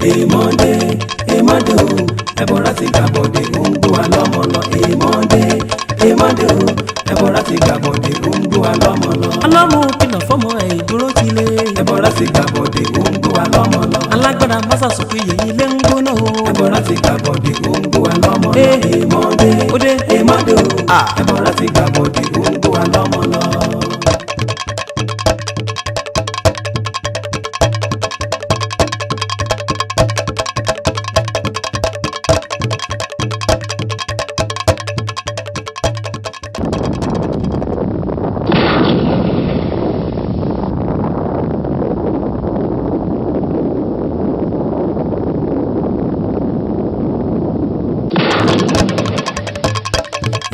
èèmọ̀dé èèmọ̀dé o ẹ̀bọ̀ra ti gbàbọ̀dé ó ń gbó wa lọ́mọ lọ èèmọ̀dé èèmọ̀dé o ẹ̀bọ̀ra ti gbàbọ̀dé ó ń gbó wa lọ́mọ lọ. ọlọ́mọ kìlọ̀ fọ́mọ ẹ̀ ìdúró ti lé. ẹ̀bọ̀ra ti gbàbọ̀dé ó ń gbó wa lọ́mọ lọ. alágbára mọ́sà sọ pé yèyí lé ń gbóná o. ẹ̀bọ̀ra ti gbàbọ̀dé ó ń gbó wa lọ́mọ lọ. èèmọ̀dé èèmọ̀dé o ẹ̀bọ̀ra ti gbàbọ̀dé ó ń gbó wa lọ́mọ lọ.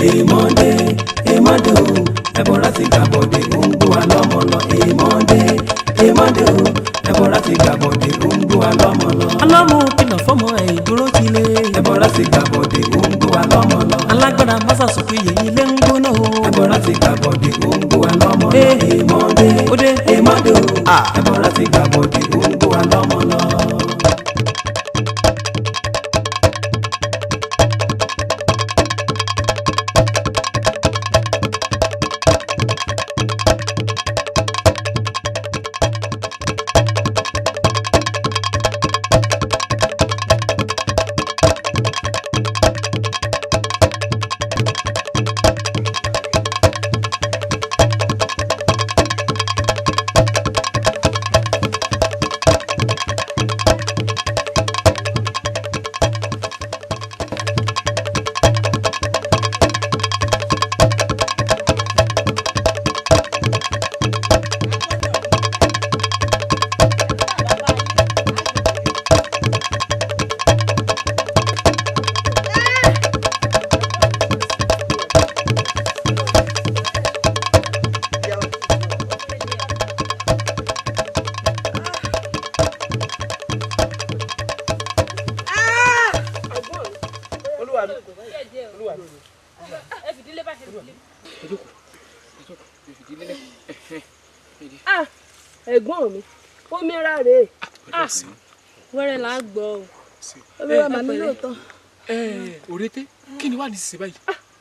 èèmọ̀dé èèmọ̀dé o ẹ̀bọ̀ra ti gbàbọ̀dé ó ń gbó wa lọ́mọ lọ. èèmọ̀dé èèmọ̀dé o ẹ̀bọ̀ra ti gbàbọ̀dé ó ń gbó wa lọ́mọ lọ. ọlọ́mọ kìlọ̀ fọ́mọ ẹ̀ ìdúró ti lé. ẹ̀bọ̀ra ti gbàbọ̀dé ó ń gbó wa lọ́mọ lọ. alágbára mọ́sà sọ pé yèyí lé ń gbóná o. ẹ̀bọ̀ra ti gbàbọ̀dé ó ń gbó wa lọ́mọ lọ. èèmọ̀dé èèmọ̀dé o ẹ̀bọ̀ra ti gbàbọ̀dé ó ń gbó wa lọ́mọ lọ. ẹ̀gbọ́n mi ó mẹ́ra rèé wẹ́rẹ́ là á gbọ́ ọ. olúwa màmí lóòótọ́. òrété kí ni wà ní ṣíṣe báyìí.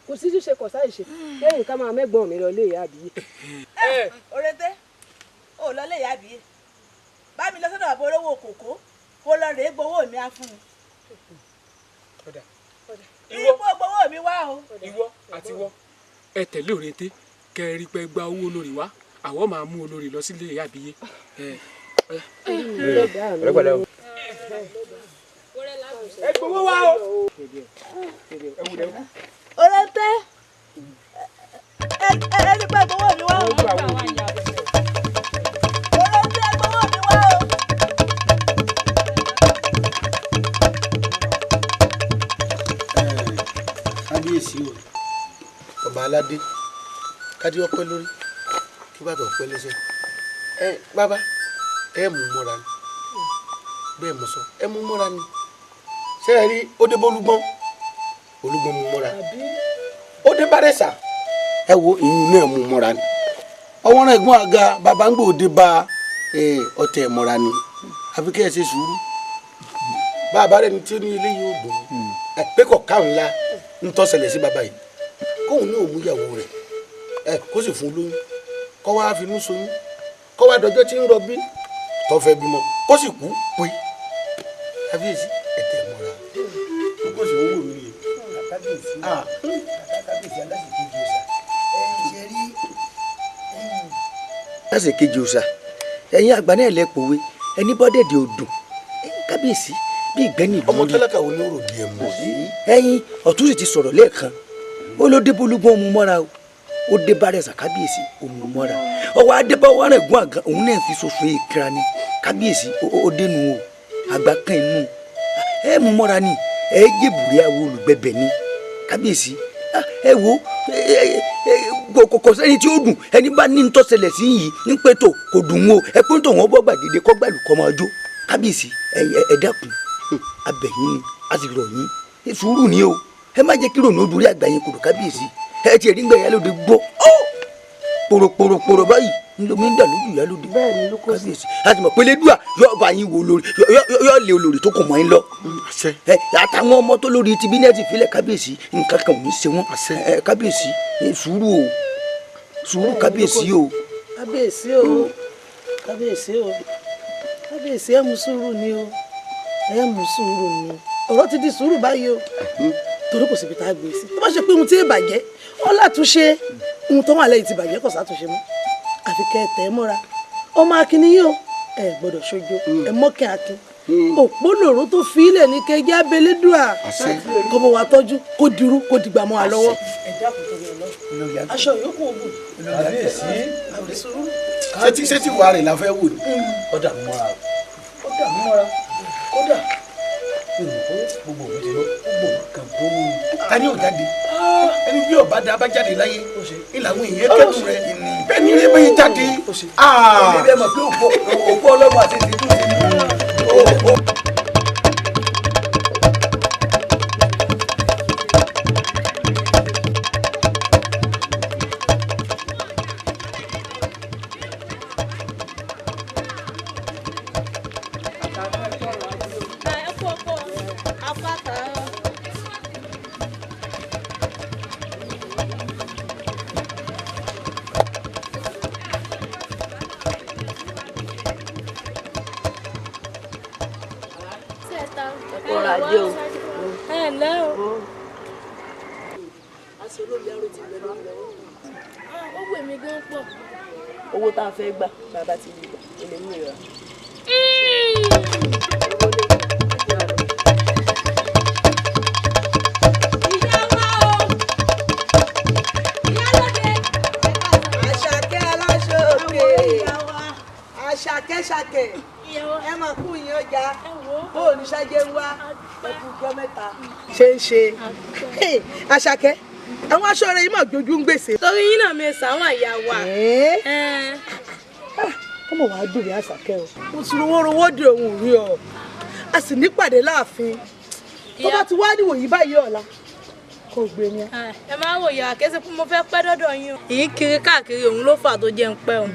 kò sí ṣíṣe kò sáì ṣe lẹ́yìn ká máa mẹ́gbọ́n mi lọ lé ìyá àbíyé. òrété ò lọ lé ìyá àbíyé bá mi lọ sọ́dọ̀ àbọ̀ olówó kòkó kó lọ rèé gbowó mi á fún mi. ìwọ gbowó mi wá o. ìwọ àti wọ ẹ tẹ̀lé òrété kẹ́ ẹ rí pé gba owó olórí wá àwọn máa mú olórí lọ sílé ìyá àbíyé. ẹ gbowó wá o. òrété ẹ rí pé gbowó mi wá o. òrété gbowó mi wá o. kábíyèsí o ọba aládé kádé ọpẹ́ lórí kí bàtà ọpẹ́ lẹ́sẹ̀ bàbá ẹ mú mọ́ra ni bẹ́ẹ̀ mọ̀ sọ ẹ mú mọ́ra ni ṣé ẹ rí ó dé bólúgbọ́n olúgbọ́n mú mọ́ra ó dé bárẹ̀sà ẹ wo ìyún náà mú mọ́ra ni ọwọ́n náà ẹ̀gbọ́n àga bàbá ń gbòde bá ọtẹ̀ mọ́ra ni àfi kẹ́ ẹ ṣe sùúrù bàbá rẹ̀ ní tí ó ní ilé yìí ó dùn pé kọ̀ káwọn ńlá ń tọ́ ṣẹlẹ̀ sí bàbá yìí kóun náà mú ìyàwó rẹ̀ kó sì fún lóyún kó wá finú ṣoyún kó wá dọjọ́ tí ń rọbí tó fẹ́ bímọ kó sì kú pé kábíyèsí ẹ̀tẹ̀ mọ́ra kó sì wọ́n wò mí yìí. kábíyèsí aláṣẹkejì òòṣà ṣe rí. aláṣẹkejì òòṣà ẹ̀yin àgbà náà lẹ pòwe ẹni bọ́dẹ̀dẹ̀ odò kábíyèsí bí ìgbẹ́ni ìlú. ọmọ tálákà wo ni ó rò bí ẹ mọ̀ sí. ẹ̀yin ọ̀tún sì ti sọ̀rọ̀ lẹ́ẹ̀kan ó ló dé bólúgbọ́n mu mọ́ra o ó dé bárẹ̀sà kábíyèsí òun mọ́ra ọwọ́ adébáwọ́ rẹ̀ gún àgàn òun náà fi ṣoṣo ìkira ni kábíyèsí ó dénú o àgbà kan inú ẹ mú mọ́ra ni ẹ jébùrí àwọn olùgbẹ̀bẹ̀ ni kábíyèsí ẹ wo kò sẹ́ni tí ó dùn ẹni bá ní ntọ́sẹ̀lẹ̀ sí yìí ń pẹ́ tó kò dùn o ẹ pé tó wọ́n bọ́ gbàgede kọ́ gbàlù kọ́ máa jó kábíyèsí ẹ dákun abẹ̀yìn ni a sì rọ̀ yín sùúrù ni o ẹ má jẹ́ kí rònú dúrí àgbà yín kòrò kábíyèsí ẹ ti rí gbẹ̀yà lóde gbọ́ pòròpòròpòrò báyìí ńlọmí ń dà lójú ìyá lóde. bẹ́ẹ̀ ni ló kó sí. kábíyèsí láti mọ̀ pé Elédùà yóò bá yín wo lórí yóò lé olórí tó kò mọ́ yín lọ. àtàwọn ọmọ tó lórí ti bínẹ́ẹ̀tì fílẹ̀ kábíyèsí nǹkan kan ò ní ṣe wọ́n. kábíyèsí sùúrù o sùúrù kábíyèsí o. kábíyèsí o kábíyèsí o kábíyèsí ẹ mú sùúrù ni o ẹ mú sùúrù ni ọ̀rọ̀ ti di sùúrù báyìí o torí kò síbi tá a gbé sí tó bá ṣe pé ohun tí ì bàjẹ́ wọn látúnṣe ohun tó wà lẹ́yìn ti bàjẹ́ kò sátúnṣe mọ́ àfi kẹ́ ẹ tẹ̀ ẹ́ mọ́ra ọmọ akin ni yín o ẹ gbọ́dọ̀ ṣojo ẹ mọ́kẹ́ akin òpólòrò tó fi ilẹ̀ ní kẹjẹ́ abẹ́lẹ́dùà kọ́mọ wa tọ́jú kó dirú kó dìgbà mọ́ wa lọ́wọ́ ẹ dákun tó yẹ lọ aṣọ yòókù ògùn ṣé tí wàá rìn la fẹ́ wò ni. ọ̀dà mi mọ́ra ọ̀dà mi mọ́ra kódà gbogbo òbí ti lọ gbogbo nǹkan tó ń. ta ni ò jáde ẹni bí ọba dá bá jáde láyé ìlànà ìyẹn kẹ́dùn rẹ bẹ́ẹ̀ ni ilé bẹ́ẹ̀ jáde. ó lè mọ̀ pé òkú ọlọ́mọ àti ìdíjú ti ní. owó tá a fẹ́ gbà bàbá ti lè gbà ilé mú ìrà. Àṣàkẹ́ aláṣọkè àṣàkẹ́ ẹ máa kú yín ọjà bóò ní ṣáájé ń wá ẹkú ọjọ́ mẹ́ta. ṣe ń ṣe Àṣàkẹ́ àwọn aṣọ rẹ yìí mà jojú ń gbèsè. torí yín náà mi sàwọn àyà wa. ọmọ wàá dùn ní Àṣàkẹ́ o mo ti rówó dé òun rí ọ a sì nípàdé láàfin tó bá ti wá níwòyí báyìí ọ̀la kò gbé ni. ẹ máa wò yà kẹsí pé mo fẹ́ pẹ́ dọ́dọ̀ yín o. èyí kiri káàkiri òun ló fà tó jẹ́ ń pẹ́ o.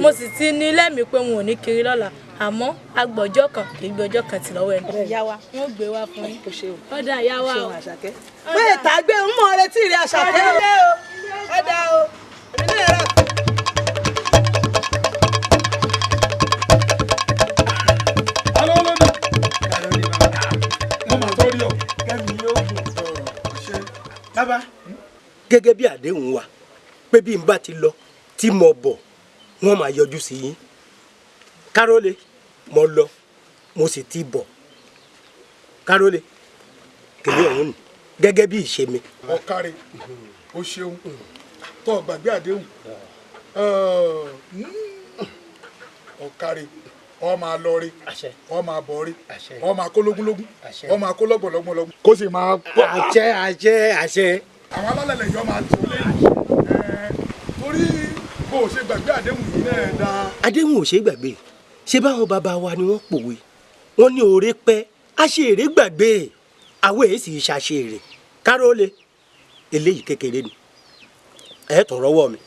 mo sì ti ní lẹ́mìí pé wọn ò ní kiri lọ́la àmọ́ agbọ̀jọ́ kan kì í gbọ́jọ́ kan tì lọ́wọ́ ẹni. ìyá wa wọn ò gbé wá fún yín. ó dà ìyá wa o. bẹ́ẹ̀ tá a gbé ń mọ̀ retí rí Àṣàkẹ́ o. ẹ dá o èmi náà rà. bàbá gẹ́gẹ́ bí àdéhùn wa pé bí n bá ti lọ tí mo bọ̀ wọ́n máa yọjú sí yín Kárólé mo lọ mo sì ti bọ̀ Kárólé kèmí ọ̀hún nù gẹ́gẹ́ bí ìṣe mi. ọ̀kàrẹ̀ o ṣeun tó o gbàgbé àdéhùn ọ̀kàrẹ̀ ọ máa lọ rí ọ máa bọ̀ rí ọ máa kó lógúnlógún ọ máa kó lọ́gbọ̀lọ́gbọ̀n kó sì máa pọ̀. àṣẹ. àwọn alálẹ̀lẹ̀ yọ máa tó lẹ́yìn torí bó o ṣe gbàgbé àdéhùn yìí náà dáa. àdéhùn ò ṣe é gbàgbé ṣé báwọn bàbá wa ni wọ́n pòwe wọ́n ní oore pẹ́ àṣèré gbàgbé àwọn èyí sì ṣàṣèré Kárólé eléyìí kékeré ni ẹ tún rọ́wọ́ mi.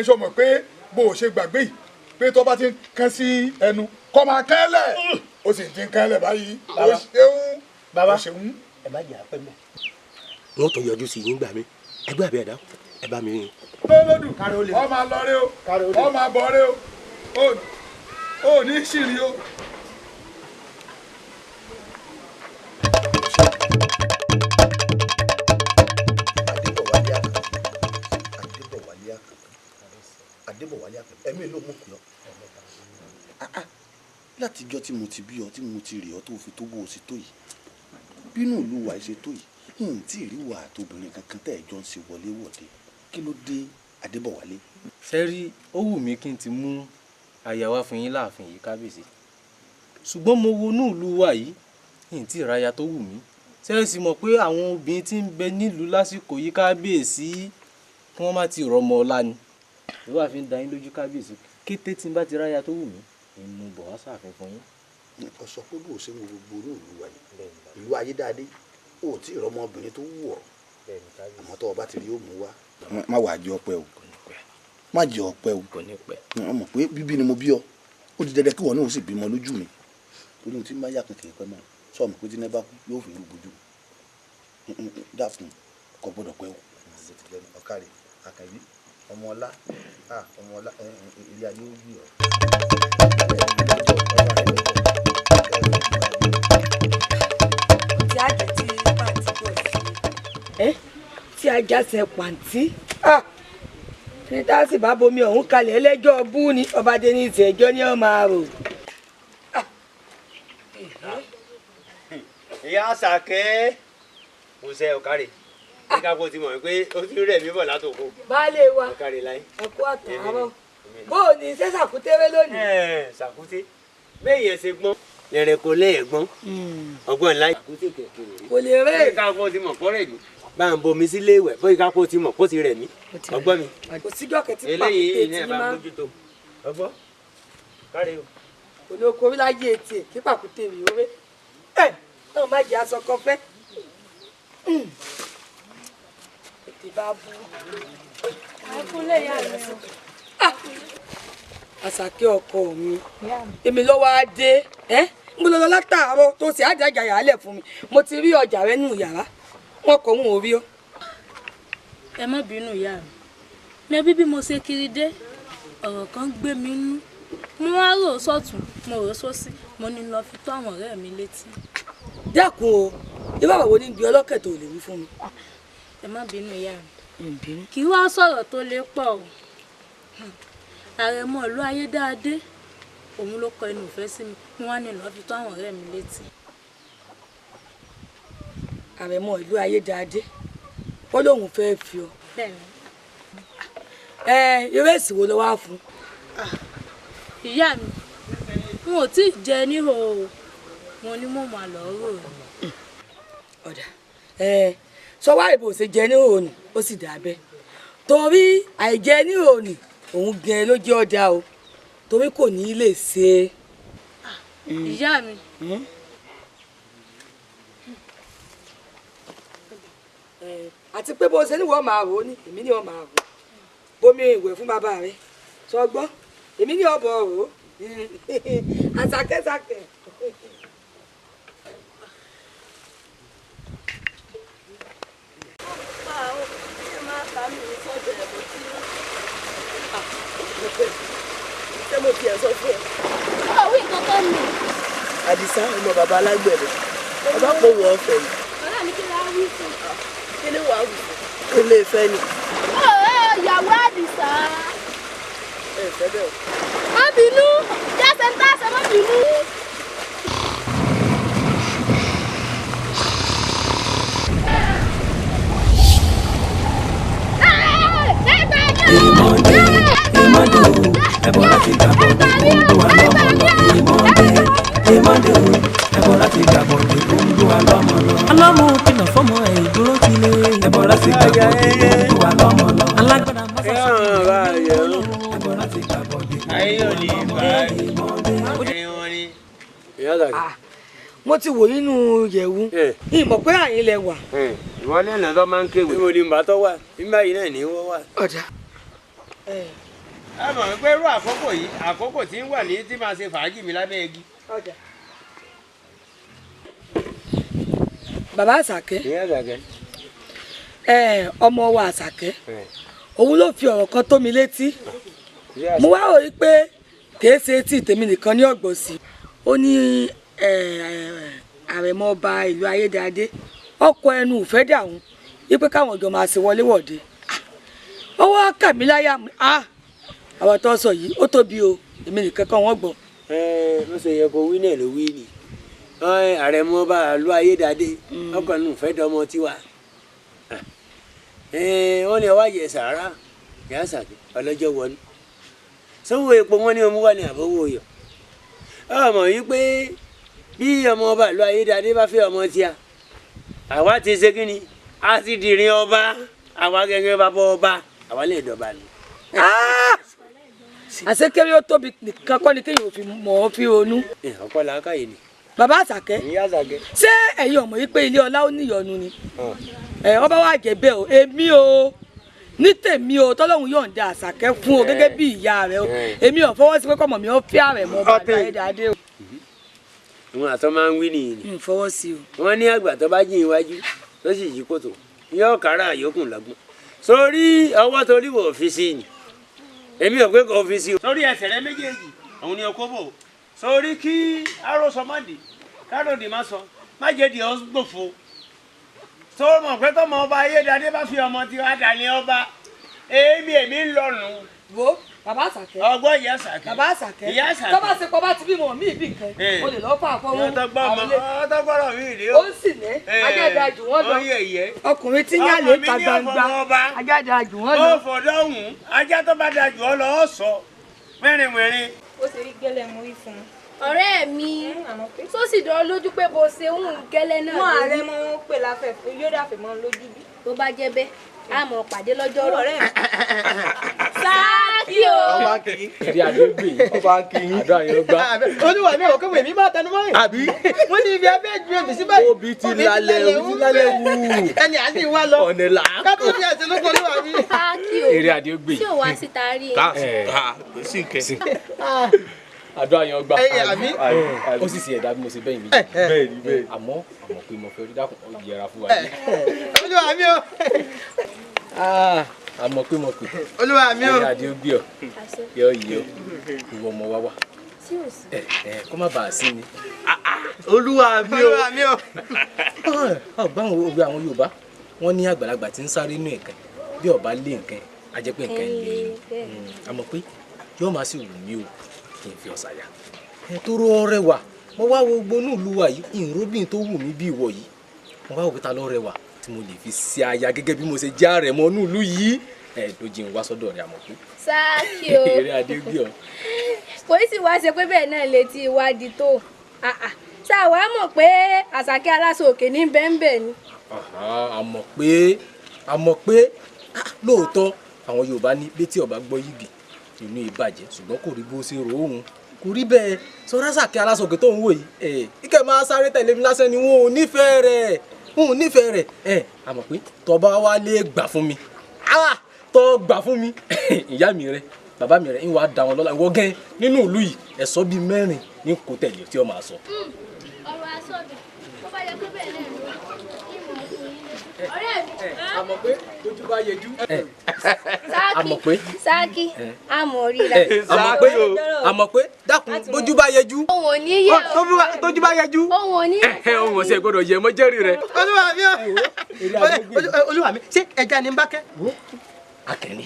ṣo mọ̀ pé bó o ṣe gbàgbé yìí pé tó bá ti ń kán sí ẹnu kọ́ máa kẹ́lẹ̀ ó sì ti ń kẹ́lẹ̀ báyìí ó ṣeun bàbá ó ṣeun. ẹ má jà pẹ́ mọ́ wọn tó yọjú sí yín gbà mí ẹgbẹ́ àbí ẹ̀dá ẹ bá mi rìn. lọ́lọ́dún ọ máa lọ rí o ọ máa bọ̀ rí o ò ní ṣìrì o. Adébọ̀wálé Àkànbí ẹ̀mí ló mú kú ọ. látijọ́ tí mo ti bí ọ tí mo ti rí ọ tó fi tó bó o ṣe tó yìí bínú ìlú wa ṣe tó yìí n tí ì rí wà àtòbìnrin kankan tẹ́ ẹ̀ jọ ń ṣe wọléwọ̀de kí ló dé Adébọ̀wálé. sẹ́rí ó wù mí kí n ti mú aya wá fún yín láàfin yìí kábíyèsí ṣùgbọ́n mo wọnú ìlú wa yìí n tí ì ráya tó wù mí sẹ́rí sì mọ̀ pé àwọn obìnrin tí ń bẹ nílùú lásìkò yìí kábíyèsí kí wọ́n má ti rọmọ ọlá ni ló wà fi ń da yín lójú kábíyèsí kété tí n bá ti ráya tó wù mí ìmú bọ̀ wá sáàfin fún yín. ọ sọ pé bó o ṣe ń wo gbogbo inú ìlú wa yìí ìlú ayédáadé o tí ì rọmọbìnrin tó wù ọ àmọ́ tó o bá ti rí ó mú wá má wàá jẹ ọpẹ́ o má jẹ́ ọpẹ́ o kò ní pẹ́. wọ́n mọ̀ pé bíbí ni mo bí ọ ó di dandan kí wọ́n náà sì bímọ lójú mi torí ohun tí ń bá yà kankan pẹ́ mọ́ sọ ma pé tí ní bá kú yóò fi rúbojú dákun kò gbọ́dọ̀ pẹ́ o. ọ̀kàrẹ̀ àkànbí ọmọ ọlá ilé ayé ó yí ọ. tí ajá ti pàǹtí bọ̀ sí tí ajá ṣe pàǹtí ní tá a sì bá bomi ọ̀hún kalẹ̀ ẹlẹ́jọ́ bú ni ọba dé ní ìṣẹ́jọ́ ní ọmọ àrò. ìyá Àṣàkẹ́ kò sẹ́ ọ̀kàrẹ̀ nígbà kó ti mọ̀ pé ó ti rẹ̀ mí bọ̀ látòkó. baálé wa ọ̀kàrẹ̀ láyé. ẹ̀kú àtàárọ̀ bó o ní iṣẹ́ ṣàkútẹ́rẹ́ lónìí. ṣàkúté bẹ́ẹ̀ yẹn ṣe gbọ́n lẹ̀rẹ̀ kò lẹ́ẹ̀gbọ́n ọgbọ́n láyé. kò lè rẹ́ nígbà kó ti mọ̀ kọ́ rẹ̀ mí bá ń bomi sílé ìwẹ̀ bóyá kó ti mọ̀ kó ti rẹ̀ mí ọgbọ́n mi. kò síjọ́ kẹ́tí pàkúté eléyìí tí ní ẹ̀ bá mójútó ọgbọ́n kárẹ̀ o. kò ní oko oríláyé etí ẹ̀ kí pàkúté mi ó rẹ́ náà má jẹ́ aṣọ kan fẹ́. ètè bá bú. àìkúnlẹ̀ ìyá rẹ̀ sọ. Àṣàkẹ́ ọkọ mi èmi ló wá dé mo lọ látàárọ̀ tó sì àjàjà yàálẹ̀ fún mi mo ti rí ọjà rẹ nínú yàrá wọn kò ń orí ọ. ẹ má bínú ìyá mi mẹbí bí mo ṣe kiri dé ọ̀rọ̀ kan gbé mi nú mo wá rò sọ́tún mo rò sósì mo ní lọ fi tó àwọn ọ̀rẹ́ mi létí. dákun o irú àwọn wo ni gbé ọlọ́kẹ̀ tó lè wí fún mi. ẹ má bínú ìyá mi kì í wá sọ̀rọ̀ tó lè pọ̀ o àrẹ̀mọ ìlú ayédáadé òun ló kọ inú ìfẹ́ sí mi ni wọ́n á ní lọ́ọ́ fi tó àwọn ọ̀rẹ́ mi létí. àrẹ̀mọ ìlú ayédáadé ó lóun fẹ́ fi ọ. ìrẹsì wo ló wá fún. ìyá mi n ò tí ì jẹ níhò wọn ni mo máa lọ rò. ọ̀dà sọ wá ìbò ṣe jẹ níhò ni ó sì dà bẹ́ẹ̀ torí àìjẹ níhò ni òun gan ló jẹ́ ọjà o torí kò ní í lè ṣe. ìyá mi. àti pé bó ṣe ní wọ́n máa rò ó ní èmi ni wọ́n máa rò ó bomi ìwẹ̀ fún bàbá rẹ sọ gbọ́ èmi ni ọ̀bọ̀ rò ó àṣàkẹ́ṣàkẹ́. ṣé mo tiẹ̀ sọ fún ẹ. ọ̀wé kankan mi. Àdìsá ọmọ bàbá alágbẹ̀dẹ ọba kò wọ ọ̀fẹ́ yìí. ọ̀rẹ́ mi kí ló wí fún. kí ni wàá wù kó lè fẹ́ ni. ìyàwó Àdìsá. ẹ fẹ́ bẹ́ẹ̀ o. má bínú jẹ́sẹ̀ ń tàṣẹ má bínú. ìmọ̀dé ìmọ̀dé o ẹ̀bùn láti gbàgbọ́dé gbogbo wa lọ́mọlọ ìmọ̀dé o ẹ̀bùn láti gbàgbọ́dé gbogbo wa lọ́mọlọ. ọlọ́mọ kìlọ̀ fọ́mọ ẹ̀ ìdúró ti lé ẹ̀bùn láti gbàgbọ́dé gbogbo wa lọ́mọlọ. alágbára mọ́sá ẹ̀bùn láti gbàgbọ́dé gbogbo wa lọ́mọlọ. mo ti wò nínú yẹ̀wù ìmọ̀ pé àyìn lẹ wà. ìwọ lẹ́nà tó máa ń kéwì. ìwọ ni mbà tó wà nígbà yìí náà ní wọ́n wà. ọ̀dà. ẹ mọ̀ pé irú àkókò yìí àkókò tí ń wà ní tí máa ṣe fàájì mi lábẹ́ igi. ọ̀dà. bàbá Àṣàkẹ́. ìyá Àṣàkẹ́. ọmọ wa Àṣàkẹ́ òun ló fi ọ̀rọ̀ kan tó mi létí mo wá rò pé kìí ṣe tí tèmi nìkan ní ọ̀gbọ̀n sí ó ní àrẹ̀mọ ọba ìlú ayédáadé ọkọ̀ ẹnu ìfẹ́ dàrún wípé káwọn ọjọ́ máa ṣe wọléwọ̀de ó wá kà mí láyà àwọn tó sọ yìí ó tóbi o èmi nìkan kan wọ́n gbọ́. ló ṣe yẹ kó wí náà ló wí ni àrẹ̀mọ ọba ìlú ayédáadé ọkọ̀ ẹnu ìfẹ́ dọmọ tiwa wọ́n ní ọwọ́ àyè sàárà ìyá Àṣàkẹ́ ọlọ́jọ́ wọnú sanwó epo wọn ní ọmú wà ní àbọ̀wọ̀ yọ ọmọ yìí pé bí ọmọ ọba ìlú ayédáadé bá fẹ́ ọmọ tíya àwa ti ṣe kí ni a ti dìrín ọba àwa gẹ́gẹ́ bá bọ́ ọba àwa lè dọ̀ba ni. àṣekéré ó tóbi nìkan kọ́ ni kéèyàn fi mọ̀ ọ́ fi ronú. ọkọ làákàyè ni. bàbá Àṣàkẹ́ ìyá Àṣàkẹ́. ṣé ẹ̀yin ọmọ yìí pé ilé ọlá ó níyọnu ni ọba wa jẹ bẹ́ẹ̀ o èmi o ní tèmi o tọ́lọ́hún yóò ń da Àṣàkẹ́ fún o gẹ́gẹ́ bí ìyá rẹ o èmi ò fọwọ́ sí pé kọ́mọ mi ó fẹ́ ààrẹ mọ́ bá dáadé o. wọn àtọ́ máa ń wí nìyí. n fọwọ́ sí o. wọ́n ní àgbà tó bá jìn iwájú tó sì yí kòtò yóò kára àyókùn lọ́gbọ́n sórí ọwọ́ torí wò fi sí ni èmi ò pé kò fi sí o. sórí ẹsẹ̀ rẹ méjèèjì òun ni ọkọ bò sórí kí arọ́sọ má dì káròdì má sọ má jẹ́ di ọ́ gbòfo tó mọ̀ pé tọmọ ọba Ayédáadé bá fi ọmọ tí wàá dà ní ọba èmi ń lọ́nu. wo bàbá Àṣàkẹ́. ọgbọ́n ìyá Àṣàkẹ́. bàbá Àṣàkẹ́. ìyá Àṣàkẹ́. tọ́ba ṣe pọ̀ bá ti bímọ mí ìbí nǹkan o lè lọ́ọ́ fà fọ́ wọn. ọtọ́gbọ́rọ̀ mi rèé ó sì ní ajáde àjù wọn lọ ọkùnrin tí yá lè ta gbangba ajáde àjù wọn lọ. ó fọdọ́hùn ajá tó bá da jù ọ lọ ọ sọ mẹ́rin. ó ṣe rí gẹ́lẹ́ mú rí fún un. ọ̀rẹ́ mi tó sì dán lójú pé bó ṣe ń gẹ́lẹ́ náà. wọn ààrẹ mọ wọn pè láfẹ̀ẹ́ yóò dàfẹ́ mọ́ lójú bí. tó bá jẹ́ bẹ́ẹ̀ a mọ̀ pàdé lọ́jọ́ rẹ̀. Sáàkì o. ọba kì í. ìdí àdégbè ọba kì í. àdó àyàn gbá. olúwa mi ò kọ́ mi máa tẹnu mọ́ yìí. àbí. wọ́n ní ibi abẹ́ ju èmi sí báyìí. obì ti lálẹ́ wú. ẹni àti ìwà lọ. ọ̀nà là. kátó fi ẹsẹ̀ ló kọ́ olúwa mi. Sáàkì o. èrè àdégbè. tí ò wá síta rí. sí nkẹ́. àdó àyàn gbá. ó sì ṣe ẹ̀dá bí mo ṣe bẹ́yìn mi. bẹ́ẹ̀ àmọ́ pé mo fẹ́ rí dákun ó yẹra fún wa. olúwa mi o. àmọ́ pé mo pè. olúwa mi o. èrè àdégbè ọ yọ yìí ọ ìwọ ọmọ wa wá. kó má bàa sí ni. olúwa mi o. olúwa mi o. ọgbọ́n òwe àwọn Yorùbá wọ́n ní àgbàlagbà tí ń sáré inú ẹ̀kan bí ọba lé nǹkan á jẹ́ pé nǹkan lè àmọ́ pé yóò máa sì wù mí o kí n fi ọ̀sà yá. tó rọ rẹwà mo wá wo gbónú ìlú wa yìí ìrúbìn tó wù mí bí ìwọ yìí mo wá wo pé ta ló rẹwà tí mo lè fi ṣe aya gẹ́gẹ́ bí mo ṣe já rẹ̀ mọ́ inú ìlú yìí lójì ń wá sọ́dọ̀ rẹ̀ àmọ́ pé. Sáàkì o. eré adégbé ọ. kò í sì wá ṣe pé bẹ́ẹ̀ náà lè ti ìwádìí tó ṣáà wàá mọ̀ pé Àṣàkẹ́ aláṣọ òkè ní bẹ́ńbẹ́ ni. àmọ́ pé lóòótọ́ àwọn Yorùbá ní létí ọba gbọ́ yìgì inú ìbàjẹ́ ṣùgbọ́n kò rí bó ṣe rò óhun kò rí bẹ́ẹ̀ sọ́ra Àṣàkẹ́ aláṣọ òkè tó ń wò yìí kíkẹ́ máa sáré tẹ̀lé mi lásán ni wọn ò nífẹ̀ẹ́ rẹ̀ àmọ́ pé tọba wa lè gbà fún mi tọ́ gbà fún mi ìyá mi rẹ bàbá mi rẹ ń wá da wọn lọ́la ìwọ gẹ́ nínú ìlú yìí ẹ̀sọ́ bíi mẹ́rin ní kò tẹ̀lé tí ó máa sọ. ọ̀rọ̀ asọ́bi tó bá yẹ pé bẹ́ẹ̀ náà ló ọ̀rẹ́ mi. àmọ́ pé tójú bá yẹjú. Sáàkì àmọ̀ ríra. àmọ́ pé dákun tójú bá yẹjú. òun ò ní yẹ o. tójú bá yẹjú. òun ò ní yẹ. òun ò sì gbọdọ̀ yẹ mọ́ jẹ́rìí rẹ. olúwa mi o. olúwa mi ṣé ẹja ni ń bá kẹ́. Akẹni.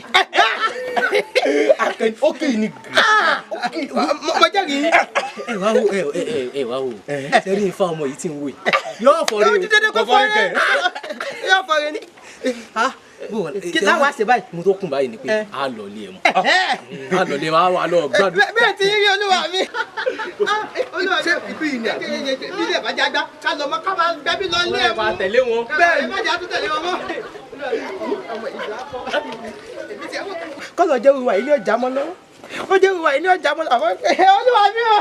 Akẹni ó kì í ni. mo jẹ́ kí n. ẹ wá o sẹ́rí ifá ọmọ yìí tí ń wò yìí yóò fọ rí o kò fọ rí kẹ. yóò fọ rí ni. kí táwa ṣe báyìí. mo tó kún báyìí ni pé a lọ lé ẹ mọ a lọ lé ẹ mọ a wà lọ gbádùn. bẹ́ẹ̀ ti rí olúwa mi. olúwa mi ìbí yìí ni àbí bí ilé ìbàjẹ́ àgbà ká lọ mọ ká máa gbẹ́bí lọ lé ẹ mọ. máa tẹ̀lé wọn. bẹ́ẹ̀ má jà tún tẹ̀lé wọn mọ́. kọ́lọ̀ jẹ́ wíwá ilé ọjà mọ́ lọ́wọ́ ó jẹ́ wíwá ilé ọjà mọ́ lọ́wọ́ olúwa mi o.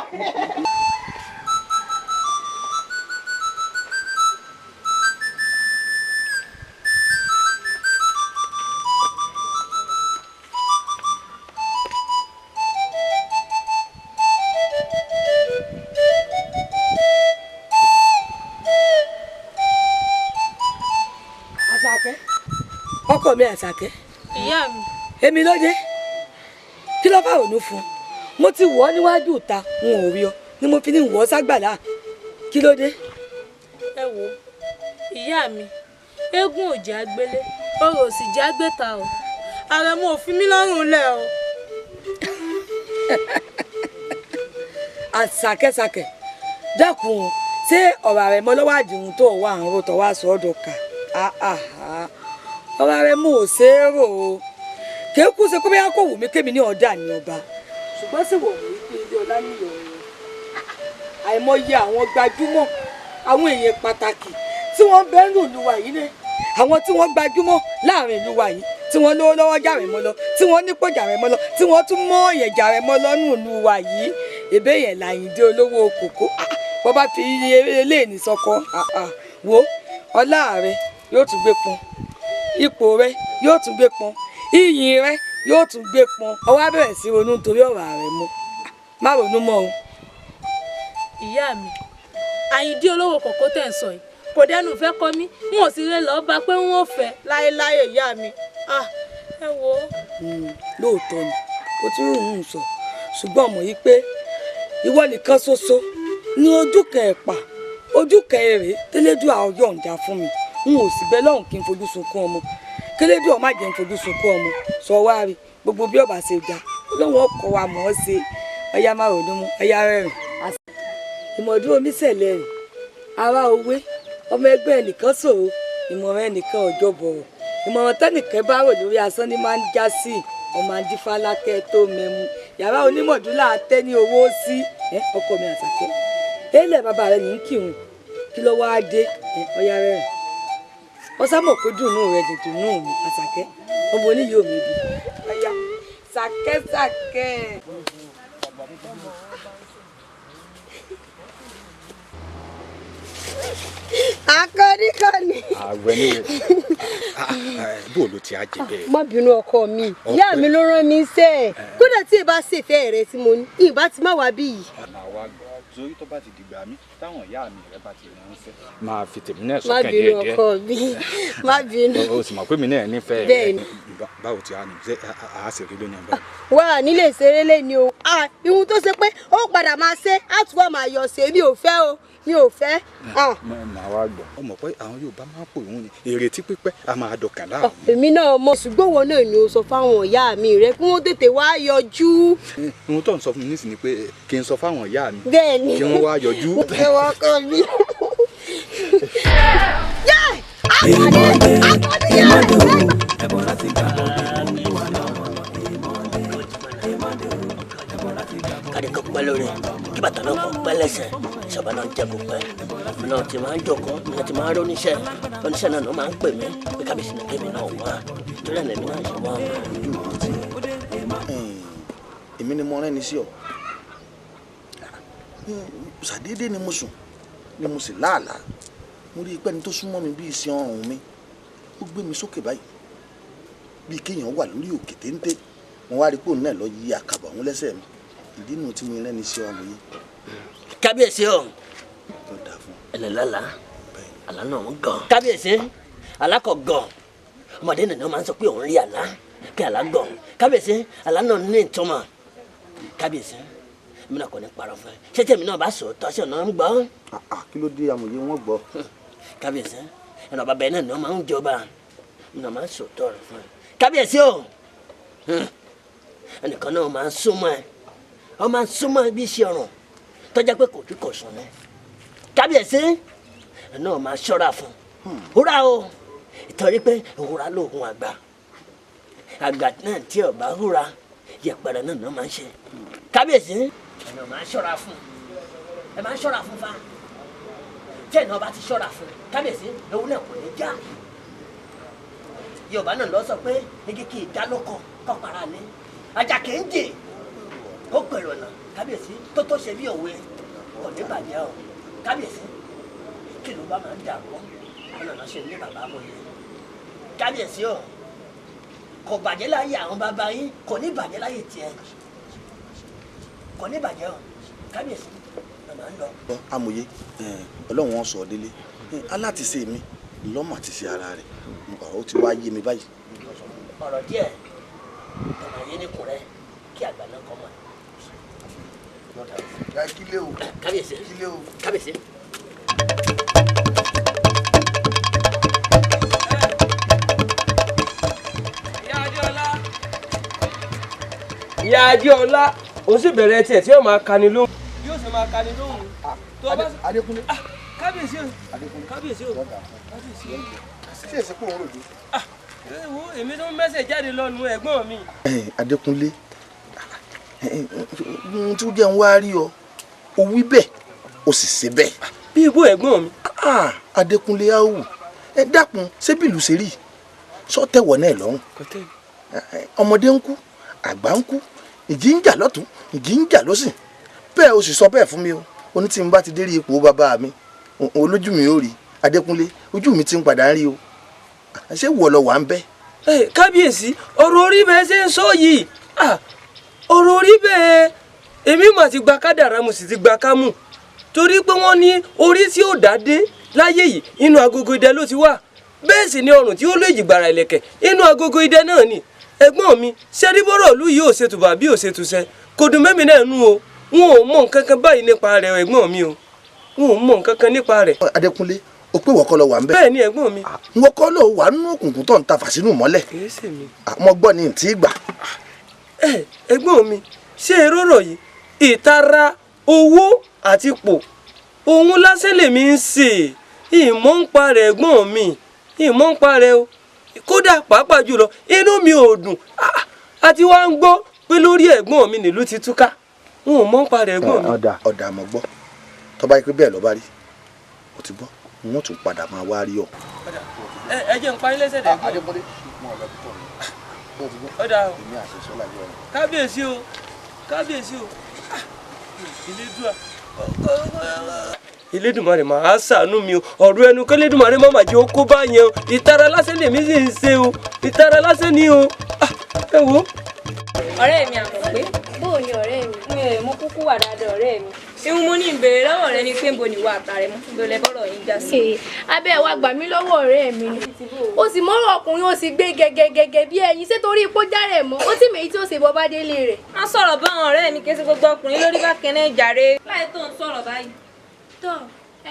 Àṣàkẹ́ ọkọ mi Àṣàkẹ́. ìyá mi. èmi ló dé kí ló bá òun fún mo ti wọ̀ ọ́ níwájú ìta n ò rí ọ ni mo fi ní wọ̀ ọ́ ságbàlá kí ló dé. ẹ wo ìyá mi eégún ò jẹ́ agbélé orò ò sì jẹ́ agbéta o àrẹ̀mọ ò fi mí lọ́rùn lẹ̀ o. Àṣàkẹ́ṣàkẹ́ dákun ṣé ọ̀rọ̀ Àrẹ̀mọ lọ́wọ́ àdìrún tó wà ń ro tó wá sọ ọ́ dọ̀ka ọ̀rọ̀ Àrẹ̀mọ ò ṣe é rò ó kéékù ṣe kó bẹ́ẹ̀ kó wù mí kémi ní ọ̀dà ní ọba ṣùgbọ́n sì wọ̀ wí pé ilé ọlá níyọ̀ ọ̀run àìmọye àwọn gbajúmọ̀ àwọn èèyàn pàtàkì tí wọ́n bẹ́ẹ̀ ń lù lù wà yìí ní àwọn tí wọ́n gbajúmọ̀ láàrin ìlú wa yìí tí wọ́n lówó lọ́wọ́ Jàrẹ̀mọ lọ tí wọ́n nípò Jàrẹ̀mọ lọ tí wọ́n tún mọ́ ọ̀yẹ̀ Jàrẹ̀mọ lọ́nù ìlú wa yìí èbè yẹn Láyìndé olówó kòkó wọ́n bá fi eléyìí sọkọ wo ọlá rẹ yóò tún gbé pọn ipò rẹ yóò tún gbé pọn iyì rẹ yóò tún gbé pọn ọwọ́ bẹ̀rẹ̀ sí ronú nítorí ọ̀rọ̀ ààrẹ mọ́ má ronú mọ́ o. ìyá mi Àyìndé olówó kòkó tẹ̀ ń sọ yìí kò dẹnu fẹ́ kọ́ mí n ò sì lè lọ́ọ́ bá pé n ò fẹ́ láéláé ìyá mi ẹ wo. lóòótọ́ ni o ti rí òun sọ ṣùgbọ́n mọ̀ yí pé ìwọ nìkan ṣoṣo ní ojú kẹẹ̀pà ojú kẹẹ̀rẹ̀ tẹ́lẹ́dùn àwọn yọ̀ǹda fún mi n ò sì bẹ́ lọ́hùn kí n fojú sunkún ọmọ kélédùn ọmọ àjẹ́ ń fojú sunkún ọmọ sọ wá rí gbogbo bí ọba ṣe jà lóun ọkọ̀ wa mọ̀ ọ́ ṣe ọyá má ronú mú ọyá rẹ̀rìn. ìmọ̀dún omi ṣẹlẹ̀ rìn ara òwe ọmọ ẹgbẹ́ ẹnìkan ṣòro ìmọ̀ràn ẹnìkan ọjọ́ bọ̀rọ̀ ìmọ̀ràn tẹ́nìkan bá rò lórí asán ni máa ń já sí ọmọ adífálákẹ́ tó mẹ́mu yàrá onímọ̀dúnlá tẹ́ ní owó sí ọkọ mi Àṣàkẹ́ èèlẹ̀ bàbá rẹ̀ ní kírun kí ló wáá dé ọyá rẹ̀rìn ọsámọ̀ pé dùnú rẹ̀ dùnú mi Àṣàkẹ́ ọmọ oníyìí ò mi bí ọyá Ṣàkẹ́. akọni kọni. àwẹ̀ ni bó ló ti á jẹ bẹ́ẹ̀. má bínú ọkọ mi ìyá mi ló rán mi iṣẹ́ ẹ̀ kódà tí ì bá ṣèfẹ́ rẹ tí mo ní ìbá ti má wá bí yìí. àwa gbọ́ sórí tó bá ti dìgbà mi táwọn ìyá mi rẹ bá ti ránṣẹ́. máa fi tèmi náà má sọ́kàn díẹ̀ díẹ̀. bínú ọkọ mi má bínú. o sì mọ̀ pé mi náà nífẹ̀ẹ́ bẹ́ẹ̀ ni. báwo ti á ní ṣe àá ṣe rí lónìí báyìí. wà á nílé ìṣeré lẹ́ni o ihun tó ṣe pé ó padà máa ṣe á tún wà máa yọ̀ ṣe mi ò fẹ́ o mi ò fẹ́. màá wá gbọ́ ọmọ pé àwọn Yorùbá máa ń pò wọ́n ní ìrètí pípẹ́ a máa dọ̀kàn láàmú. èmi náà mọ̀ ṣùgbọ́n wọn náà ni o sọ fáwọn ìyá mi rẹ kí wọ́n tètè wá yọjú. ohun tó ń sọ fún mi nísìnyí pé kí n sọ fáwọn ìyá mi bẹ́ẹ̀ni kí wọ́n wá yọjú. ṣé wọ́n kọ́ mi. kárí kó pẹ́ lórí kí bàtà náà kó pẹ́ lẹ́sẹ̀ ìṣọ̀bà náà jẹ́ kó pẹ́ náà ti máa ń jókòó náà ti máa ń róníṣẹ́ oníṣẹ́ náà ló máa ń pè mí pé kábíyèsí ní kémi náà wá torí ẹ̀ lẹ́mí náà ṣe wá. èmi ni mo rán ni sí ọ ṣàdédé ni mo sùn ni mo sì láàlá mo rí i pé ẹni tó súnmọ́ mi bí iṣan ọrùn mi ó gbé mi sókè báyìí bí kéèyàn wà lórí òkè téńté mo wá rí i pé òun náà lọ yí àkàbà òun lẹ́sẹ̀ mi ìdí nu tí mo rán ni sí ọmọ yìí. kábíyèsí o ẹlẹ́lálá àlá náà ń gàn. kábíyèsí alákọ̀ gàn ọmọdé nìyẹn máa ń sọ pé òun rí àlá kí àlá gàn kábíyèsí àlá náà ní ìtumọ̀ kábíyèsí èmi náà kò ní parọ́ fún ẹ ṣé tèmi náà bá sòótọ́ sí ọ̀nà ń gbọ́. kí ló dé amòye wọn gbọ́. kábíyèsí ẹnì bàbá ẹ náà ni wọn máa ń jọba èmi náà máa ń sòótọ́ rẹ fún ẹ kábíyèsí o ẹnìkan náà máa ń súnmọ́ ẹ ọ máa ń súnmọ́ bí iṣẹ́ ọ̀run tọ́jà pé kò tí kò sùn ní kábíyèsí ẹ náà máa ṣọ́ra fún húrà o ìtọ́rí pé húrà lóògùn àgbà àgbà náà tí ọba húrà yẹpẹrẹ náà máa ń ṣe kábíyèsí ẹ náà máa ṣọ́ra fún ẹ máa ṣọ́ra fún fa tí ẹ náà bá ti ṣọ́ra fún kábíyèsí ewu náà kò ní já yorùbá náà lọ sọ pé igi kì í dá lóko kọ́ para ní ajá kì í jè ó pèrò ọ̀nà kábíyèsí tó tó ṣe bí òwe kò ní bàjẹ́ o kábíyèsí kí ló bá máa ń dàrú ọ̀nà náà ṣe ní bàbá amòye kábíyèsí o kò bàjẹ́ láyé àwọn bàbá yín kò ní bàjẹ́ láyé tiẹ̀ kò ní bàjẹ́ o kábíyèsí ọ̀nà máa ń lọ. amòye ọlọ́run wọn sọ ọ délé aláàtìsí mi lọ́mọ àti sí ara rẹ̀ ọ̀rọ̀ ó ti wá yé mi báyìí. ọ̀rọ̀ díẹ̀ ọ̀nà yé ní kùn rẹ kí àgbà náà kọ́ mọ́ ẹ. kílé o kábíyèsí kílé o kábíyèsí. ìyá adéọlá òun sì bẹ̀rẹ̀ tiẹ̀ tí yóò máa kani lóhùn. yóò sì máa kani lóhùn. adékúnlé. kábíyèsí o kábíyèsí o kábíyèsí o. ṣé èsì pé òun rò dé. wo èmi tó ń mẹ́sẹ̀ jáde lọ́nu ẹ̀gbọ́n mi. adékúnlé ohun tí ó jẹ́ ń wá rí ọ o wí bẹ́ẹ̀ o sì ṣe bẹ́ẹ̀. bí ibú ẹ̀gbọ́n mi. adékúnlé áwù ẹ dákun ṣé bílù ṣe rí sọtẹ́wọ̀ náà lọ́rùn ọmọdé ń kú àgbà ń kú ìjì ń jà lọ́tún ìjì ń jà lọ́sìn bẹ́ẹ̀ o sì sọ bẹ́ẹ̀ fún mi o oní tí n bá ti dérí ipò bàbá mi olójú mi ò rí adékúnlé ojú mi ti ń padà ń rí o ṣé wọ̀ lọ wà ń bẹ́ kábíyèsí ọ̀rọ̀ orí bẹ́ẹ̀ ṣe ń sọ yìí ọ̀rọ̀ orí bẹ́ẹ̀ èmi mà ti gba kádàrá mo sì ti gba kámú torí pé wọ́n ní orí tí ó dádé láyé yìí inú agogo idẹ ló ti wà bẹ́ẹ̀ sì ni ọrùn tí ó lè jìgbàrà ìlẹ̀kẹ̀ inú agogo idẹ náà ni ẹ̀gbọ́n mi ṣẹ́ríbọ́rọ̀ ìlú yìí ò ṣètò bàbí ò ṣètò ṣẹ kò dùn mẹ́mi náà nú o wọn ò mọ nǹkan kan báyìí nípa rẹ̀ ẹ̀gbọ́n mi o wọn ò mọ nǹkan kan nípa rẹ̀. Adékúnlé o pé wọ́n kọ́ lọ wà ń bẹ̀. bẹ́ẹ̀ ni ẹ̀gbọ́n mi. wọ́n kọ́ lọ wà nínú òkùnkùn tó ń ta fàṣínú mọ́lẹ̀. kìí ṣe mi. mo gbọ́ ní ntí gbà. ẹ̀gbọ́n mi ṣé eróró yìí ìtara owó àti ipò òun lásán lèmi ń ṣe ìmọ̀ ń parẹ́ ẹ̀gbọ́n mi ìmọ̀ ń parẹ́ o kódà pàápàá jùlọ inú mi ò dùn àti wá ń gbọ́ pé lórí ẹ̀gbọ́n mi nílùú ti túká n ò mọ̀ ń parẹ́ ẹ̀gbọ́n mi. ọ̀dà àmọ́ gbọ́ tó bá yẹ pé bẹ́ẹ̀ ló bá rí o ti gbọ́ wọ́n tún padà máa wá rí ọ. ẹ jẹ́ n parí lẹ́sẹ̀ dẹ̀ gbọ́. ọ̀dà o kábíyèsí o kábíyèsí o Elédùmarè máa ṣàánú mi o ọ̀rọ̀ ẹnu k'Elédùmarè má mà jẹ́ ó kó bá yẹn o ìtara lásán lèmi sì ń ṣe o ìtara lásán ni o ẹ wo. ọ̀rẹ́ mi àmọ̀ pé bóò ni ọ̀rẹ́ mi mo kúkú wà dáadáa ọ̀rẹ́ mi ihun mo ní ìbéèrè lọ́wọ́ rẹ ni pé ń bo níwà àtàrẹ mọ́ ń bo lẹ bọ́rọ̀ yín já sí. abẹ́ wa gbà mí lọ́wọ́ ọ̀rẹ́ mi ni o sì mọ́rọ̀ ọkùnrin o sì gbé gẹ́gẹ́gẹ́gẹ́ bí ẹyin ṣé torí ipò járẹ̀ mọ́ ó sì mèyí tí ó ṣe bọ́ bá délé rẹ̀. a sọ̀rọ̀ báwọn ọ̀rẹ́ mi kí n ṣe gbogbo ọkùnrin lórí bá kẹ́nẹ́ jàre. láì tó ń sọ̀rọ̀ báyìí. tọ́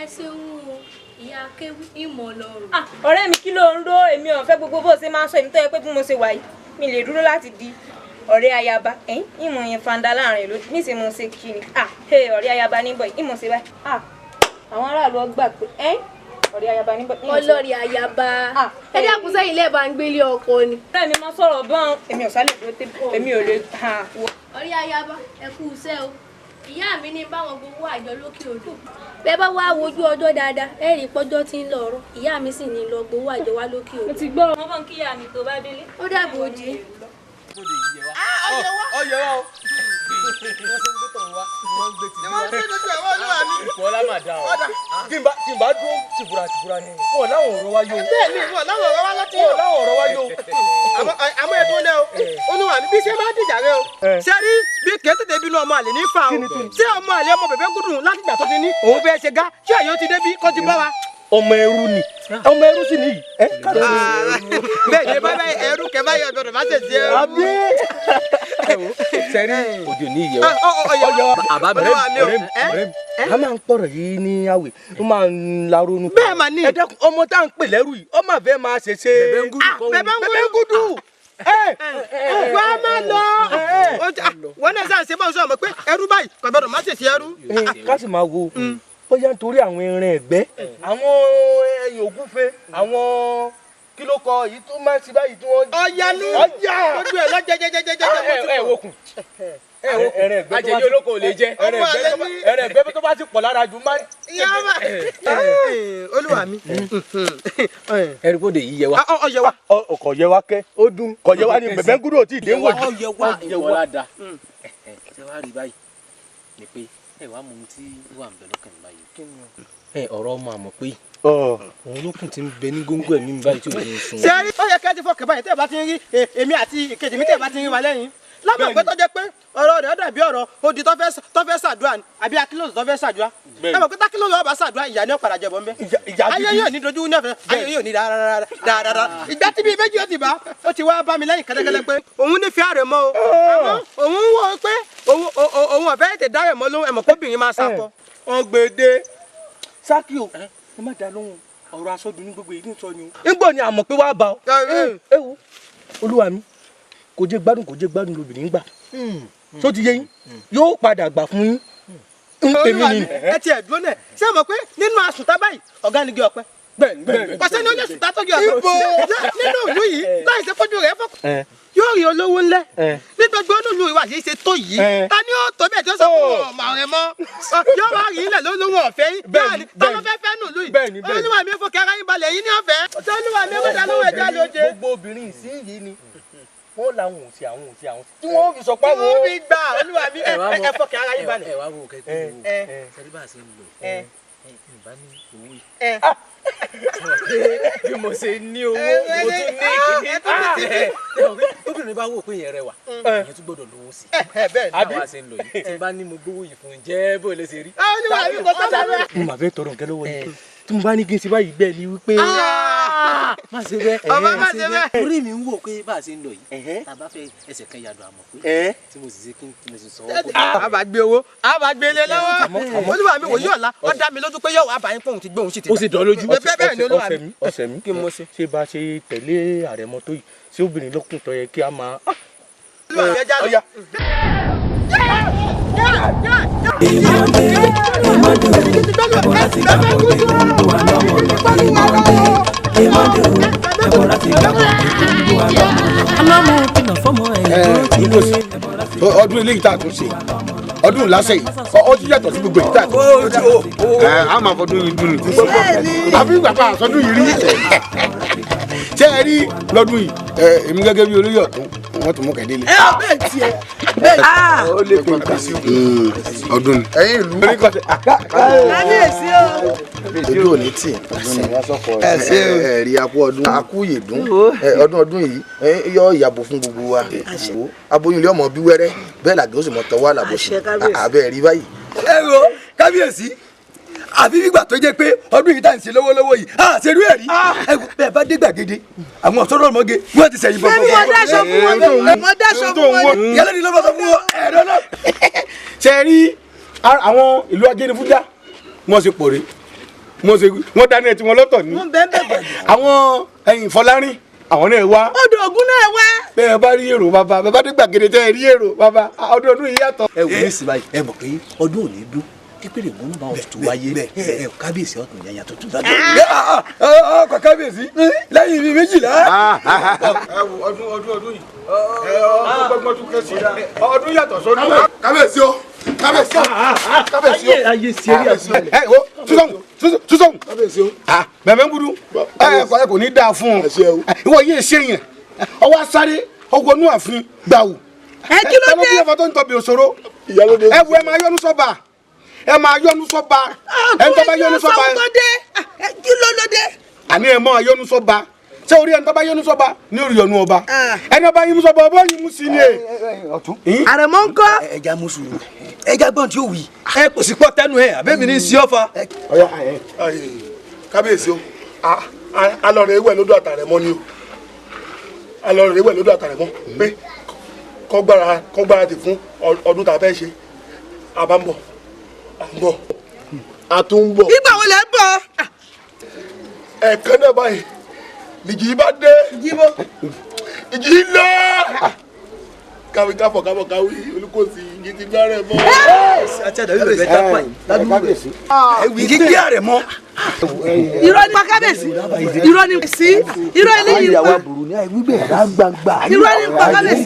ẹ ṣeun o ìyá akéwì ìmọ̀ lọ́rùn. ọ̀rẹ́ mi kí ló ń ró èmi ò fẹ́ gbogbo bó ṣe máa ń sọ èmi tó yẹ pé bí mo ṣe wà yìí mi lè dúró láti di ọ̀rẹ́ ayaba ìmọ̀ yẹn fanda láàrin ìlú níṣẹ́ mo ṣe kí ni ọ̀rẹ́ ayaba níbọ̀ ìmọ̀ ṣe báyìí àwọn aráàlú ọgbà pé ọ̀rẹ́ ayaba níbọ̀ ọlọ́rẹ̀ ayaba ẹ dákun sẹ́yìn lẹ́ẹ̀ bá ń gbélé ọkọ ni. ọ̀rẹ́ mi máa sọ̀rọ̀ bọ́n èmi ò sálẹ̀ dúró tèmi èmi ò lè ọ̀rẹ́ ayaba ẹ kú iṣẹ́ o ìyá mi ní báwọn gbogbo àjọ lókè odò bẹ́ẹ̀ bá wá wojú ọjọ́ dáadáa ẹ rí pọ́jọ́ tí ń lọ ọ̀rọ̀ ìyá mi sì ní lọ gbowó àjọ wá lókè odò. mo ti gbọ́ wọn fọ́n kí ìyá mi tó bá délé. ó dàbò òjì. ọyẹ wa o. wọ́n ṣe ń gbé tọ̀ wá wọ́n ń gbé tì. wọ́n ń gbé tì ẹ̀wọ́n olúwa mi. ìfọ̀ọ́lá mà dá o. tí n bá dúró tìbúra ni wọn láwọn ọ̀rọ̀ wá yó. bẹ́ẹ̀ni wọn láwọn ọ̀rọ̀ wá láti wọn láwọn ọ̀rọ̀ wá yó. àmọ́ ẹ̀ tó lẹ́ o olúwa mi bí ṣe máa dìjà rẹ o. ṣé rí bí kẹ́ tètè bínú ọmọ àlè ní fa o ṣé ọmọ àlè ọmọ bẹ̀bẹ̀ gúdùn láti gbà tó ti ní òun fẹ́ ṣe gá ṣé àyè ó ti débi kó ti bá wa. ọmọ ẹrú ni ọmọ ẹrú sì nìyí. bẹ́ẹ̀ ni bá ẹrú kẹ bá yẹ ọ̀dọ̀ má ṣe ṣe ẹrú. àbí sẹ́rí òjò ní ìyẹ̀wò àbá bẹ̀rẹ̀ a máa ń pọ̀rọ̀ yìí ní àwẹ̀ ó máa ń laronú. bẹ́ẹ̀ mà ní. ẹ dákun ọmọ tá à ń pè lẹ́rù yìí ó máa fẹ́ máa ṣe ṣe. bẹ̀bẹ̀ ń gúdù. wá má lọ. wọ́n náà sáà ṣe bá ń sọ ọmọ pé ẹrú báyìí kò gbọdọ̀ má ṣe ṣe ẹrú. ká sì máa wo bóyá nítorí àwọn ẹran ẹ̀gbẹ́ àwọn ẹyìn ògúnfe àwọn kí ló kọ èyí tó máa ń ṣe báyìí tí wọ́n. ọ̀yanu lójú ẹ̀ lọ́jẹ́jẹ́jẹ́jẹ́. ẹ wokùn ẹrẹ ẹgbẹ ajẹyẹ olóko lè jẹ ẹrẹ ẹgbẹ tó bá ti pọ̀ lára jù máa. olúwa mi. ẹrí kò dé yí yẹ wa. ọyẹ wa. ọkọ yẹ wa kẹ ó dún kọ yẹ wa ni bẹbẹ ń gúdò tí ì dé wò. ọyẹ wa ìwọlá da ṣe wá rí báyìí ni pé ẹ wàá mú tí wà ń bẹ lọ́kàn báyìí. ọ̀rọ̀ ọmọ àmọ̀ pé òun ló kùn tí ń bẹ ní góńgó ẹ̀mí mi báyìí tí ò ní sun. ṣé ó yẹ kẹ́ ti fọkàn báyìí tẹ́ ẹ bá ti ń rí èmi àti ìkejì mi tẹ́ ẹ bá ti ń rí wa lẹ́yìn lábàá pé tó jẹ́ pé ọ̀rọ̀ rẹ̀ dàbí ọ̀rọ̀ odi tó fẹ́ ṣàdúrà àbí akílòsì tó fẹ́ ṣàdúrà ẹ mọ̀ pé tákílòsì ọba ṣàdúrà ìyá ni ó padà jẹ̀bọ̀ ńbẹ́ ayé yóò ní dojú ní ọ̀fẹ́ ayé yóò ní dáadáa ìgbà tí bíi méjì ó ti bá ó ti wá bá mi lẹ́yìn kẹ́lẹ́kẹ́lẹ́ pé òun nífẹ̀ẹ́ rẹ̀ mọ́ o àmọ́ òun wò ó pé òun ọ̀fẹ́ tètè dá rẹ̀ mọ́ lóhùn ẹ̀mọ̀ kóbìnrin máa sakọ. wọn gbèdé sákì o ẹ má dá lóhùn ọ̀rọ̀ asọdùn ní gbogbo yìí ń sọ ni o. nígbà ni àmọ̀ pé wàá bá ọ ẹ wo olúwa mi kò jẹ́ gbádùn lobìnrin gbà tó ti yé yín yóò padà gbà fún yín èmi ni. ẹ ti ẹ̀ dúró náà ṣé ẹ mọ̀ pé nínú àsùntà báyìí ọ̀gá ni gé ọpẹ́. bẹ́ẹ̀ni pàṣẹ ni ó lè sùn tátọ́ gé ọpẹ́. nínú ìlú yìí láì ṣe fojú rẹ̀ fọ́kàn yóò rí olówó ńlẹ̀ nítorí olúlu ìwà yìí ṣe tó yìí ta ni ó tó bẹ́ẹ̀ tí ó sọ fún ọmọ rẹ̀ mọ́ yóò wá rí ilẹ̀ lólówó ọ̀fẹ́ yìí bẹ́ẹ̀ ta ló fẹ́ fẹ́ nù lù yìí olúwa mi fọkẹ́ ara yín balẹ̀ yín ní ọ̀fẹ́ olúwa mi ẹgbẹ́ ta ló wẹ̀ já lóde. gbogbo obìnrin ìsín yìí ni wọ́n làwọn ò sí àwọn ò sí àwọn tí wọ́n fi sọ pé àwọn. wọ́n fi gbà olúwa mi ẹ fọkẹ́ ara yín balẹ̀. ẹ wá wo kẹ́kẹ́ wo sẹ́rí bá a ṣe ń lò ìbá ní owó yìí. bí mo ṣe ní owó mo tún ní kíní. obìnrin bá wò pé yẹn rẹwà ìyẹn tún gbọ́dọ̀ lówó sí i. àbí àwa ṣe ń lò yìí tí n bá ní mo gbówó yìí fún un jẹ́ bó lè ṣe rí. mo máa fẹ́ tọrọ nǹkan lọ́wọ́ yìí tí mo bá ní kí n ṣe báyìí bẹ́ẹ̀ ni wípé má ṣe bẹ́ẹ̀ ọba má ṣe bẹ́ẹ̀. orí mi ń wò pé bá a ṣe ń lọ yìí tá a bá fẹ́ ẹsẹ̀ kan yàdọ̀ àmọ̀ pé tí mo sì ṣe kí n sì sọ ọ́. a bá gbé owó a bá gbé ilé lọ́wọ́ olúwa mi wò yí ọ̀la ó dá mi lójú pé yóò wá bá yín fóun ti gbé òun sì ti dá. ó sì dán lójú bẹ́ẹ̀ ni olúwa mi. ọ̀sẹ̀ mi kí n mọ̀ ṣe bá a ṣe tẹ̀lé àrẹ̀mọ tó yìí sí obìnrin lókùn tó yẹ kí a máa. olúwa mi ẹja lọ. ìmọ̀dé ẹ̀bọ̀ láti gbàgbọ́dé gbogbo wa lọ́mọ lọ. ìmọ̀dé ẹ̀bọ̀ láti gbàgbọ́dé gbogbo wa lọ́mọ lọ. ọlọ́mọ kìlọ̀ fọ́mọ ẹ̀ ọdún eléyìí tá a tún ṣe ọdún lásẹ̀ yìí ọ ti yàtọ̀ sí gbogbo èyí tá a tún ṣe. a máa fọdún yìí dún ni àfi bàbá àsọdún yìí rí ṣé ẹ rí lọ́dún yìí èmi gẹ́gẹ́ bí olóyè ọ̀tún wọ́n tún mú kẹ́dé lé. bẹ́ẹ̀ tiẹ̀ bẹ́ẹ̀. ó lè pè nǹkan sí ọdún ni. ẹ̀yin ìlú kábíyèsí o. ojú ò ní tì ẹ̀rí akú ọdún akú yèdún ọdún yìí yọ ìyàbò fún gbogbo wa aboyún ilé ọmọ bí wẹ́rẹ́ bẹ́ẹ̀ làgbé ó sì mọ tọwọ́ àlàbòsí àbẹ́ rí báyìí. ẹ wo kábíyèsí àbí nígbà tó jẹ́ pé ọdún yìí tá à ń ṣe lọ́wọ́lọ́wọ́ yìí ṣerú ẹ̀rí bẹ́ẹ̀ bá dé gbàgede àwọn ọ̀ṣọ́rọ̀ ọmọge wọ́n ti sẹ̀yìn bọ̀. fẹ́mi mo dáṣọ fún wọn mo dáṣọ fún wọn. yálẹ̀ ni lọ́wọ́ sọ fún wọn ẹ̀rọ náà. ṣe rí àwọn ìlú ajénifújà wọ́n ṣe pòrè wọ́n dání ẹ̀ tí wọ́n lọ́tọ̀ ní. àwọn ẹ̀yìn Fọlárin àwọn náà wá. odò Ògún náà wá. bẹ́ẹ̀ bá rí èrò bàbá bẹ́ẹ̀ bá dé gbàgede tẹ́ ẹ rí èrò bàbá ọdún yìí yàtọ̀. ẹ wò ní síbáyìí ẹ mọ̀ pé ọdún ò ní dún kíkéré mọ́nú bá wọn tuntun wáyé ẹ kábíyèsí ọ̀tún yẹn yàtọ̀ tuntun. ọkọ̀ kábíyèsí lẹ́yìn mi méjìlá. ẹ wo ọdún yìí ọgbọ́n tún kẹ́sì ọdún yàtọ̀ sọ́dún. kábíyèsí o kábíyèsí o kábíyèsí o ayé sẹ́rí àbúrò. ẹ wo túnṣọ́n kábíyèsí o bẹ̀mẹ̀ ń gudu ẹ kò ní dáa fún ọ ìwọ yìí ṣe yẹn ọwọ́ sáré ọgbọ́n nù àfin gbàù. ẹ kí ló dé. tẹlifí ẹ̀fọ́ tó ń tọ́ bí òṣòro ẹ wo ẹ máa yọnu sọ́ba ẹ máa yọnu sọ́ba ẹ ń tọ́ bá yọnu sọ́ba kí ló ló dé. àní ẹ máa yọnu sọ́ba ṣé orí ẹni tó bá yọnu sọ́ba ní orí ọ̀nù ọba ẹni ọba yín mú sọ́ba ọba yín mú sí ni ẹ. àrẹ̀mọ ń kọ́. ẹja mùsùlùmí ẹja gbọ́n tí ó wì ẹ kò sí pọ́ tẹnu ẹ àbẹ́mi ní sí ọ̀fà. kábíyèsí o alọ̀rẹ̀ ewé lódò àtàrẹ̀mọ ni o alọ̀rẹ̀ ewé lódò àtàrẹ̀mọ pé kọ́gbára ti fún ọdún tá a fẹ́ ṣe àbá ń bọ̀ a tún ń bọ̀. ìgbà wo lẹ ń bọ̀. ẹ̀ẹ̀kan náà báyìí nìjì bá dé ìjì lọ káwí káfọ̀ káwí olùkọ́sí ìjì ti gbá rẹ̀ mọ́. àti àdàbí bẹ̀rẹ̀ tá a pa yìí ládùúgbò ìjì gbé àrẹ̀ mọ́. irọ́ ni kábíyèsí irọ́ ni sí irọ́ eléyìí pa irọ́ ni pa kábíyèsí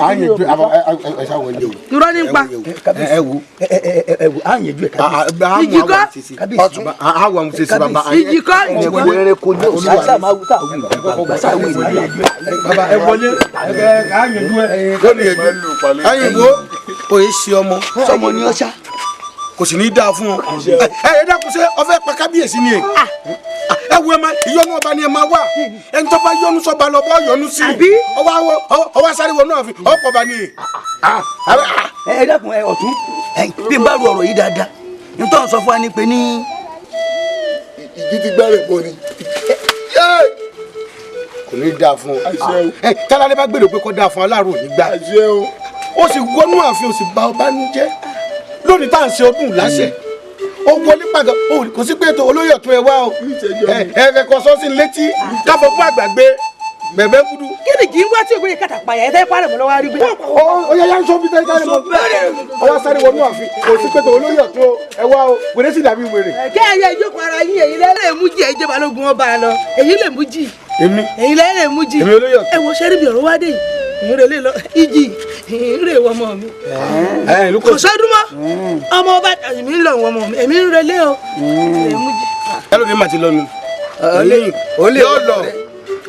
irọ́ ni pa. ẹ wo àyànjú ẹ kábíyèsí. ìjì kọ́ ọtún àwọn ọmọ ṣe sí bàbá. ìjì kọ́ ìjì kọ́. bàbá ẹ wọlé àyànjú ẹ lónìí ẹgbẹ́ àyànjú o yẹ ṣe ọmọ sọmọ ní ọṣà kò sì ní dáa fún ọ. ẹ dákun ṣe ọfẹ pa kábíyèsí ni ẹ wo ẹ ma ìyọnu ọba ni ẹ máa wà ẹni tó bá yọnu sọba lọ bọ yọnu sí ọwọ sáré wọnú àfin ọ̀pọ̀ bá ní. ẹ dákun ẹ ọ̀tún bí n bá ru ọ̀rọ̀ yìí dáadáa nítorí sọ fún wa ni pé ní. ìjì ti gbá rẹ̀ bọ̀ ni. kò ní dáa fún ọ. tálálẹ́ bá gbèrò pé kó dáa fún aláàrò nígbà ó sì wọnú àfin ó sì bà ọba nú jẹ́ lónìí tá à ń ṣe ọdún láṣẹ ó wọlé pàgà kò sí pé ètò olóyè ọ̀tún ẹ wá o ẹ kọ sọ́ọ́sì létí káfọ́ fún àgbàgbé bẹ̀bẹ̀ kudu. kí ni kì í wá tí ògbóni kàtà pààyà ẹ fẹ́ pàrọ̀ mọ́ lọ́wọ́ arígbé. ó yẹ ya ń sọ bí tẹ́lẹ̀ tẹ́lẹ̀ mọ́ ọwọ́ sáré wọnú àfin kò sí pé ètò olóyè ọ̀tún ẹ wá o wèrè sì dàbí wèrè. kẹ́ ẹ yẹ ìjókòó ara yín èyí lẹ́lẹ́ mú jì ẹ̀jẹ̀ balógun ọba lọ èyí lè mú jì. èmi èyí lẹ́lẹ́ mú jì. èmi olóyè ọ̀tún. ẹ wo sẹ́rí bí ọ̀rọ̀ wá dé yìí ìrè lè lọ ìjì ìrè wọ ọmọ mi. kò sọdún mọ́ ọmọ ọba èmi ń lọ wọ ọmọ mi èmi ń relé o èmi mú jì. ẹ ló ní màtí lọ nu. yóò lọ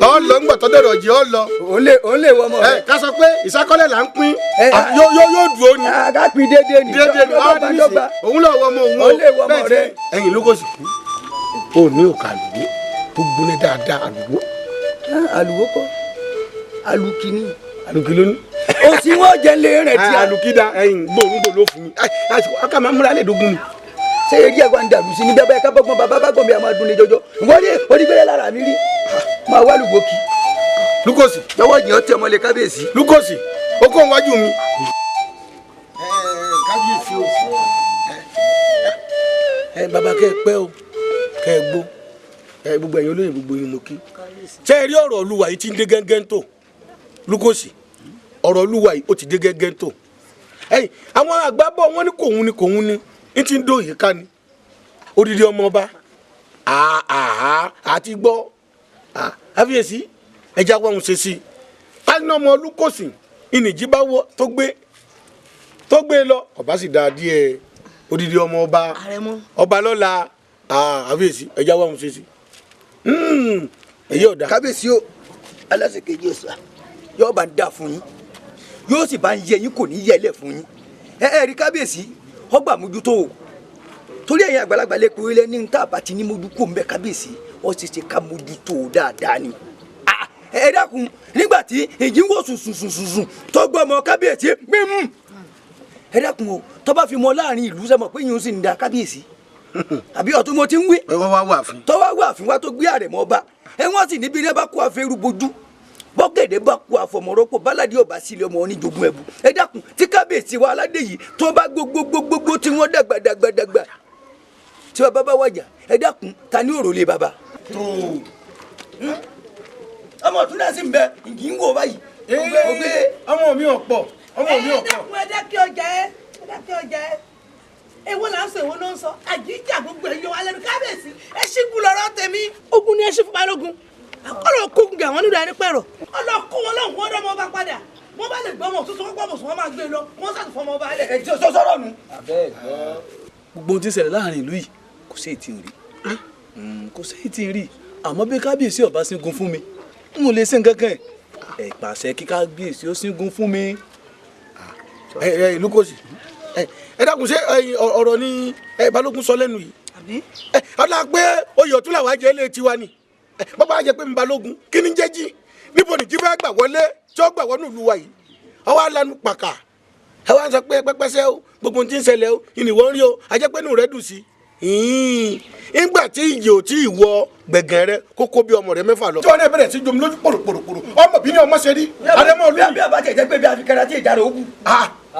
ọ lọ ńgbà tó dẹrọ jì ọ lọ. òun lè wọ ọmọ rẹ. ká sọ pé ìsákọ́lẹ̀ là ń pín yóò dúró ni. ká pín déédéé ni òun lọ wọ ọmọ òun o bẹ́ẹ̀ tí ẹ̀yin ló kò sì kú. ó ní òkà lóní tó gbóná dáadáa àlùwò. àlùwò kọ́ alùkìní. àlùkì ló ní. o sì wọ́n jẹ́ lé rẹ̀ tí a. àlùkì da gbòòrùn ló fún mi aka máa múra lẹ́ẹ̀dógún ni. ṣé eré ẹ̀gbọ́n ń dàlù sí ní bẹ́ẹ̀ ká bọ́gbọ́n bàbá bá gbọ́n bí a máa dún ní jọjọ ìwọ́n ní onígbẹ́rẹ́ lára mi rí máa wá lùgbò kí. lukosi. lọ́wọ́ yìí ó tẹ ọmọlẹ̀ kábíyèsí. lukosi ó kó wájú mi. kábíyèsí o. bàbá kẹ́ ẹ pẹ́ o kẹ́ ẹ gbó gbogbo ẹ̀yin olóyè gbogbo yín mo kí. ṣé ẹ rí ọ̀rọ̀ olúwa yìí ti ń dé gẹ́gẹ́ tó lukosi ọ̀rọ̀ olúwa yìí ó ti dé gẹ́gẹ́ tó. àwọn àgbà bọ̀ wọ́n ní kòun ni n ti ń dó yìí ká ni odidi ọmọ ọba àti gbọ́ àfiyèsí ẹja wọn ṣe sí i káná ọmọ lukosi ìnìjí bá wọ tó gbé lọ ọba sì dáa díẹ̀ odidi ọmọ ọba lọ́la àfiyèsí ẹja wọn ṣe sí i èyí ọ̀dà. kábíyèsí o aláṣẹ kejì ọ̀sà yóò bá ń dà fún yín yóò sì bá ń yẹ yín kò ní yẹlẹ̀ fún yín ẹ rí kábíyèsí ọgbà mójútó o torí ẹ̀yin àgbàlagbà lè kúrẹ́ lẹ́ni ní tàbá ti ní mójúkó ń bẹ kábíyèsí ó sì ṣe ká mójútó o dáadáa ni ẹ dákun nígbà tí èyí ń wò sùnsùnsùnsùn tó gbọ́ ọmọ kábíyèsí mímú ẹ dákun o tó bá fi mọ láàrin ìlú sẹ́mọ̀ pé yín ó sì ń da kábíyèsí àbí ọ̀tún mo ti ń wí tó wá wà fún wa tó gbé àrẹ̀mọ ọba ẹ wọ́n sì níbi ní bá kó afẹ́rú bojú bọ́gẹ̀dẹ̀ bá kó àfọmọ́rọ́pọ̀ báládé ọba sílẹ̀ ọmọ oníjogún ẹ̀bù ẹ dákun tí kábíyèsí wa aládé yìí tó bá gbogbogbogbogbò tí wọ́n dàgbàdàgbàdàgbà tí bàbá bá wàjà ẹ dákun ta ní òròlé bàbá. ọmọ ọ̀tún náà sì ń bẹ ìjì ń wò báyìí. ọmọ mi ò pọ̀ ọmọ mi ò pọ̀. ẹ dákun ẹ dákẹ́ ọjà ẹ èwo là ń sọ èwo ló ń sọ àjíjà gbogbo ẹ̀yọ wa lẹ́nu kábíyèsí ẹ ṣígun lọ́rọ̀ tèmi ogun ni ẹ ṣe fún balógun ọlọ kógun gà wọn nílò ẹni pẹ̀rọ ọlọ kó wọn lọ́hùn wọn dọ́mọ ọba padà wọn bá lè gbọ́ ọmọ tuntun wọn gbọ́ ọmọ sùn wọn máa gbé lọ wọn sàtún fọmọ ọba alẹ. ẹ jẹ́ sọ́sọ́rọ̀ nu. gbogbo ohun tí ń ṣẹlẹ̀ láàrin ìlú yìí kò sí ètí rí kò sí ètí rí àmọ́ bí kábíyèsí ọba sígun fún mi n ò lè ṣe nǹkan kan ẹ̀ pàṣẹ kí kábíyèsí ó sígun fún mi. ìlú kò sí ẹ dákun ṣe ọ̀rọ̀ ni balógun sọ lẹ́nu yìí ọlá pé oyè ọ̀tún làwọn ajẹ́ ilé tiwa ni bàbá ajẹ́ pé ń balógun kí ni jẹ́ jí níbo ni jí fẹ́ gbà wọlé tí ó gbà wọnú ìlú wa yìí ọwọ́ alanu pàkà ẹ wá ń sọ pé pẹ́pẹ́sẹ́ o gbogbo ohun tí ń ṣẹlẹ̀ o ìnìwọ́ ń rí o ajẹ́ pé inú rẹ̀ dùn sí ìgbà tí ìyè ò tí ì wọ gbẹ̀gàn rẹ kókó bí ọmọ rẹ mẹ́fà lọ. tí wọn náà bẹ̀rẹ̀ sí jomi lójú pòròpòrò ọmọ bí ní ọmọ ṣe rí àrẹmọ olú. bí a bá jẹjẹ pé bí a fi kẹra tí ìjà rẹ ó kù.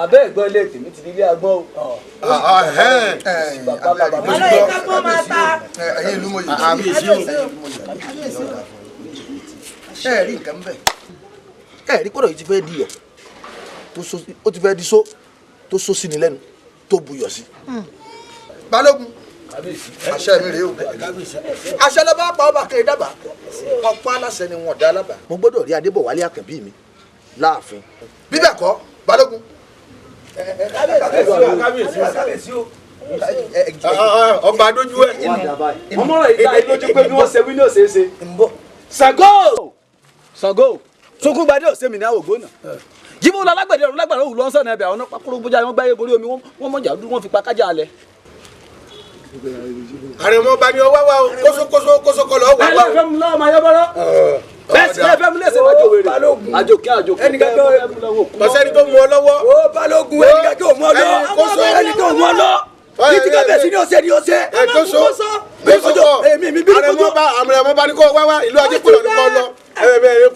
abẹ́ ẹ̀gbọ́n ilé tèmi ti di ilé agbọ́n o. ọlọ́yin ká gbọ́ máa ta. ẹ̀yin ìlú mọ̀ yìí. ẹ rí nǹkan bẹ́ẹ̀ ẹ rí kọ́dọ̀ yìí ti fẹ́ di yọ̀ ó ti fẹ́ di só tó só sí ni lẹ́nu tó buyọ̀ sí. balógun àṣẹ mi rèé o àṣẹ ló bá pa ọba kiri dábàá ọ̀pọ̀ aláṣẹ ni wọn dá lábàá. mo gbọ́dọ̀ rí Adébọ̀wálé Àkànbí mi láàfin bí bẹ́ẹ̀ kọ́ balógun. kábíyèsí o ọba adójú ẹ. ọmọ rẹ̀ ìta ìlójú pé bí wọ́n ṣe wí ní òṣèṣe. Ṣàngó Sókúngbadé òsèmí ní àwògbó náà jíbó lálágbẹ̀dẹ ọ̀run lágbàdo òwú lọ́sàn náà ẹ̀bẹ̀ àwọn ọ̀nà pákóró bójá wọn gbáyé borí omi wọn mọ̀jà dúró wọn fi pa kájà alẹ̀. àrẹ̀mọ ọba ni ọwá wa o kóso kọlọ ọwà wa o. ẹ fẹ́ mu lọ́wọ́ máa yọ bọ́rọ́ bẹ́ẹ̀ sì ẹ fẹ́ mu lẹ́sẹ̀ máa jò wèrè àjòkè ẹnìkan tó pàṣẹni tó mú ọ lọ́wọ́. ó balógun ẹnìkan tó mú ọ lọ ẹnìkan tó mú ọ lọ ní ti kábíyèsí ní ọ̀sẹ̀ ní ọ̀sẹ̀. ẹ kóso àrẹ̀mọ ọba ni kò wá wá ìlú ajé kúrò ní kò lọ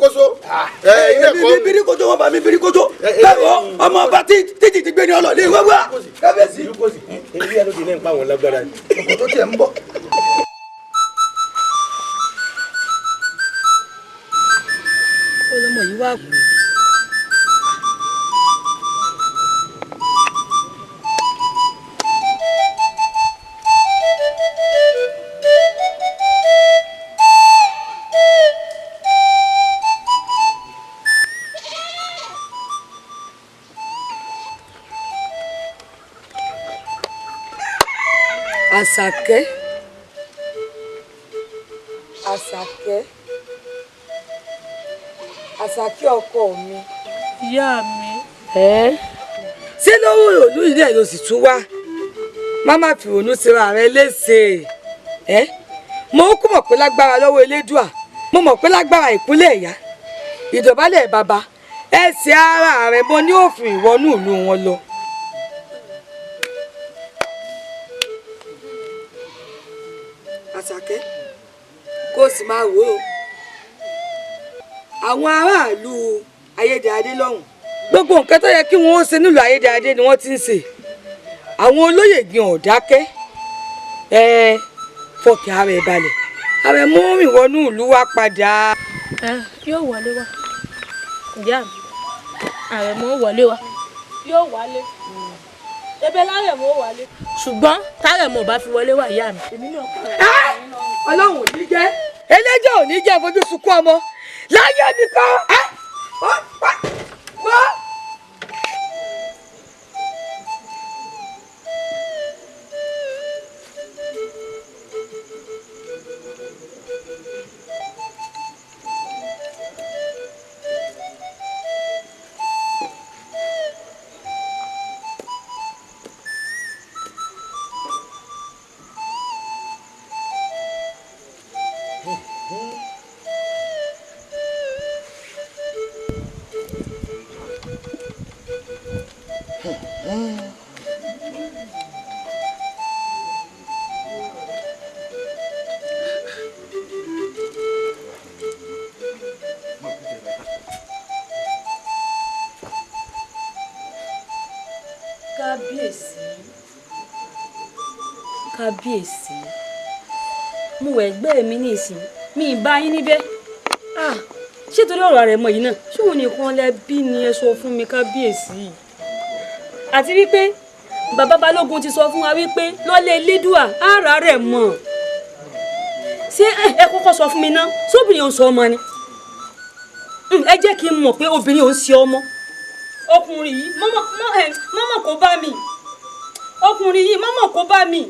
kóso. èmi bírí kojú wọn bá mi bírí kojú bẹ́ẹ̀ ọmọ ọba títí ti gbé ní ọlọ́ọ̀lẹ́ ìwé wá kábíyèsí. èyí ẹ ló ti ní nípa àwọn lágbára ni. ọkọ̀ tó tiẹ̀ ń bọ̀. ọlọmọ yìí wá kú. Àṣàkẹ́ Àṣàkẹ́ ọkọ mi. ìyá mi. ṣé lówó òlú ilé ló sì tún wá má má fi ònú síra rẹ léṣe mo kú mọ̀ pé lágbára lọ́wọ́ elédùà mo mọ̀ pé lágbára ìkúnlẹ̀ ẹ̀yà ìdọ̀bálẹ̀ bàbá ẹsẹ̀ ara rẹ̀ mo ní òfin ìwọ́nú ìlú wọn lọ. Àṣàkẹ́ kó o sì máa wò ó àwọn aráàlú ayédáadé lọ́hùn gbogbo nǹkan tó yẹ kí wọ́n ó ṣe nílùú ayédáadé ni wọ́n ti ń ṣe àwọn olóyè gbìn ọ̀dákẹ́ fọkàn ara ẹ̀ balẹ̀ ààrẹ mú ìwọ́nú ìlú wa padà. yóò wọlé wá ìyá mi ààrẹ mú wọlé wá yóò wálé ebe láàrẹ mú wálé ṣùgbọ́n táàrẹ mú bá fi wọlé wá ìyá mi. ọlọ́run ò ní jẹ́ ẹlẹ́jọ́ ò ní jẹ́ fojú sunkún ọmọ láyé nìkan. kábíyèsí mo wẹ̀ ẹgbẹ́ mi ní ìsìn mi ì bá yín níbẹ̀ ṣé torí ọ̀rọ̀ rẹ̀ mọ̀ yìí náà ṣé òun nìkan lẹ bí ni ẹ sọ fún mi kábíyèsí àti wípé bàbá balógun ti sọ fún wa wípé lọ́lẹ̀ elédùà ara rẹ̀ mọ̀ ṣé ẹ kọ́kọ́ sọ fún mi ná sóbìnrin òun sọ ọmọ ni ẹ jẹ́ kí n mọ̀ pé obìnrin òun ṣe ọmọ ọkùnrin yìí mọ́mọ́ kó bá mi ọkùnrin yìí mọ́mọ́ kó bá mi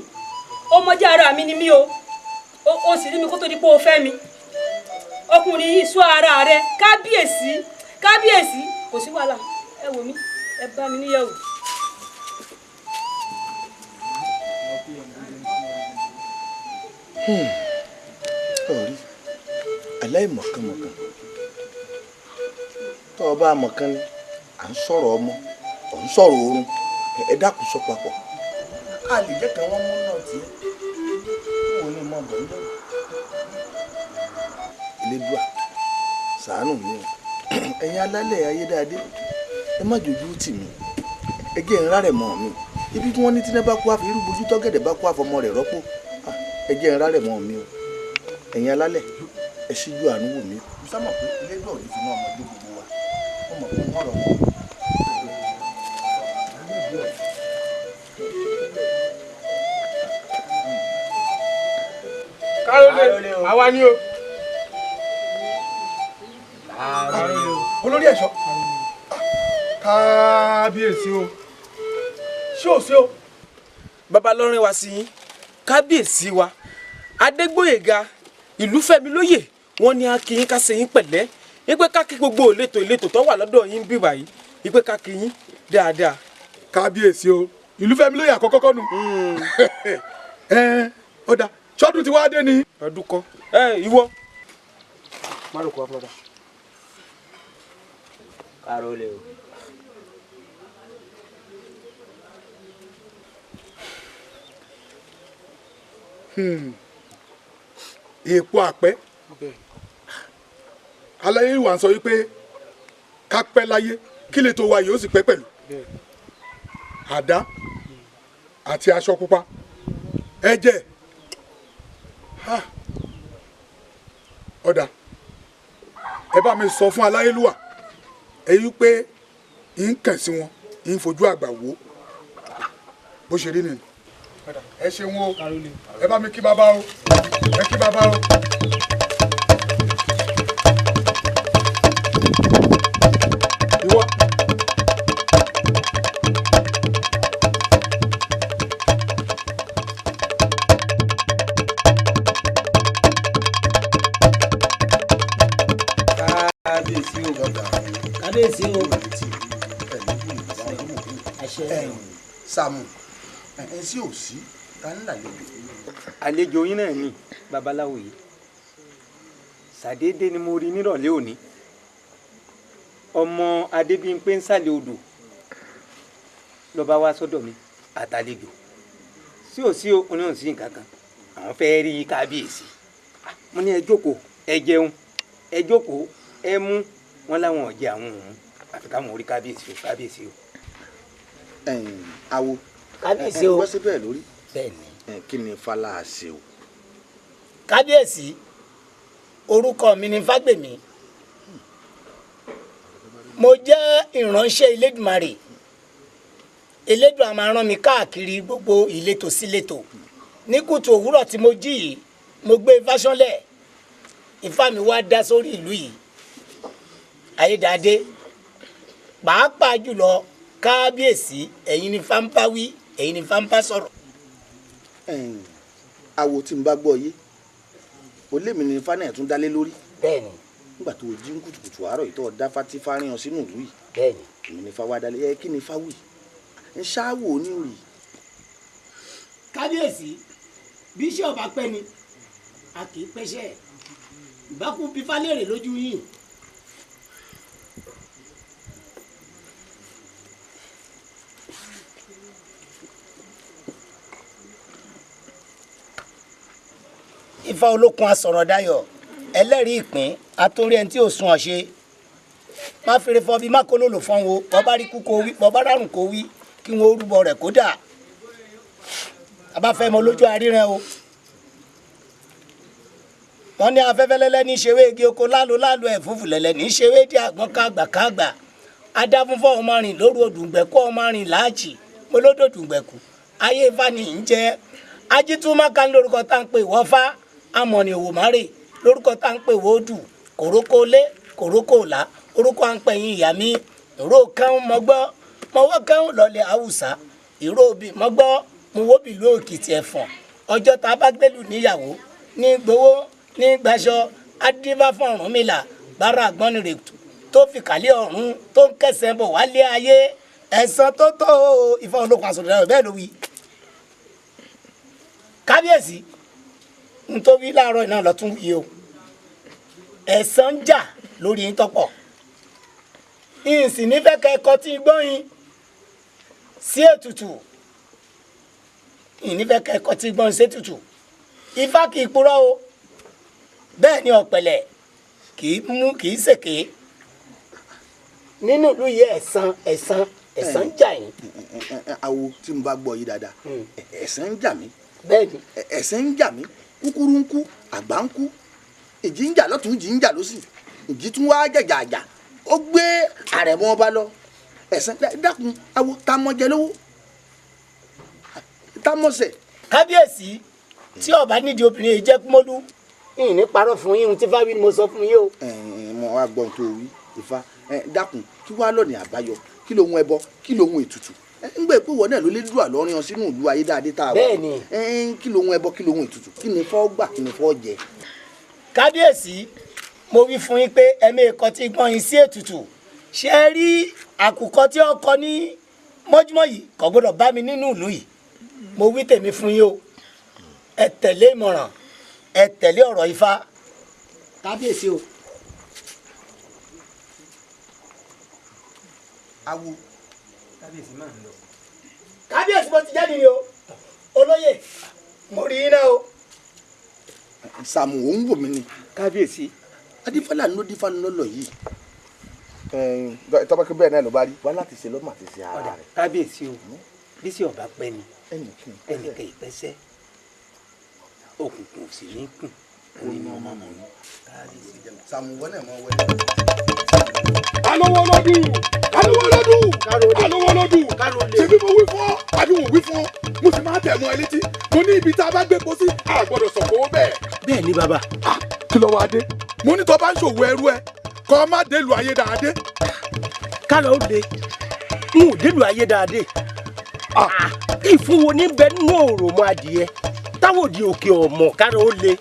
ọmọdé ara mi ni mí o sì rí mi kó tó di pé o fẹ́ mi ọkùnrin yìí sọ ara rẹ kábíyèsí kábíyèsí kò sí wàhálà ẹ wò mí ẹ bá mi níyàwó. ọ̀rí aláìmọ̀kànmọ̀kàn tó o bá mọ̀kàn ni à ń sọ̀rọ̀ ọmọ ò ń sọ̀rọ̀ oorun ẹ dákun sọ papọ̀ a lè jẹ́ kí wọ́n mú náà tiẹ̀ wọ́n ní mọ̀ bọ̀ ń lọ́wọ́ Elédùà ṣàánú mi o ẹ̀yin alálẹ̀ ayédáadé ẹ má jòjú tì mí ẹ jẹ́ ìrora rẹ̀ mọ́ mi ibi tí wọ́n ní tí náà bá kú àfi irú bojú tọ́gẹ̀dẹ̀ bá kú àfọmọ rẹ̀ rọ́pò ẹ jẹ́ ìrora rẹ̀ mọ́ mi o ẹ̀yin alálẹ̀ ẹ ṣíjú àánú wò mí mo sá mọ̀ pé Elédùà ò ní fi mọ́ ọmọdé gbogbo wa wọ́n mọ̀ pé wọ́n rọ̀ wọ́n. Kárólé àwa ni o. Olórí ẹ̀ṣọ́ kábíyèsí o ṣé ò sí o. bàbá lọ́rin wá sí yín kábíyèsí wa Adégbóyèga Ìlúfẹ́milóyè wọ́n ní akíyín ká ṣe yín pẹ̀lẹ́ wípé ká kí gbogbo ìletò tó wà lọ́dọ̀ yín bí báyìí wípé ká kí yín dáadáa. kábíyèsí o Ìlúfẹ́milóyè àkọ́kọ́ kọ́nu. ọ̀dà ṣọ́dún ti wá dé ni. ọdún kọ́ ìwọ má ló kọ́ ọ́ Kárólé o. èèpo àpẹ́ aláyé ìwà ń sọ wípé ká pẹ́ láyé kí lè tó wa yìí ó sì pẹ́ pẹ̀lú àdá àti aṣọ pupa ẹ̀jẹ̀ ọ̀dà ẹ bá mi sọ fún aláyélúwà èyí pé ń kàn sí wọn ń fojú àgbà wò bó ṣe rí nìyí ẹ ṣeun o ẹ bá mi kí bàbá o ẹ kí bàbá o. ìwọ. kábíyèsí o kábíyèsí o Sàámú ẹ sí ò sí ta ń lálejò. àlejò yín náà ni babaláwo yìí ṣàdédé ni mo rí nírọ̀lẹ́ òní ọmọ Adébímpé ń sàlẹ̀ odò ló bá wá sọ́dọ̀ mi àtàlejò sí ò sí oníhùn sí nǹkan kan àwọn fẹ́ rí kábíyèsí mo ní ẹ jókòó ẹ jẹun ẹ jókòó ẹ mú wọn láwọn ọ̀jẹ̀ àwọn òun àfi káwọn orí kábíyèsí o. awo kábíyèsí o wọ́n sí bẹ́ẹ̀ lórí bẹ́ẹ̀ni kí ni fàlà ṣe o. kábíyèsí orúkọ mi ni Fágbèmí mo jẹ́ ìránṣẹ́ Elédùmarè Elédùà máa rán mi káàkiri gbogbo ìletò síletò ní kùtù òwúrọ̀ tí mo jí yìí mo gbé ifá ṣánlẹ̀ ifá mi wá dá sórí ìlú yìí ayédáadé pàápàá jùlọ kábíyèsí ẹ̀yin ni ifá ń bá wí ẹ̀yin ni ifá ń bá sọ̀rọ̀. awo tí n bá gbọ́ yé o lémi ni ifá náà tún dálé lórí. bẹ́ẹ̀ni. nígbà tó o jí ń kùtùkùtù àárọ̀ yìí tó o dá fátí fáríyan sínú ìlú yìí. bẹ́ẹ̀ni. èmi ni ifá wá dálé kí ni ifá wì ń ṣáàwò ní òrì. kábíyèsí bí iṣẹ́ ọba pẹ́ ni a kì í pẹ́ṣẹ́ ìbákú bí falẹ́rẹ̀ lójú yìí. ifá olókun asọ̀rọ̀ dayọ̀ ẹlẹ́rìí ìpín àtúndì ẹni tí ò sun ọ̀ṣẹ́ má fèrè fọ́ bí má kó lòlò fọ́n wo bọ́bá rí kú kó wí bọ́bá rárùn kó wí kí wọ́n rúbọ rẹ̀ kó dà abáfẹ́ mọ lójú àríran o wọ́n ní afẹ́fẹ́ lẹ́lẹ́ ní ṣèwé igi oko lálo ẹ̀fúfù lẹ́lẹ́ ní ṣèwé dí àgbọn kágbà adáfúnfọ́ ọmọ rìn lóru òdùngbẹ̀kú ọmọ rìn láàjì molódò dùngbẹ̀kú ayé ifá ni ń jẹ́ ajítúmọ̀ká lórúkọ tá ń pè wọ́fá amọ̀nì òwòmárè lórúkọ tá ń pè wọ́ọ̀dù kòrókólé kòrókòlá orúkọ à ń pẹ̀yìn ìyá mi ìró kan mọ́gbọ́ mọ́wọ́ kan lọ́lẹ̀ haúsá ìró òbí mọ́gbọ́ mọ́wọ́bì ló Èkìtì ẹ̀fọ̀n ọjọ́ tá a bá gbẹ́lú níyàwó ní gbowó ní gbaṣọ adífá fún Ọ̀rúnmìlà bára àgbọ́nìrè tó fi kàlẹ́ ọ̀run tó ń kẹsẹ̀ bọ̀ wálé ayé ẹ̀san tó tó Ifá olókun asọ̀rọ̀ bẹ́ẹ̀ ló wí. kábíyèsí nítorí láàárọ̀ iná lọ tún yìí o ẹ̀san ń jà lórí yín tọ́pọ̀ ìsìn nífẹ̀ẹ́ kẹ́kọ̀ọ́ tí gbọ́yìn sí ètùtù ìnífẹ̀ẹ́ kẹ́kọ̀ọ́ tí gbọ́yìn sí ètùtù Ifá kì í purọ́ o bẹ́ẹ̀ ni ọ̀pẹ̀lẹ̀ kì í ṣèké nínú ìlú yìí ẹ̀san ń jà yín. awo tí mo bá gbọ́ yìí dáadáa ẹ̀san ń jà mí. bẹ́ẹ̀ni. ẹ̀san ń jà mí kúkúrú ń kú àgbà ń kú ìjì ń jà lọ́tún ìjì ń jà lósì ìjì tún wá jẹ̀jà àjà ó gbé àrẹ̀mọ ọba lọ ẹ̀san dákun awo tá mọ jẹ lówó tá mọ sẹ̀. kábíyèsí tí ọba nídìí obìnrin yìí jẹ́ kúmọ́lú yìí ní parọ́ fún yín tí fáwí ni mo sọ fún yín o. mo wá gbọ́n tó wí Ifá dákun kí wàá lọ́ọ̀nì àbáyọ kí lóhun ẹbọ kí lóhun ètùtù ńgbà pé wọ́n náà ló lé dúrà lọ́rin ọ sínú ìlú ayédáadé tá a wà. bẹ́ẹ̀ni. kí lóhun ẹbọ kí lóhun ètùtù kí ni fọ́ gbà kí ni fọ́ jẹ. kábíyèsí mo wí fún yín pé ẹ̀mí ẹ̀kọ́ ti gbọ́n yín sí ètùtù ṣé ẹ rí àkùkọ tí ó kọ ní mọ́júmọ́ yìí kò gbọ́dọ̀ bá mi nínú ìlú yìí mo wí tèmi fún yín o ẹ tẹ̀lé ìmọ̀ràn ẹ tẹ̀lé ọ̀rọ̀ Ifá kábíyèsí o. awo kábíyèsí máa ń lọ. kábíyèsí mo ti jáde ni o olóyè mo rí iná o. Sàámù ò ń wò mí ni. kábíyèsí. adífálà ló dífá lọ́lọ́ yìí. tọ́pẹ́ kí bẹ́ẹ̀ náà ló bá rí wá láti ṣe lọ́mọ àti ṣe ara rẹ̀. kábíyèsí o bí sí ọba pẹ́ ni ẹnìkan ìpẹ́sẹ́ òkùnkùn sì ní kùn orí ni ọmọ mọ̀ ní. Sàámù wọ́n náà mọ̀ wẹ́lẹ́. alówó lọ́dún ṣebí mo wí fún ọ àbí mo wí fún ọ mo sì máa tẹ̀ mọ́ ẹ létí mo ní ibi tá a bá gbé po sí a gbọ́dọ̀ sọ̀kò bẹ́ẹ̀. bẹ́ẹ̀ ni bàbá. kí ló wá dé mo ní tó bá ń ṣòwò ẹrú ẹ kọ́ ọ má délu ayédáadé. kálọ̀ ó de n ò délu ayédáadé ìfúnwo níbẹ̀ nínú òròmọ adìyẹ táwọn òdi òkè ọmọ kálọ̀ ó le.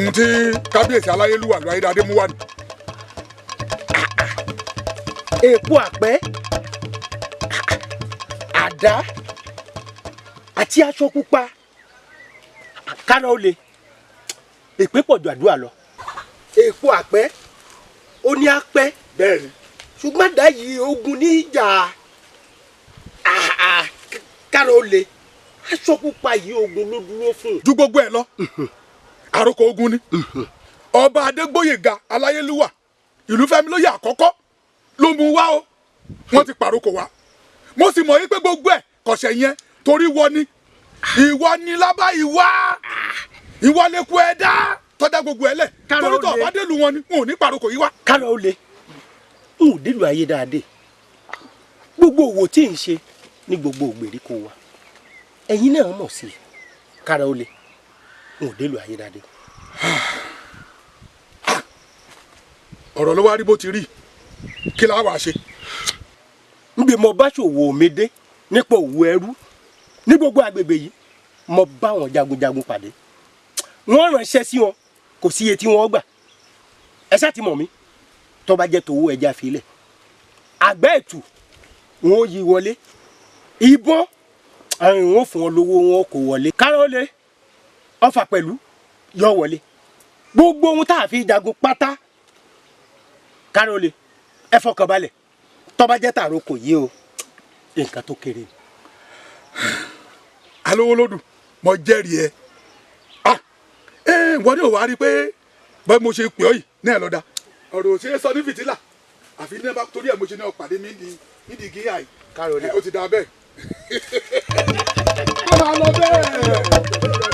n tí kábíyèsí aláyélúwà lọ ayédáadé mú wá ni. èpo àpẹ́ àdá àti aṣọ pupa kálọ̀ ó le èpè pọ̀ ju àdúrà lọ èpo àpẹ́ ó ní apẹ́ bẹ́ẹ̀ni ṣùgbọ́n àdá yìí ogun ní ìjà kára ó le aṣọ pupa yìí ogun ló dúró fún. ju gbogbo ẹ lọ àròkọ ogun ni ọba Adégbóyèga Aláyélúwà ìlú Fẹ́mi lóyè àkọ́kọ́ ló mú wá o wọ́n ti pàrókò wá mo sì mọ̀ yín pé gbogbo ẹ̀ kọ̀ṣẹ̀ yẹn torí ìwọ ni lábá ìwọ lè kú ẹ̀dá tọ́jà gbogbo ẹ̀ lẹ̀ torí tó ọba délùú wọn ni wọn ò ní pàrókò yìí wá. kára ó le n ò délùú Ayédáadé gbogbo òwò tí ń ṣe ní gbogbo ìgbèríko wa ẹ̀yin náà mọ̀ sí kára ó le n ò délùú Ayédáadé. ọ̀rọ̀ ló wá rí bó ti rí kí la wàá ṣe. nbí mo bá ṣòwò mi dé nípa òwò ẹrú ní gbogbo agbègbè yìí mo bá wọn jagunjagun pàdé wọ́n ránṣẹ́ sí wọn kò sí iye tí wọ́n gbà ẹ ṣáà ti mọ̀ mí tó bá jẹ́ tòwó ẹja filẹ̀ àgbẹ̀ ètù wọn ò yí wọlé ìbọn àwọn wọn fún wọn lówó wọn kò wọlé kárọ́lé ọfà pẹ̀lú yọ wọlé gbogbo ohun tá a fi jagun pátá kárọ́lé ẹ fọkàn balẹ̀ tó bá jẹ́ tààrọ kò yé o nǹkan tó kéré ni. alówó lódù mo jẹ́rìí ẹ wọ́n ní òwárí pé báyìí mo ṣe pè ọ́ yìí ní ẹ̀ lọ́dà ọ̀rọ̀ òṣèré sọ ní fìtílà àfi ní ẹ bá torí ẹ̀ mo ṣe ní ọ̀pàdé mi nídìí gíga yìí kárọ̀lẹ́ ó ti dá bẹ́ẹ̀ ó máa lọ bẹ́ẹ̀.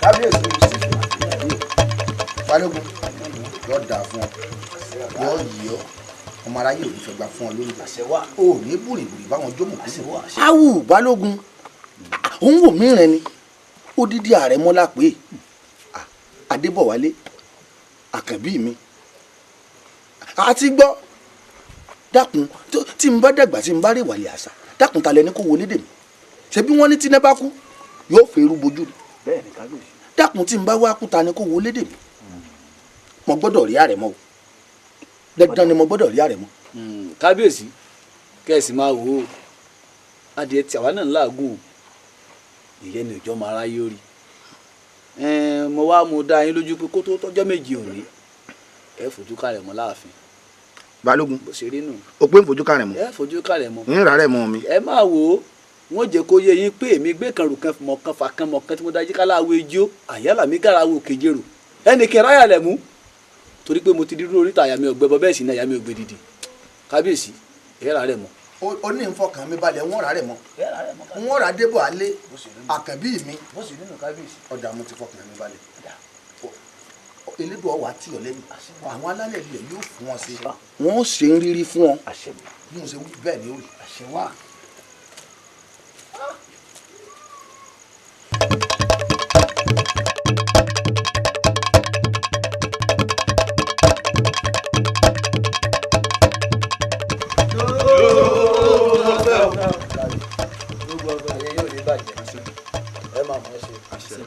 kábíyèsí balógun yóò dáa fún ọ yóò yí ọ ọmọ aráyé ò ní fẹ́ gbà fún ọ lórí o ò ní búrìbùrì báwọn jómù kúrò. awù balógun òun wò mí rẹ ni odidi ààrẹ mọ́lá pé adébọ̀wálé àkànbí mi àti gbọ́ dákun tí n bá dàgbà tí n bá rí wàlẹ̀ àṣà dákun ta lẹni kó wọlé dè mí ṣebí wọ́n ní tí iná bá kú yóò fẹ́rù bojú ni dákun tí n bá wá kú ta ni kó wọlé dè mí mo gbọ́dọ̀ rí ààrẹ mọ́ o dandan ni mo gbọ́dọ̀ rí ààrẹ mọ́. kábíyèsí kẹ́sì máa wò ó adìẹ tí àwa náà ń làágùn ìyẹn ni ìjọ máa ráyé orí mo wá mo dá yín lójú pé kó tó tọ́jọ́ méjì òní ẹ fojú kárẹ̀ mọ́ láàfin. balógun bó ṣe rí nù. o pé ń fojú kárẹ̀ mọ́. ẹ fojú kárẹ̀ mọ́. ń rà rẹ̀ mọ́ mi. ẹ máa wò ó wọ́n jẹ́ kó yé yín pé èmi gbé kan rò kan mọ̀ kan fà kan mọ̀ kan tí mo dájú kálá wo ijó àyálà mi gára wo kejì rò ẹnì kí n ráyà lẹ̀ mú torí pé mo ti dúró oríta àyà mi ò gbẹ bọ bẹ́ẹ̀ sì ni àyà mi ò gbẹ dìdì kábíyèsí ẹ rà rẹ̀ mọ́. ó ní nfọkàn mi balẹ̀ wọ́n rà rẹ̀ mọ́ wọ́n rà débọ̀ alẹ́ àkànbí mi ọ̀dà mo ti fọkàn mi balẹ̀ elédùn ọwọ́ àti ọ̀lẹ́yìn àwọn alálẹ̀ ilẹ̀ yóò fún wọn sí wọ́n ṣe ń rírí fún wọn bí mo ṣe wí bẹ́ẹ̀ ni ó rí.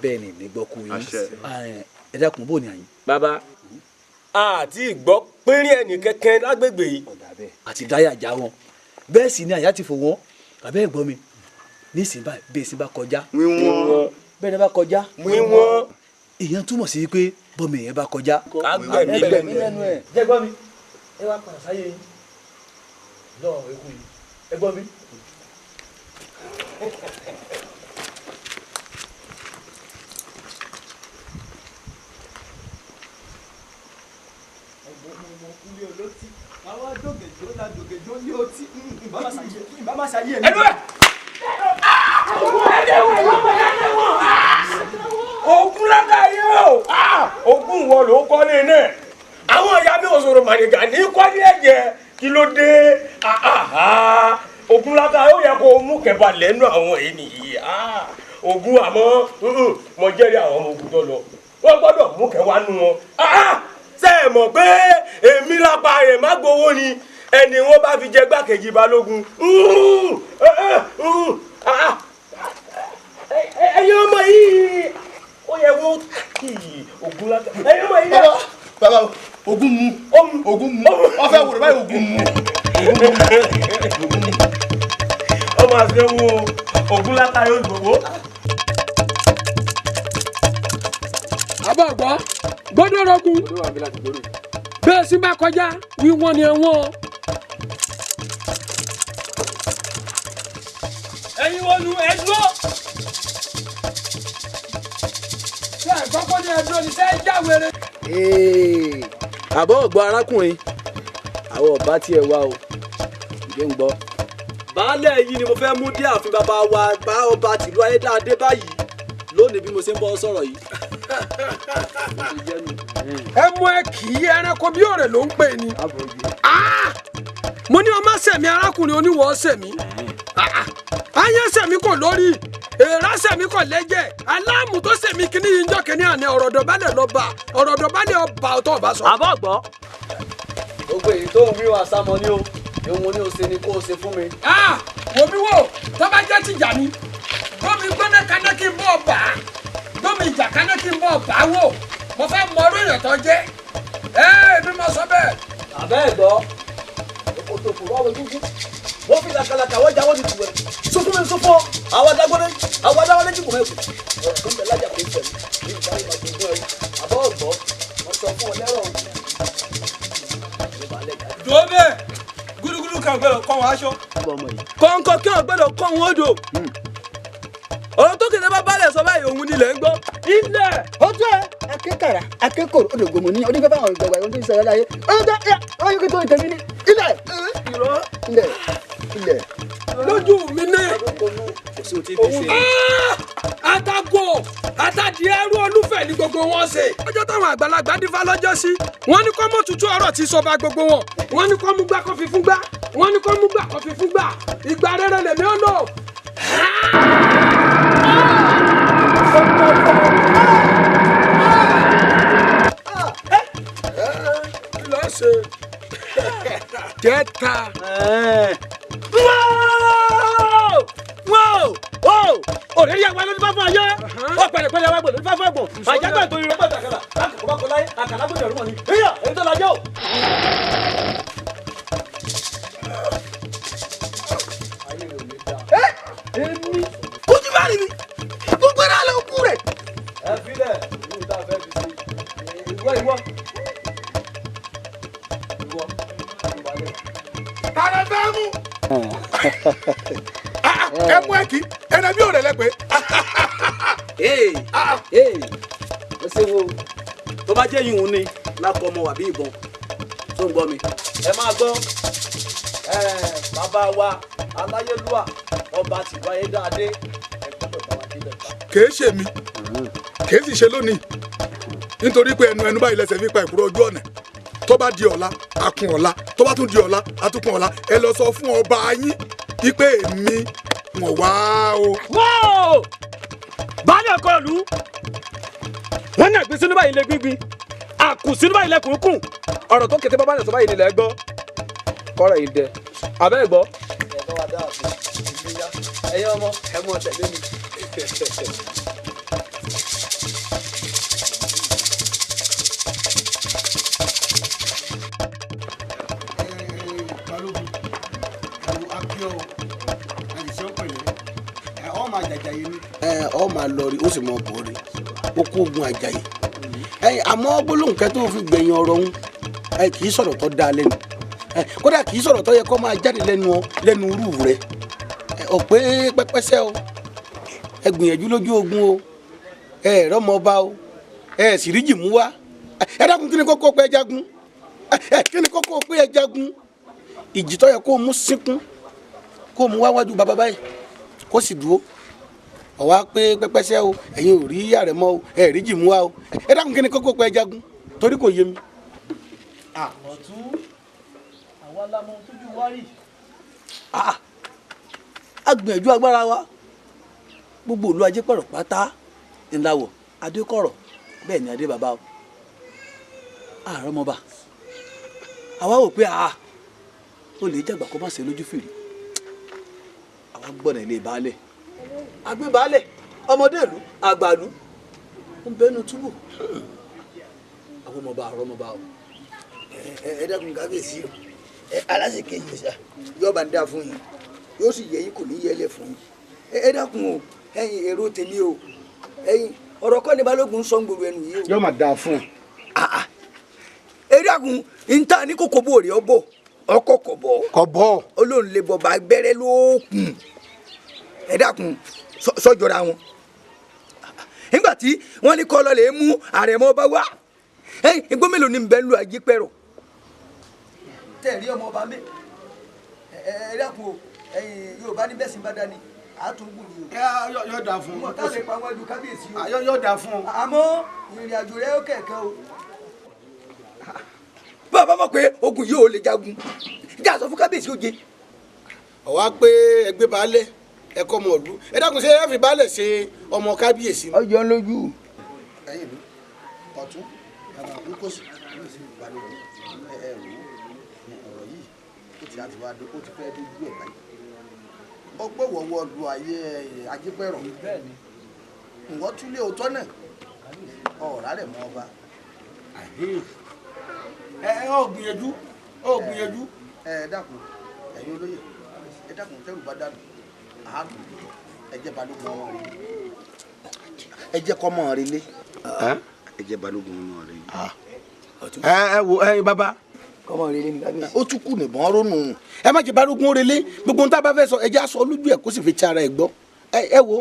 bẹ́ẹ̀ ni nígbọ́kú yín ẹ dákun bò ní àyín. bàbá àti ìgbọ́ pínrín ẹnì kẹ́kẹ́ lágbègbè yìí. àti dáyà já wọn bẹ́ẹ̀ sì ni àyà ti fò wọ́n àbẹ́ ẹ̀ gbọ́ mi nísìnyí báyìí bẹ́ẹ̀ sì bá kọjá wíwọ́n bẹ́ẹ̀ ni bá kọjá wíwọ́n ìyẹn túmọ̀ sí pé bọ́mọ èèyàn bá kọjá. agbẹ̀mí lẹ́nu ẹ̀ jẹ́ gbọ́ mi ẹ wá padà sáyé yín lọ́ọ̀ ekú yìí ẹ gbọ́ mi. ogun lága yìí o ogun wọ ló kọ́lé náà àwọn ìyá mi ò sọ̀rọ̀ mànìgà ní kọ́lé ẹ̀jẹ̀ kí ló dé ogun lága yóò yẹ kó mú kẹba lẹ́nu àwọn èyí nìyí ogun àmọ́ mo jẹ́rìí àwọn ọmọ ogun tó lọ wọ́n gbọ́dọ̀ mú kẹwàá nù wọn ṣe é mọ̀ pé èmi lápá rẹ̀ má gbowó ni ẹni wọ́n bá fi jẹ gbákejì balógun ẹ̀yin ọmọ yìí ó yẹ wọ́n ogun lága ẹ̀yin ọmọ yìí. bàbá ogun mu ogun mu ọfẹ wòlò báyìí ogun mu. ọmọ àti ewu ògún látàrí ògbòwò. àbọ̀ gbọ́ gbọ́dọ̀ rọ́gùn bẹ́ẹ̀ sì bá kọjá wíwọ́n ni ẹ̀wọ̀n. ẹ̀yin wọnú ẹ dúró. ṣé àgbọ̀kọ́ ni ẹ dúró ni ṣé ẹ jáwèrè. àbọ̀ ọ̀gbọ́n arákùnrin àwọn ọba tí ẹ wá o ìgbé ń gbọ́. baálẹ̀ yìí ni mo fẹ́ mú dé ààfin bàbá wa bá ọba tìlú ayédáadé báyìí lónìí bí mo ṣe ń bọ́ sọ̀rọ̀ yìí. ẹ mú ẹ kì í ẹranko bí ọ̀rẹ́ ló ń pè ní. mo ní ọmọ sẹ̀mí arákùnrin oníwọ̀ sẹ̀mí ayé sẹ̀mí kò lórí èèrà sẹ̀mí kò lẹ́jẹ̀ aláàmù tó sẹ̀mí kíní yìí ń jọ́ kínní àná ọ̀rọ̀ dọ̀bálẹ̀ lọ́ba ọ̀rọ̀ dọ̀bálẹ̀ ọba ọ̀tọ̀ ọba sọ. àbọ̀ gbọ́ gbogbo èyí tó ń wí wá sámọ ní o ìhun ní o ṣe ni kó o ṣe fún mi. wò mí wò tó bá jẹ́ tìjà ni gómi gbọ́dọ̀ kaná kí n bọ̀ bá gómi ìjà kaná kí n bọ̀ bá wò mo fẹ́ mọ orí èèyàn tó jẹ́ èmi mọ sọ bẹ́ẹ̀. àbẹ́ ẹ̀ gbọ́ èkó tó kù wáwo dúdú wọ́n fi làkàlàkà wọ́n jáwọ́ ní tìwẹ̀ sókún mi sófọ́ àwọn adáwọ́lé jù kò mẹ́kù ọ̀rọ̀ tó ń bẹ lájà kò ń tẹ̀lé ní ìdarí màgbọ̀ngàn ẹ̀rù àbọ̀ ọ̀gbọ́ wọ́n sọ fún ọ lẹ́rọ̀ ọ̀hún. dòbè gúdúgúdú kan gbọ́dọ̀ kọ́ wọn aṣọ kọ̀ǹkọ̀ kí wọn gbọ́dọ̀ kọ́ wọn odò ọ̀rọ̀ tó kéde bá balẹ̀ sọ báyìí òun nílẹ̀ ń gbọ́ ilẹ̀. ojú ẹ akékàrà akékòrò odògbòmù ní onífẹ́fẹ́ àwọn ìgbàgbà ohun tó ń sọ̀rọ̀ láyé ọjọ́ ọyọ́ kí tó ń tẹ̀mí ní ilẹ̀ ilẹ̀. lójú mi ní àtàgò àtàdì ẹrú olúfẹ̀ ní gbogbo wọn ṣe. ọjọ́ táwọn àgbàlagbà dífá lọ́jọ́ sí wọ́n ní kọ́ mọ́ tutù ọ̀rọ̀ tí sọba gbogbo wọn wọ́n ní kọ́ mú gbà kọ́ fi fún gbà wọ́n ní kọ́ mú gbà kọ́ fi fún gbà ìgbà rere lèmi ó lò. lọ́sẹ̀ kẹta. òrèrè yàgbá ló ní bá fún ayé ó pẹ̀lẹ́pẹ̀lẹ́ wá gbọ́dọ̀ ní bá fún ẹ̀gbọ́n àjàgbá ètò ìrọ̀ pẹ̀lú àkàlà lákòókò bá kọ láyé àkàlà gbọ́dọ̀ rúmọ ni ìyá èyí tó lajẹ o. èmi ojú bá rí mi gbogbo ẹ̀rọ alẹ́ òkú rẹ̀. ẹ filẹ̀ ní ìta fẹ́ fi ṣe ìwọ. tààrà fẹ́ mú. ẹ mú ẹ kí ẹnà bí òrè lẹ́pẹ́. ó ṣe wo tó bá jẹ́ yìnyín ni lákọ̀ ọmọ wà bí ìbọn tó ń gbọ́ mi. ẹ máa gbọ́ bàbá wa aláyélúwà ọba tìlú ayédáadé ẹ gbọ́dọ̀ bá wa débẹ̀ bá. kìí ṣe mi kìí sì ṣe lónìí nítorí pé ẹnu báyìí lẹsẹ̀ fi pa ìkúrọ̀ ojú ọ̀nà tó bá di ọ̀la a kún ọ̀la tó bá tún di ọ̀la a tún kún ọ̀la ẹ lọ sọ fún ọba yín wípé èmi wọ̀n wá o. wọ́ọ̀ baálé ọkọ ìlú wọ́n ní àgbẹ̀ sínú báyìí lè gbígbin àkù sínú báyìí lè kùnkùn ọ̀rọ̀ tó kété bábá rẹ̀ sọ báyìí nílẹ̀ gbọ́ kọ́rọ̀ yìí dẹ abẹ́ ẹ̀ gbọ́. ẹ bá wa dá àfin ìgbéyà ẹ̀yin ọmọ ẹ mọ tẹ̀lé mi. balógun ẹ̀rù akíọ́ àìsàn pẹ̀lẹ́ ọmọ àjàjàyè ni. ọmọ àlọrí ó sì mọ bọ̀ rí ó kó ogun àjàyè àmọ́ gbólóhùn kẹ́ tó fi gbẹ̀yìn ọ̀rọ̀ ọ̀hún kì í sọ̀rọ̀ tó dáa lẹ́nu kódà kì í sọ̀rọ̀ tó yẹ kó máa jáde lẹ́nu irú rẹ̀ ọ̀pẹ́ pẹ́pẹ́sẹ́ o ẹ gbìyànjú lójú ogun o rọ́mọ ọba o sì rí jìmú wá ẹ dákun kí ni kókó pé ẹ jagun kí ni kókó pé ẹ jagun ìjì tó yẹ kó mú sínkún kó mú wáwájú bàbá báyìí kó sì dúró ọ̀wá pé pẹ́pẹ́sẹ́ o ẹ̀yin ò rí àrẹ̀mọ o rí jìmú wá o ẹ dákun kí ni kókó pé ẹ jagun torí kò yé mi. ọ̀tún àwa la mọ tójú wá rí. a gbìyànjú agbára wa gbogbo ìlú ajé pọ̀rọ̀ pátá ńláwọ̀ adékọ̀rọ̀ bẹ́ẹ̀ ni adé bàbá o ààrẹ ọmọba àwa wò pé ó lè jàgbà kó má ṣe lójú fìrí àwa gbọ́dọ̀ ilé baálẹ̀ àgbẹ̀ baálẹ̀ ọmọdé ìlú àgbà ìlú ń bẹnu túbú àwọn ọmọba ààrẹ ọmọba o ẹ dákun kábíyèsí o alásèkejì ọ̀sà yọba ń dá fún yín yóò sì yẹ yín kò ní yẹlẹ̀ fún yín ẹ dákun o ẹ̀yin èrò tèmi o ẹ̀yin ọ̀rọ̀ kọ́ ni balógun ń sọ gbogbo ẹnu yìí o. yóò máa dáa fún ẹ dákun níta ní kókó bò rí ọ bò ọkọ kọ̀bọ̀ olóhùn lè bọ̀ bá gbẹ́rẹ́ lóòkùn ẹ dákun sọ́jọ́ra wọn nígbà tí wọ́n ní kọ́ lọ lè mú àrẹ̀mọ ọba wá igbó mélòó ni bẹ́ẹ̀ ń lu àjípẹ̀rọ̀ tẹ̀rí ọmọ ọba mi ẹ dákun o Yorùbá ní bẹ́ẹ̀ sì bá dání àtúngbù ni o. yóò dáa fún un. mọ̀ tá a lè pa àwọn ẹlú kábíyèsí o. yóò dáa fún un. àmọ́ ìrìn àjò rẹ̀ ó kẹ̀kẹ́ o. bàbá mọ̀ pé ogun yìí ò lè jagun ìjà sọ fún kábíyèsí ó jẹ. ọ̀wá pé ẹgbẹ́ baálẹ̀ ẹ̀kọ́ ọmọ ìlú ẹ dákun ṣe ẹ fi baálẹ̀ ṣe ọmọ kábíyèsí. ọjọ́ ń lójú. ẹ̀yin ìlú ọ̀tún bàbá olùkọ́sí balógun ọ̀rọ̀ yìí ó ti àti wá dé ó ti fẹ́ dójú ẹ̀ báyìí ọgbẹ́ wọ̀wọ́ lu ayé ajípẹ̀rọ̀ ìwọ́n túlé òótọ́ náà ọ̀rá rẹ̀ mọ́ ọba ọ gbìyànjú ẹ dákun ẹ̀yin olóyè ẹ dákun tẹ́rù bá dànù àádùn ẹ jẹ́ balógun ọmọ rẹ ẹ jẹ́ kọ́ mọ́ rẹ lé ẹ jẹ́ balógun ọmọ rẹ. ẹ wo bàbá kọ́mọ rẹ lé ní kábíyèsí. ó tún kù nìbọn ronú ẹ má jẹ́ balógun rẹ lé gbogbo ohun tá a bá fẹ́ sọ ẹ jẹ́ aṣọ olójú ẹ̀ kó sì fi ti ara ẹ̀ gbọ́ ẹ wo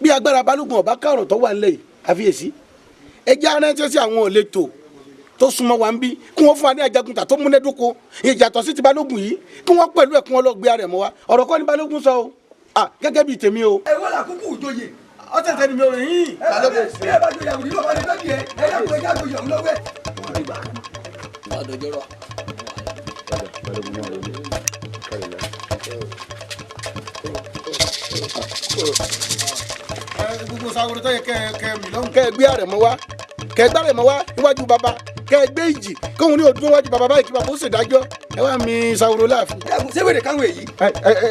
bí agbára balógun ọba kárọ̀ tó wà nílẹ̀ yìí àfiyèsí ẹ jẹ́ aránṣẹ́ sí àwọn òletò tó súnmọ́ wa ń bí kí wọ́n fún wa ní ajagunta tó múnádóko ìjàtọ̀ sí ti balógun yìí kí wọ́n pẹ̀lú ẹ̀ kí wọ́n lọ gbé ara ẹ̀ mọ́ wa ọ̀rọ̀ kọ́ ni balógun sọ o gẹ́gẹ́ bíi tèmi o. ẹ wọ́n là kúkú ìjòyè. ọ̀sẹ̀ tẹ̀lé mi ò rìn yín. balógun ẹ bá jòyè àwùjọ lọ́wọ́ ni lọ́dì ẹ ẹ yà kó ẹ jágò yọ̀ lọ́wọ́ ẹ. gbogbo sáwọ́rọ́ tó yẹ kẹ́ mi lọ́hùn. kẹ́ ẹ gbé àrẹ̀ mọ́ wa kẹ́ ẹ gbárẹ̀ mọ́ wa níwájú bàbá kẹ́ ẹ gbé ìjì kóhun ní òdúró wájú bàbá báyìí kí bàbá ó ṣèdájọ́ ẹ wá mi sáwọ́rọ́ láàfin. ṣé wèrè káwọn èyí.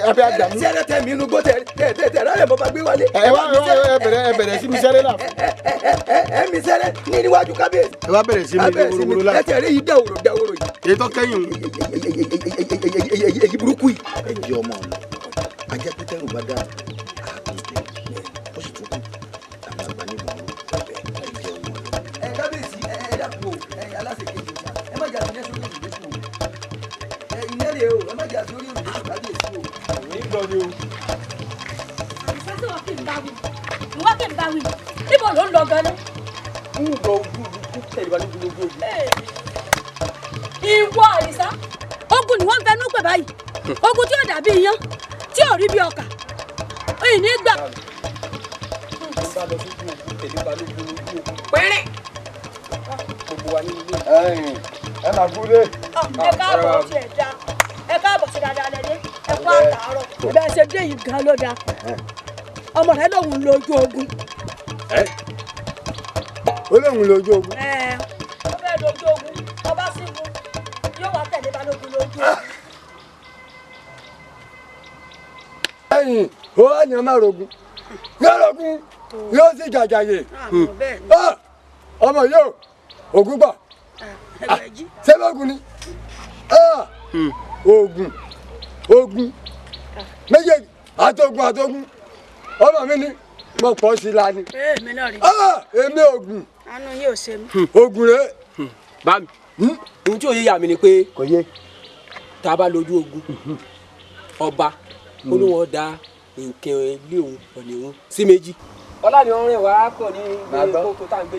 abẹ́ àgbà mú. sẹ́rẹ̀ tẹ̀ mí inú gbọ́ tẹ̀ rárẹ̀ mọ́ bá gbé wálé. ẹ bẹ̀rẹ̀ sí mi sẹ́rẹ̀ láàfin. ẹ mi sẹ́rẹ̀ ní níwájú kábíyèsí. ẹ wá bẹ̀rẹ̀ sí mi wúrúwúrú láàfin. ẹ tẹ̀rẹ̀ yìí dáwòrò yìí. èyí tó kẹ́yìn èyí burúkú yìí. ẹ jẹ́ ọmọ ọ̀nà ajá pétérù bá dáa ó sì tún kù àwọn àgbà nígbà wọn ẹ jẹ́ ọmọ ọ̀nà. ẹ kábíyèsí ẹ dàpọ̀ aláṣẹ kejì ọjà ẹ má jà sí ẹsùn lóṣù lóṣù o ìyẹn lè o ẹ má jà sí orí òrùlé kábíyèsí o. ní gbọ́ ni o. ìfẹ́ tí wọ́n kì í bá wí wọ́n kì í bá wí níbo ló ń lọ gan-an. ń lọ ojú tẹ̀lé balógun lójú ojú. ìwọ àrísá ogun ni wọ́n ń fẹnu pè báyìí ogun tí ó dàbí iyán tí ò rí bí ọkà èyí ní gbà. pẹ́rẹ́. gbogbo wa ní ilé. ẹ máa gúlé. ẹ káàbọ̀ sí ẹ̀dá ẹ káàbọ̀ sí dáadáa lẹ́dẹ́ ẹ kú àtàárọ̀ bẹ́ẹ̀ ṣe dé yìí gan ló dáa ọmọ rẹ lòun lójú ogun. ó lóun lójú ogun. ó fẹ́ lójú ogun ọba sí mu yóò wá tẹ̀lé balógun lójú ogun. ẹ̀yìn ó wà ní ọmọ rogun yọrọgún yóò sì jàjàyè ọmọ yóò ogun gbà sẹbẹgùn ni ogun méjèèjì àtògùn ọmọ mi ni mo pọ̀ sí la ni èmi ogun àánú yóò ṣe mí. ogun rẹ. bámi ohun tí òye yà mí ni pé tá a bá lójú ogun ọba olówó da nǹkan ilé òun ọ̀nì òun sí méjì. ọlá ni ọrìn wàá pọ̀ ní ilé kókó tá à ń gbé.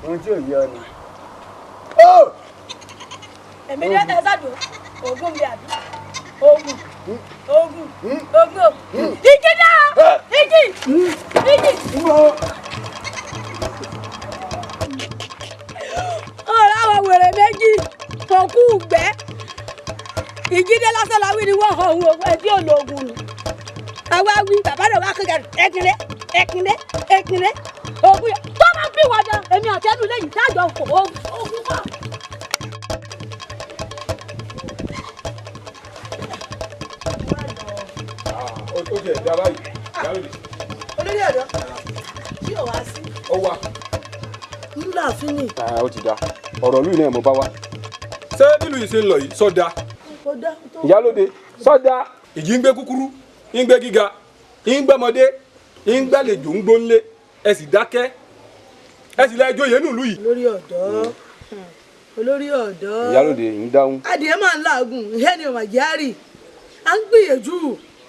ohun tí ò yẹ ọ ni. èmi ní ẹ̀ka ṣáàdùn ogun bí àbí ogun igi náà igi. ọ̀rọ̀ àwọn wèrè méjì òkú gbẹ́ ìjídé lásán la wí ni wọ́n hàn òun ẹ̀dí ológun ni àwa wí bàbá rẹ̀ wá kékeré ẹ̀kìnlẹ̀ ogun yẹn tó máa bí wọ́n dá èmi àtẹ́nu lẹ́yìn tájọ ogun kọ́. ó ti ẹ̀ dá báyìí olórí ẹ̀dọ́ tí ò wá sí. ó wà. ńlá àfin ni. ó ti da ọ̀rọ̀ lóyún náà mo bá wá. ṣé nílùú yìí ṣe ń lọ yìí sọ́dà. ìyálóde sọ́dà ìjì ń gbé kúkúrú ń gbé gíga ń gbẹ́mọdé ń gbàlejò ń gbónlé ẹ sì dákẹ́ ẹ sì lẹ́jọ́ yẹn nùlú yìí. olórí ọ̀dọ́. ìyálóde ń dáhùn. adìẹ máa ń làágùn ìyá ni ọmọ àjárì à ń gbìyànjú.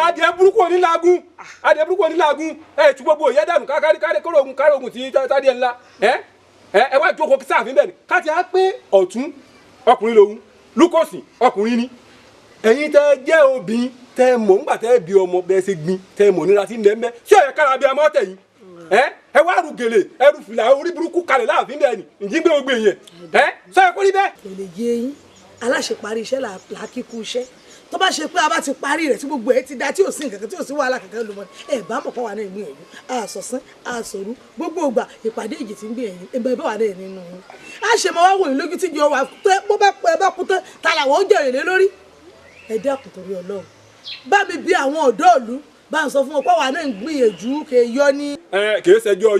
adìẹ burúkú onílàágùn ẹ tú gbogbo ìyá dànù kárí kórògùn tí tádìẹ ńlá ẹ wá jókòó sáàfin bẹ́ẹ̀ ni káti á pé ọ̀tún ọkùnrin lòun lúkọ̀sì ọkùnrin ni ẹ̀yin tẹ́ jẹ́ obìnrin tẹ́ mọ̀ ńgbà tẹ́ bí ọmọ bẹ́ẹ̀ ṣe gbin tẹ́ mọ̀ níra sí ndẹ́mbẹ́ sí ọ̀yẹ́ kára bí ọmọ tẹ̀yìn ẹ wá rú gèlè ẹ rú fìlà orí burúkú kalẹ̀ láàfin bẹ́ẹ̀ ni ǹjí gbé gbogbo èèyàn sọ ẹ kó rí bẹ́ẹ̀. kò lè yé yín aláṣeparí iṣẹ́ là á kíkú iṣẹ́ tó bá ṣe pé a bá ti parí rẹ̀ tí gbogbo ẹ̀ ti da tí ò sí nǹkan kan tí ò sí wàhálà kankan ló mọ ẹ bá mọ̀ kọ́ wà náà ìgbìyànjú àsọ̀sán àsọ̀rú gbogbo ìgbà ìpàdé ìjì tí ń gbìyànjú ẹgbẹ́ bá wà náà nínú wọn. a ṣe mọ wá wòye lójú tí jọ wà bó bá pẹ́ bá kú tán ta làwọn ó jẹ̀rẹ̀ lé lórí. ẹ dákun torí Ọlọ́run bá mi bí àwọn ọ̀dọ́ ìlú bá ń sọ fún wọn pé wà náà ń gbìyànjú kè yọ ní. kì í ṣẹjọ́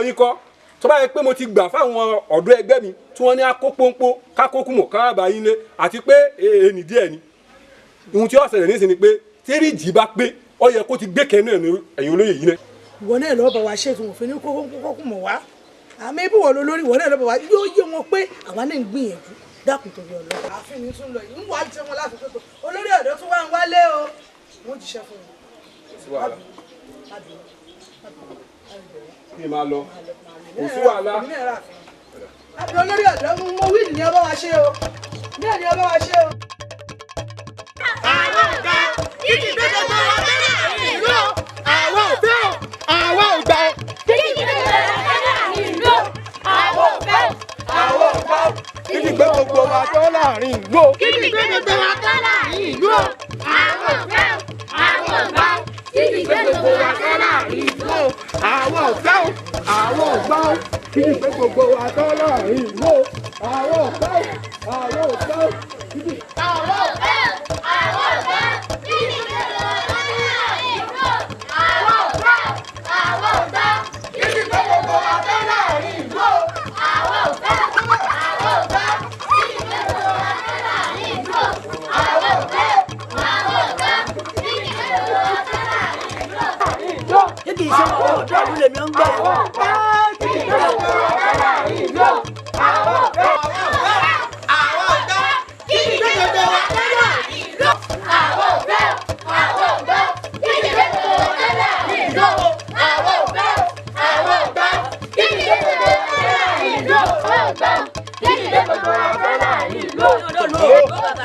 yín kọ́ tó bá yẹ pé mo ti gbà fáwọn ọ̀dọ́ ẹgbẹ́ mi tí wọ́n ní akó pọ́npọ́ kákókùmọ̀ káàbà yín lé àti pé èèní díẹ̀ ni ohun tí ó ṣẹlẹ̀ nísìn ni pé tẹ́rìjì bá pé ó yẹ kó ti gbé kẹ́ náà ní ẹ̀yìn olóyè yìí náà. ìwọ náà lọ́ọ́ bá wa ṣètò òfin ní kókókùmọ̀ wá àmì ibú wọ̀ lórí ìwọ náà lọ́ọ́ bá wa yóò yé wọn pé àwa náà ń gbìyànjú dákun torí Ọlọ́run. ààfin mi tún lọ yìí ń wá jẹ wọn láti pé olórí ọ̀dọ́ tún wá ń wálé o wọ́n jíṣẹ́ fún mi. kí n máa lọ kò sí wàhálà. àbí olórí ọ̀dọ́ mo wí ní ọba wa ṣe o ní ẹni ọba wa ṣe o. àwọn ọ̀gá kíkì gbé gbogbo wa tẹ́lẹ̀ ìlú o àwọn òfẹ́ o àwọn ògbà o. kíkì gbé gbogbo wa tẹ́lẹ̀ ìlú o àwọn òfẹ́ o àwọn ògbà o. kíkì gbé gbogbo wa tọ́ láàrin ìlú o. kíkì gbé gbogbo wa tọ́ láàrin ìlú o àwọn òfẹ́ o àwọn ògbà o. kíkì gbé gbogbo wa tọ́ láàrin ìlú o àwọn òfẹ́ o àwọn ògbà o. kíkì gbé gbogbo wa tọ́ láàrin ìlú o àwọn òfẹ́ o àwọn ògbà o. àwọn òfẹ́ o. kì í ṣe ọ̀dọ́ ìlú lèmi ń gbọ́.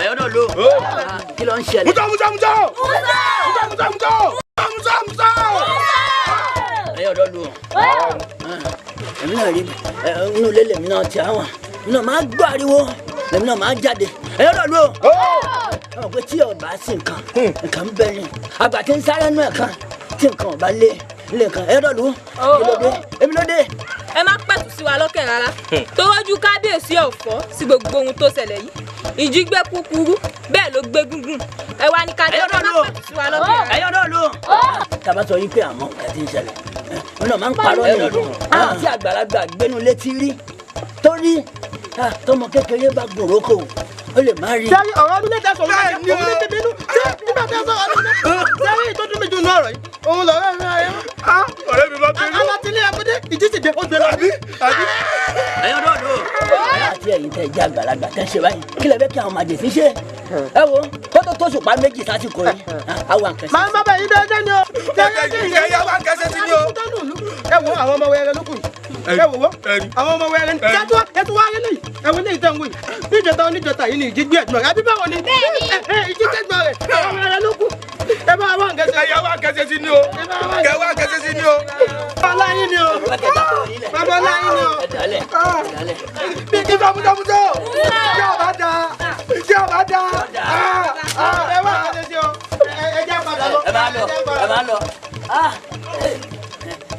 ẹ̀yọ́ náà lò kí ló ń ṣẹlẹ̀. musa. ẹ̀yọ́ náà lò èmi náà rí inú ilé lèmi náà ti àwọn èmi náà máa gbọ́ ariwo lèmi náà máa jáde ẹ̀yọ́ náà lò. ẹ mọ̀ pé tí ọba sí nǹkan ń bẹ ni àgbà tí ń sáré nú ẹ̀ kan tí nǹkan ọba lé kan ẹ̀yọ́ náà lò kí ló dé èmi ló dé. ẹ má pẹ̀tù sí wa lọ́kàn rárá tó wájú kábíyèsí ọ̀fọ́ sí gbogbo ohun tó ṣẹlẹ̀ yìí ìjì gbé kúkúrú bẹ́ẹ̀ ló gbé gúngún ẹ wá ní kábíyèsí ẹ má pẹ̀tù sí wa lọ́kàn rárá. ẹ̀yọ́ náà lò tàbá sọ yín pé àmọ́ nǹkan ti ń ṣẹlẹ̀ wọn náà máa ń parọ́ ní ọdún tí àgbàlagbà gbénu létí rí torí tọmọ kékeré bá gbòrókò ó lè má rí. sẹ́yìn ọ̀rọ̀ ọdún mẹ́ta sọ̀rọ̀ ọ̀rọ̀ ọdún mẹ́ta bínú nígbà tí a sọ̀rọ̀ ọdún mẹ́ta sẹ́yìn tó dún méjì nù ọ̀rọ̀ yìí òun lọ̀rọ̀ mi ayé. ọ̀rẹ́ mi bá bínú. alátílé ẹ̀kúndé ìdí sì dé ó gbé lọ. ẹ̀yọ́ náà lò àti ẹ̀yin tẹ̀ jẹ́ àgbàlagbà tẹ̀ ṣe báyìí kí lè bẹ́ kí àwọn màjèsí ṣe ẹ wo kó tó ṣùpá méjì sásìkò yìí àwọn àǹkẹ́sì. màá bá bẹ̀yìn dẹ́dẹ́ ni o. ìyá wa kẹsẹ̀ sí ni o. ẹ wo àwọn ọmọ wẹrẹ lókùn yìí ẹ wo àwọn ọmọ wẹrẹ ní ẹtú wá rí lẹ́yìn ẹ wo ní ìtẹ̀ ń wò yìí níjẹta oníjẹta yìí ni ìjì gbé ẹ̀gbọ́n rẹ̀ àbí báwo ni ìjì gbẹ̀gbọ́n rẹ̀ àwọn wẹrẹ lókùn ẹ bá wa kẹsẹ̀. ẹ wá kẹsẹ̀ sí ni o kẹ wá kẹsẹ̀ sí ni o. bàbá láyé ni o bàbá láyé ni o. bí kí fàmúdàmúdà tí a bá da ẹ wá kẹsẹ̀ sí o ẹ jẹ́ padà lọ. ẹ máa lọ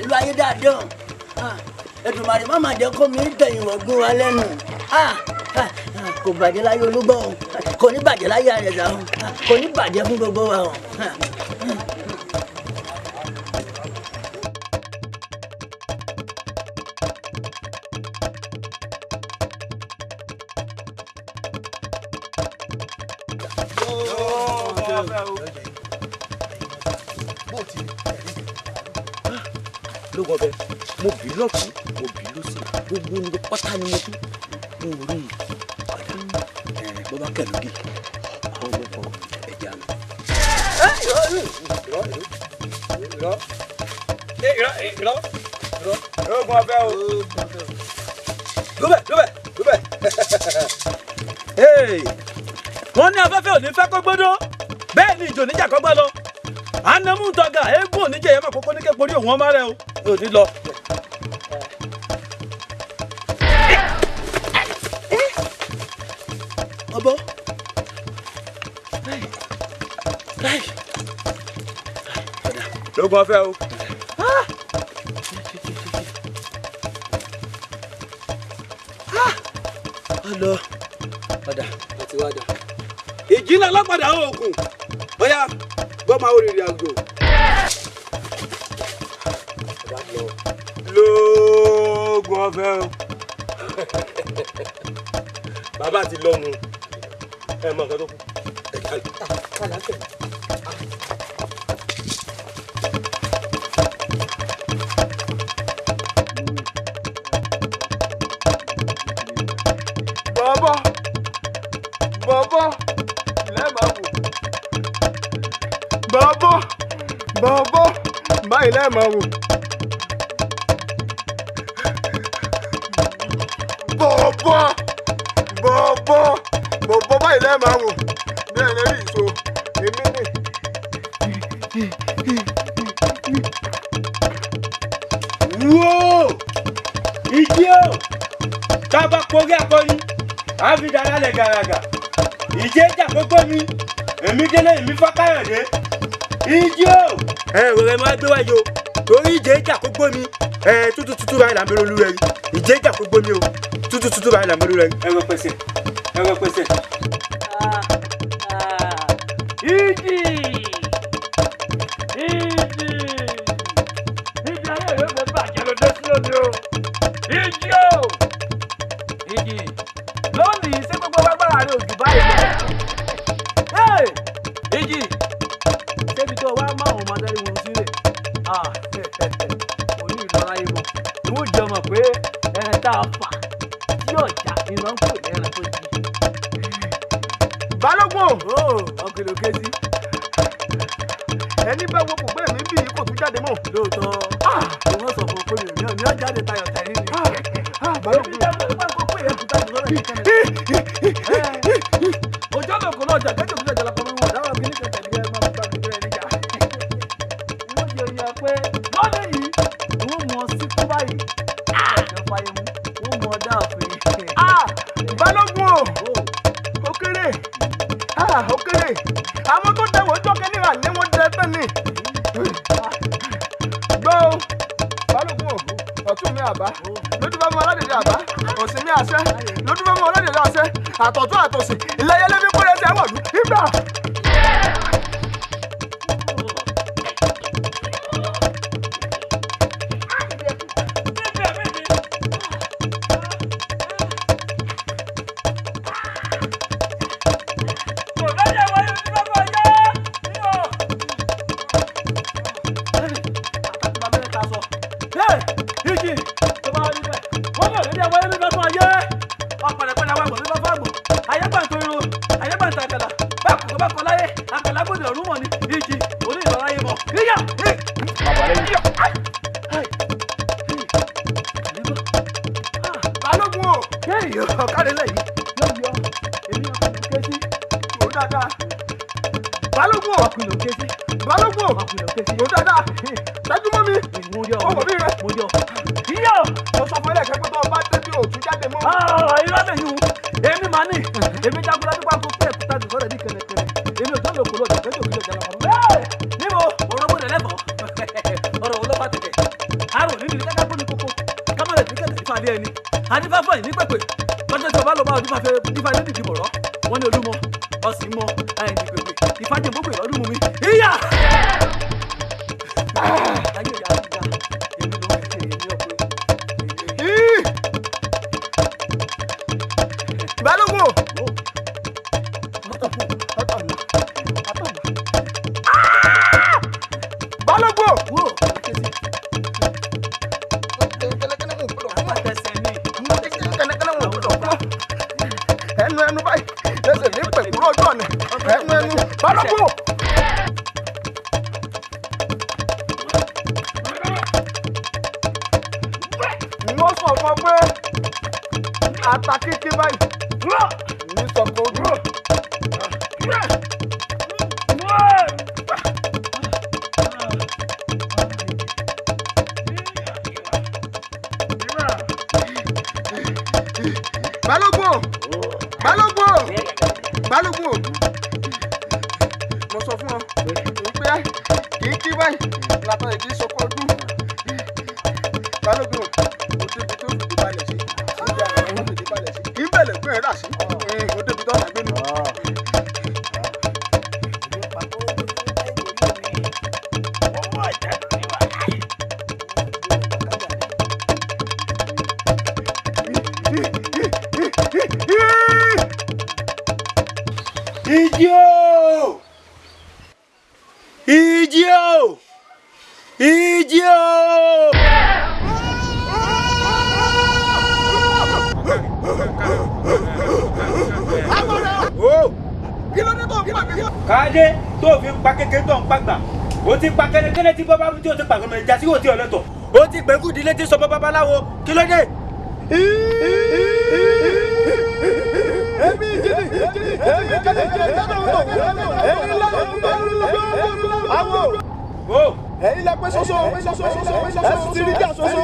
ìlú ayé dáadé o Èdùmàrè má má jẹ́ kó mi tẹ̀yìn wọ̀gbìn wa lẹ́nu kò bàjẹ́ láyé Olúgbọ́ o kò ní bàjẹ́ láyé Àrẹ̀sà o kò ní bàjẹ́ fún gbogbo wa o. lóògùn ọbẹ̀ mo bì í lọ́tún mo bì í lọ́sì gbogbo ní pátá ni mo tún mo rí ọ̀dà bó bá kẹ̀ lógì ọwọ́ fọ ẹ̀jẹ̀ àná. lóògùn ọbẹ̀ o. lóbẹ̀ wọ́n ní afẹ́fẹ́ ò ní fẹ́ kó gbódó bẹ́ẹ̀ ni ìjò níjà kọ́gbá lọ ànàmú tọ́gà eégún oníjẹ yẹn máa kókó ní képorí òun ọmọ rẹ o ò ní lọ. ọbọ lóògùn ọbẹ̀ o. ọlọ padà àti wádà ìjìnlẹ̀ alápàdà àwọn òkun bóyá gbọ́ máa wọ́n rìnrìn àjò. lóògùn ọbẹ̀ o. bàbá ti lọ́nu ẹ mọ nǹkan tó kù ẹ kálá tẹ̀. bọ́bọ́ báyìí lẹ́ẹ̀mọ́ wò. bọ́bọ́ báyìí lẹ́ẹ̀mọ́ wò. bí ẹni rí ìṣó èmi ni. wo ìdí o tábà kórí akọni àfidàrà lẹ gàràgà ìjẹ ìjà gbogbo mi èmi délé èmi fọkàyọdé ìdí o. ẹ rọrẹ máa gbé wáyé o torí ìjẹ ìjà kó gbó mi tútù báyìí là ń bẹ̀rẹ̀ olúwẹ̀rí ìjẹ ìjà kó gbó mi o tútù báyìí là ń bẹ̀rẹ̀ olúwẹ̀rí. ẹ̀rọ pèsè. ìdí ayé rẹ̀ fẹ́ bàjẹ́ ló dé sí lónìí o. ìdí o ìdí lónìí ṣé gbogbo agbára rẹ̀ ò jù báyìí lọ. ìdí ṣébi tó wá máa wọn máa dárí wọn sílẹ̀ òní ìlọra yìí mọ̀ ìwọ jọ mọ̀ pé ẹran tá a fà tí ọjà iná ń pè ní ẹran tó jí. balógun ọkùnrin òkè sí. ẹni bá wo kùgbẹ́ mi bí kò tún jáde mọ́. lóòótọ́ wọ́n sọ fún un pé mi ò ní ọjà jáde tayọ̀ tẹ̀lé ni. balógun ojú ọ̀nà kò náà jà kẹ́kẹ́ òkúta ìjọba kan wọ̀ dáwọ́ bí ní kẹ̀kẹ́ ní ẹ máa bá mi bẹ́ẹ̀ níjà. wọ́n yẹ ìyá pé lọ́dẹ yìí wọ́n mọ̀ sí kú báyìí ẹ̀jẹ̀ fàyè mú wọ́n mọ̀ dá òfin. balógun ó kéré ó kéré àwọn tó dẹwọ́ jọ́kẹ́ ní àlẹ́ wọn dẹ tán ni. gbọ́ balógun ọ̀tún mi àbá lójú bá mọ aládèdè àbá òsì mi àṣẹ lójú bá mọ aládèdè àṣẹ àtọ̀tún àtòsì ìlẹ́yẹlé bí kúrẹ́ ṣe wọ̀lú nígbà. ata kíkí báyìí ní sọ̀kò ojú. Balógun Balógun Balógun mo sọ fún ọ wípé kíkí báyìí látọ̀ èdè sọ̀kò ojú. Balógun o débi tó fìdí balẹ̀ sí níbi àwọn ọmọ fìdí balẹ̀ sí kí n bẹ̀lẹ̀ gbé rà sí o débi tó àgbẹ̀ nù. Idio! Idio! Idio! Kí ló dé tó ń pa mí? Káàdé tó fi ń pa kékeré tó ń pa gbà. O ti pa kẹ́lẹ́kẹ́lẹ́ tí bọ́bá tí o ti pa gbọmọ ìjà tí o ti ọ̀lẹ́tọ̀. O ti gbẹ̀ngù ìdílé tí sọmọ babaláwo. Kí ló dé? Èmi ìjìnlẹ̀ èmi kẹ́lẹ́ jẹ́ èmi lọ́wọ́ àwọ̀ ẹ̀yin lẹ pé soso ẹ sì ti rí jà soso.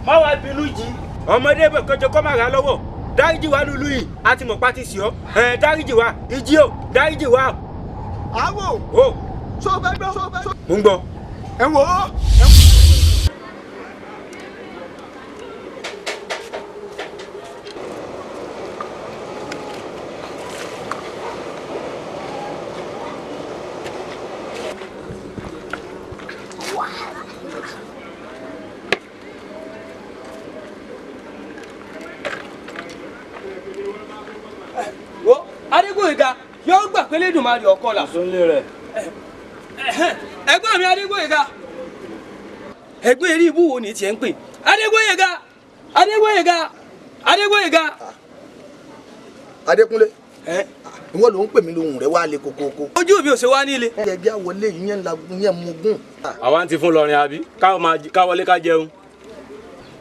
Má wá bínú jí. Ọmọdé bẹ̀ kọjọ kọ́ máa rà lọ́wọ́. Dáríjì wá lulú yìí, a ti mọ̀ pátí sí ọ. Dáríjì wá, ìjì o, dáríjì wá. Àwọ̀ sọ fẹ́ gbọ́. Mo ń gbọ́. Ẹ wò ó. Adégbóyèga yóò gbà pé Lédùmarè ọkọ là. Ẹ̀gbọ́n mi Adégbóyèga. Ẹ̀gbọ́n eré ibú wo ni tiẹ̀ ń pè? Adégbóyèga. Adékúnlé ìwọ ló ń pè mí lóhùn rẹ wá lé kokoko. Ojú mi ò ṣe wá nílé. ẹ jẹ́ àwọlé yìí yẹn lagun yẹn mú gùn. àwa ń ti fún lọrin àbí ká wọlé ká jẹun.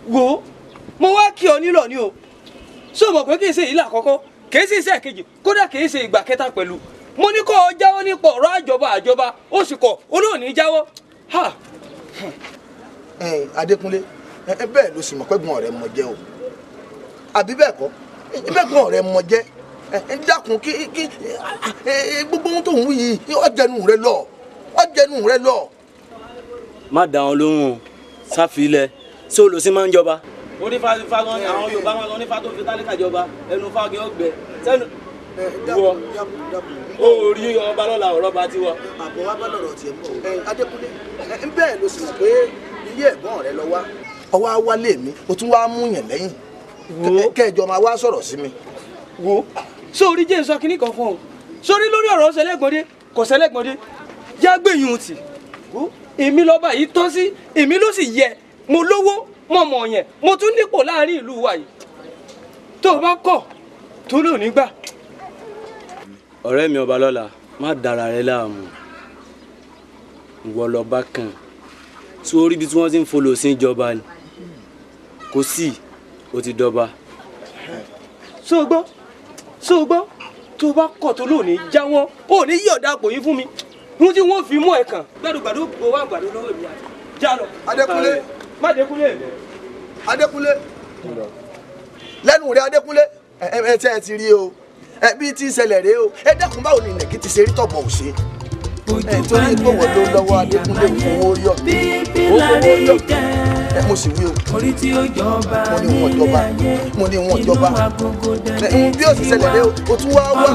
Wo mo wá kí ọ nílò ni o. Ṣé o mọ̀ pé kì í ṣe ìlà àkọ́kọ́? Kì í sì ṣe èkejì kódà kì í ṣe ìgbà kẹta pẹ̀lú. Mo ní kó o jáwọ́ nípa ọ̀rọ̀ àjọba ó sì kọ̀ olóòní jáwọ́. Adékúnlé bẹ́ẹ̀ ló sì mọ̀ pé gbọ́n rẹ̀ mọ̀ jẹ́ o àbí bẹ́ẹ̀ kọ́ gbọ́n rẹ̀ mọ̀ jẹ́ dákun kí gbogbo ohun tó ń wí yìí ó jẹnu rẹ lọ. má dá wọn lóhùn sáfilẹ̀ ṣé olùsí máa ń jọba. ó ní fáwọn àwọn Yorùbá máa lọ ní fáwọn tó fi tálíkà jọba ẹnu fáwọn ọgbẹ sẹnu wọ ó rí ọba lọ́la ọ̀rọ̀ bá ti wọ. àbọ̀ wa bá lọ̀rọ̀ tiẹ̀ mọ́ Adékúnlé bẹ́ẹ̀ ló sì mọ̀ pé ilé ẹ̀gbọ́n rẹ lọ wá ọwọ́ á wálé mi o tún wá mú yàn lẹ́yìn kẹjọ máa wá sọ̀rọ̀ sí mi. Wo sórí jẹ́ sọ kínní kan fún ọ sórí lórí ọ̀rọ̀ ṣẹlẹ́gbọ̀dé kò ṣẹlẹ́gbọ̀dé jágbéyùn tì èmi lọ́ba yìí tọ́ sí èmi ló sì yẹ mo lówó mo mọ̀ yẹn mo tún nípò láàrin ìlú wa yìí tó o bá kọ̀ tó lò nígbà. ọ̀rẹ́ mi ọba lọ́la má dára rẹ láàmú ìwọ lọ́ba kan sórí ibi tí wọ́n ti ń folò sí ìjọba ni kò sí ó ti dọba. sóògbọ́ tó o bá kọ̀ tó lò ní jáwọ́ ò ní yọ̀ọ̀dà àpò yín fún mi ohun tí wọ́n fi mú ẹ̀ kàn gbàdúgbàdú gbowó àgbàdo lọ́wọ́ mi àti já lọ. Adékúnlé má Adékúnlé. Adékúnlé lẹ́nu rẹ̀ Adékúnlé ẹ ti rí o bí tí ìṣẹ̀lẹ̀ rèé o ẹ dákun báwo ni ìnẹ̀kí ti ṣe rí tọ̀bọ̀ ò ṣe torí gbòwò ló lọ́wọ́ Adékúnlé owó yọ mo sì wí o mo ní wọn jọba bí ó sì ṣẹlẹ̀ rèé o tún wá wá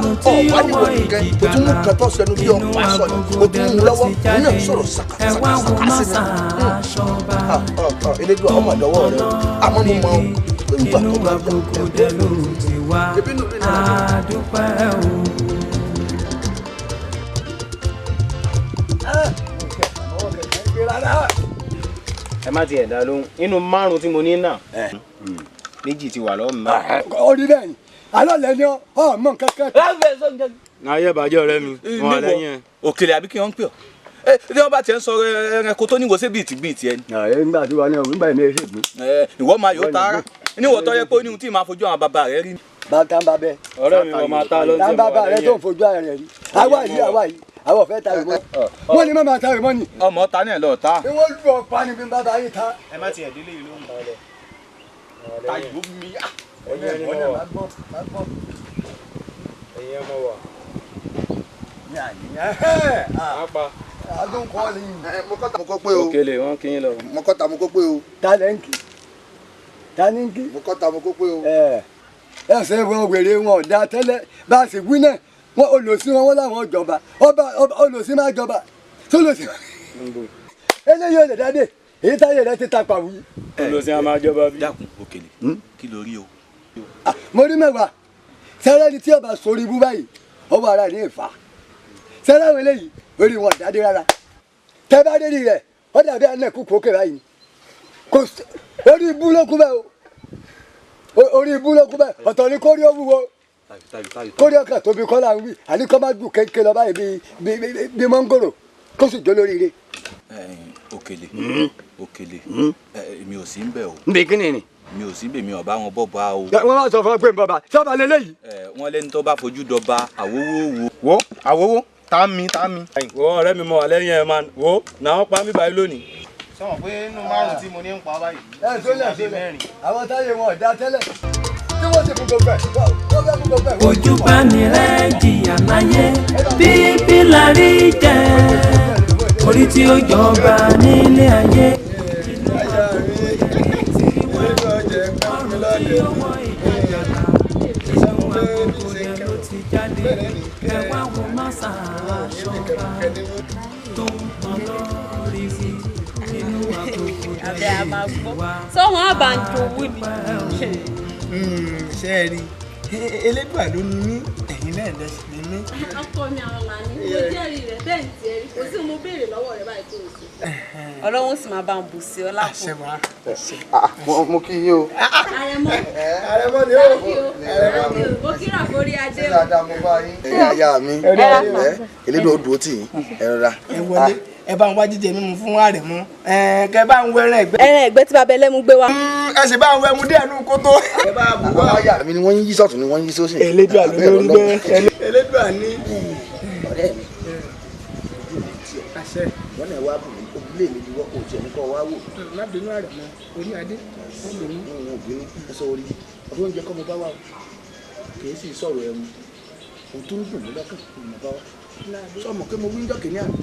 níwọ̀ nìkan o tún mú kan tó sẹnu bí ọkọ̀ aṣọ ni o tún mú lọ́wọ́ o náà sọ̀rọ̀ sàkàsàkà sí mi elédùn àwọn ọmọdéwọ́ rẹ àmọ́ mo mọ nígbà tó bá jà ebi nù bí ẹ má tiẹ̀ dá lóhùn inú márùn tí mo ní náà méjì ti wà lọ́wọ́ mi. orí bẹ́ẹ̀ ni alọ́ lẹ́ni ọ mọ kankan. ayé bàjẹ́ ọ̀rẹ́ mi wọn lẹ́yìn ẹ̀. òkèlè àbí kí wọ́n ń pè ọ́ tí wọ́n bá tiẹ̀ ń sọ ẹranko tó níwò sí bíìtì ẹ ni. nígbà tí wọ́n ní ọ̀hún nígbà yẹn ní èsì gbé. ìwọ máa yóò tààrà níwọ̀ tó yẹ pé ó ní ohun tí màá fojú àwọn bàbá rẹ rí. bàtà ń bá bẹ́ẹ̀. ọ̀rẹ́ mi wọ́n máa ta ló ń tẹ̀ mọ́ bàbá rẹ tó ń fojú ara rẹ rí. àwa yìí àwọn fẹ́ ta ìmọ̀ wọ́n ní má ta ìmọ̀ ni. ọmọ ta ní ẹ̀ lọ́ọ̀ ta. bí wọ́n lù ọ́ pa ni bí bàbá yìí ta. ẹ má tiẹ̀ délé yìí ló ń bọ̀ ọ́ lẹ̀. ta ìlú mi. ẹ̀yin ọmọ wa. adún kọ́ ni. mo kọ́ pé o. òkèlè wọn kì í lọ. mo kọ́ mo kọ́ pé o. tálẹ́ǹkì tálẹ́ǹkì. mo kọ́ mo kọ́ pé o. ẹsẹ̀ wọn wèrè wọn ọ̀dà tẹ́lẹ̀ bá a sì wí náà wọn olùsí wọn láwọn jọba ọba olùsí máa jọba tó lòsí. eléyìí ò lè dáadé èyí táyé rẹ ti ta pàwí. olùsí a máa jọba bí. dákun òkèlè kí ló rí o. mo rí mẹ́wàá sẹ́rẹ́ni tí ọba sórí ibú báyìí ọwọ́ ara ní ìfà sẹ́rẹ́wọ̀n eléyìí orí wọn dáadé rárá tẹ́ bá dé rí rẹ̀ ó dàbí anẹ́kù kókè báyìí orí ibú ló kú bẹ́ẹ̀ o orí ibú ló kú bẹ́ẹ̀ ọ̀tọ̀ ni kórí ó wúwo kórí ọkàn tóbi kọ́ là ń wí àní kọ́ má dùn kéńké lọ báyìí bí mọ́ngòrò kó sì jó lóríire. òkèlè èmi ò sí ń bẹ̀ o. nbẹ kí ni. mi ò sí bẹ̀ mi ò bá wọn bọ̀ bá o. wọ́n máa sọ fún ọ pé n bọ̀ bá sọ́ba lélẹ́yìí. wọ́n lẹ́ni tó bá fojú dọba àwòwò wo. wo àwòwò tá mi. wo ọ̀rẹ́ mi mọ̀ wà lẹ́yìn ẹ̀ máa wo náà pa mí báyìí lónìí. sọ̀rọ̀ pé inú márùn-ún tí mo ní ń pa báyìí. sólẹ̀ àwọn táyé wọn ọ̀dà tẹ́lẹ̀ tí wọ́n ti fún gbogbo ẹ̀ wọ́n fẹ́ fún gbogbo ẹ̀. ojú bá ní rẹ̀ jìyà láyé bíbí la rí jẹ orí tí ó jọba nílé ayé. sọ wọn àbá ń jowú ni. ṣé ẹ rí elédùà ló ní mí ẹ̀yin náà lẹ́sìn ní mí. ọkọ mi àwọn màá ní mo jẹ́rìí rẹ̀ bẹ́ẹ̀ ní tiẹ̀ rí kò sí mo béèrè lọ́wọ́ rẹ̀ báyìí tó o sọ. ọlọ́run sì máa bá ń bù sí ọ lápò. mo kí yín o. àrẹ̀mọ ni ó. mo kíra forí adé o. dáadáa mo bá yín. ìyá mi elédùà ó dúró tì yín ẹ rọra. ẹ wọlé ẹ bá ń wá jíjẹ mímu fún àrẹ̀mọ kẹ bá ń wẹ ẹran ẹgbẹ́. ẹran ẹgbẹ́ tí bàbá ẹlẹ́mu gbé wá. ẹ sì bá ń wẹ ẹmu díẹ̀ nù kótó. ẹ bá bù wá. àyà mi ni wọ́n yí sọ̀tún ni wọ́n yí sósì. elédùà ló lórí bẹ́ẹ̀ elédùà ní. ọ̀rẹ́ mi wọ́n náà wá bù mí ojúlé mi ni wọ́n kò tiẹ̀ ní kọ́ wá wò. má bínú àrẹ̀mọ orí adé wọ́n bínú. wọn ò bínú ẹ sọ orí ọdún oúnjẹ kọ́ mo bá wà o kì í sì sọ̀rọ̀ ẹmu òun tó ń dùn mí lọ́kàn mo bá wà sọmọ pé mo wí ń jọ kìnìún àná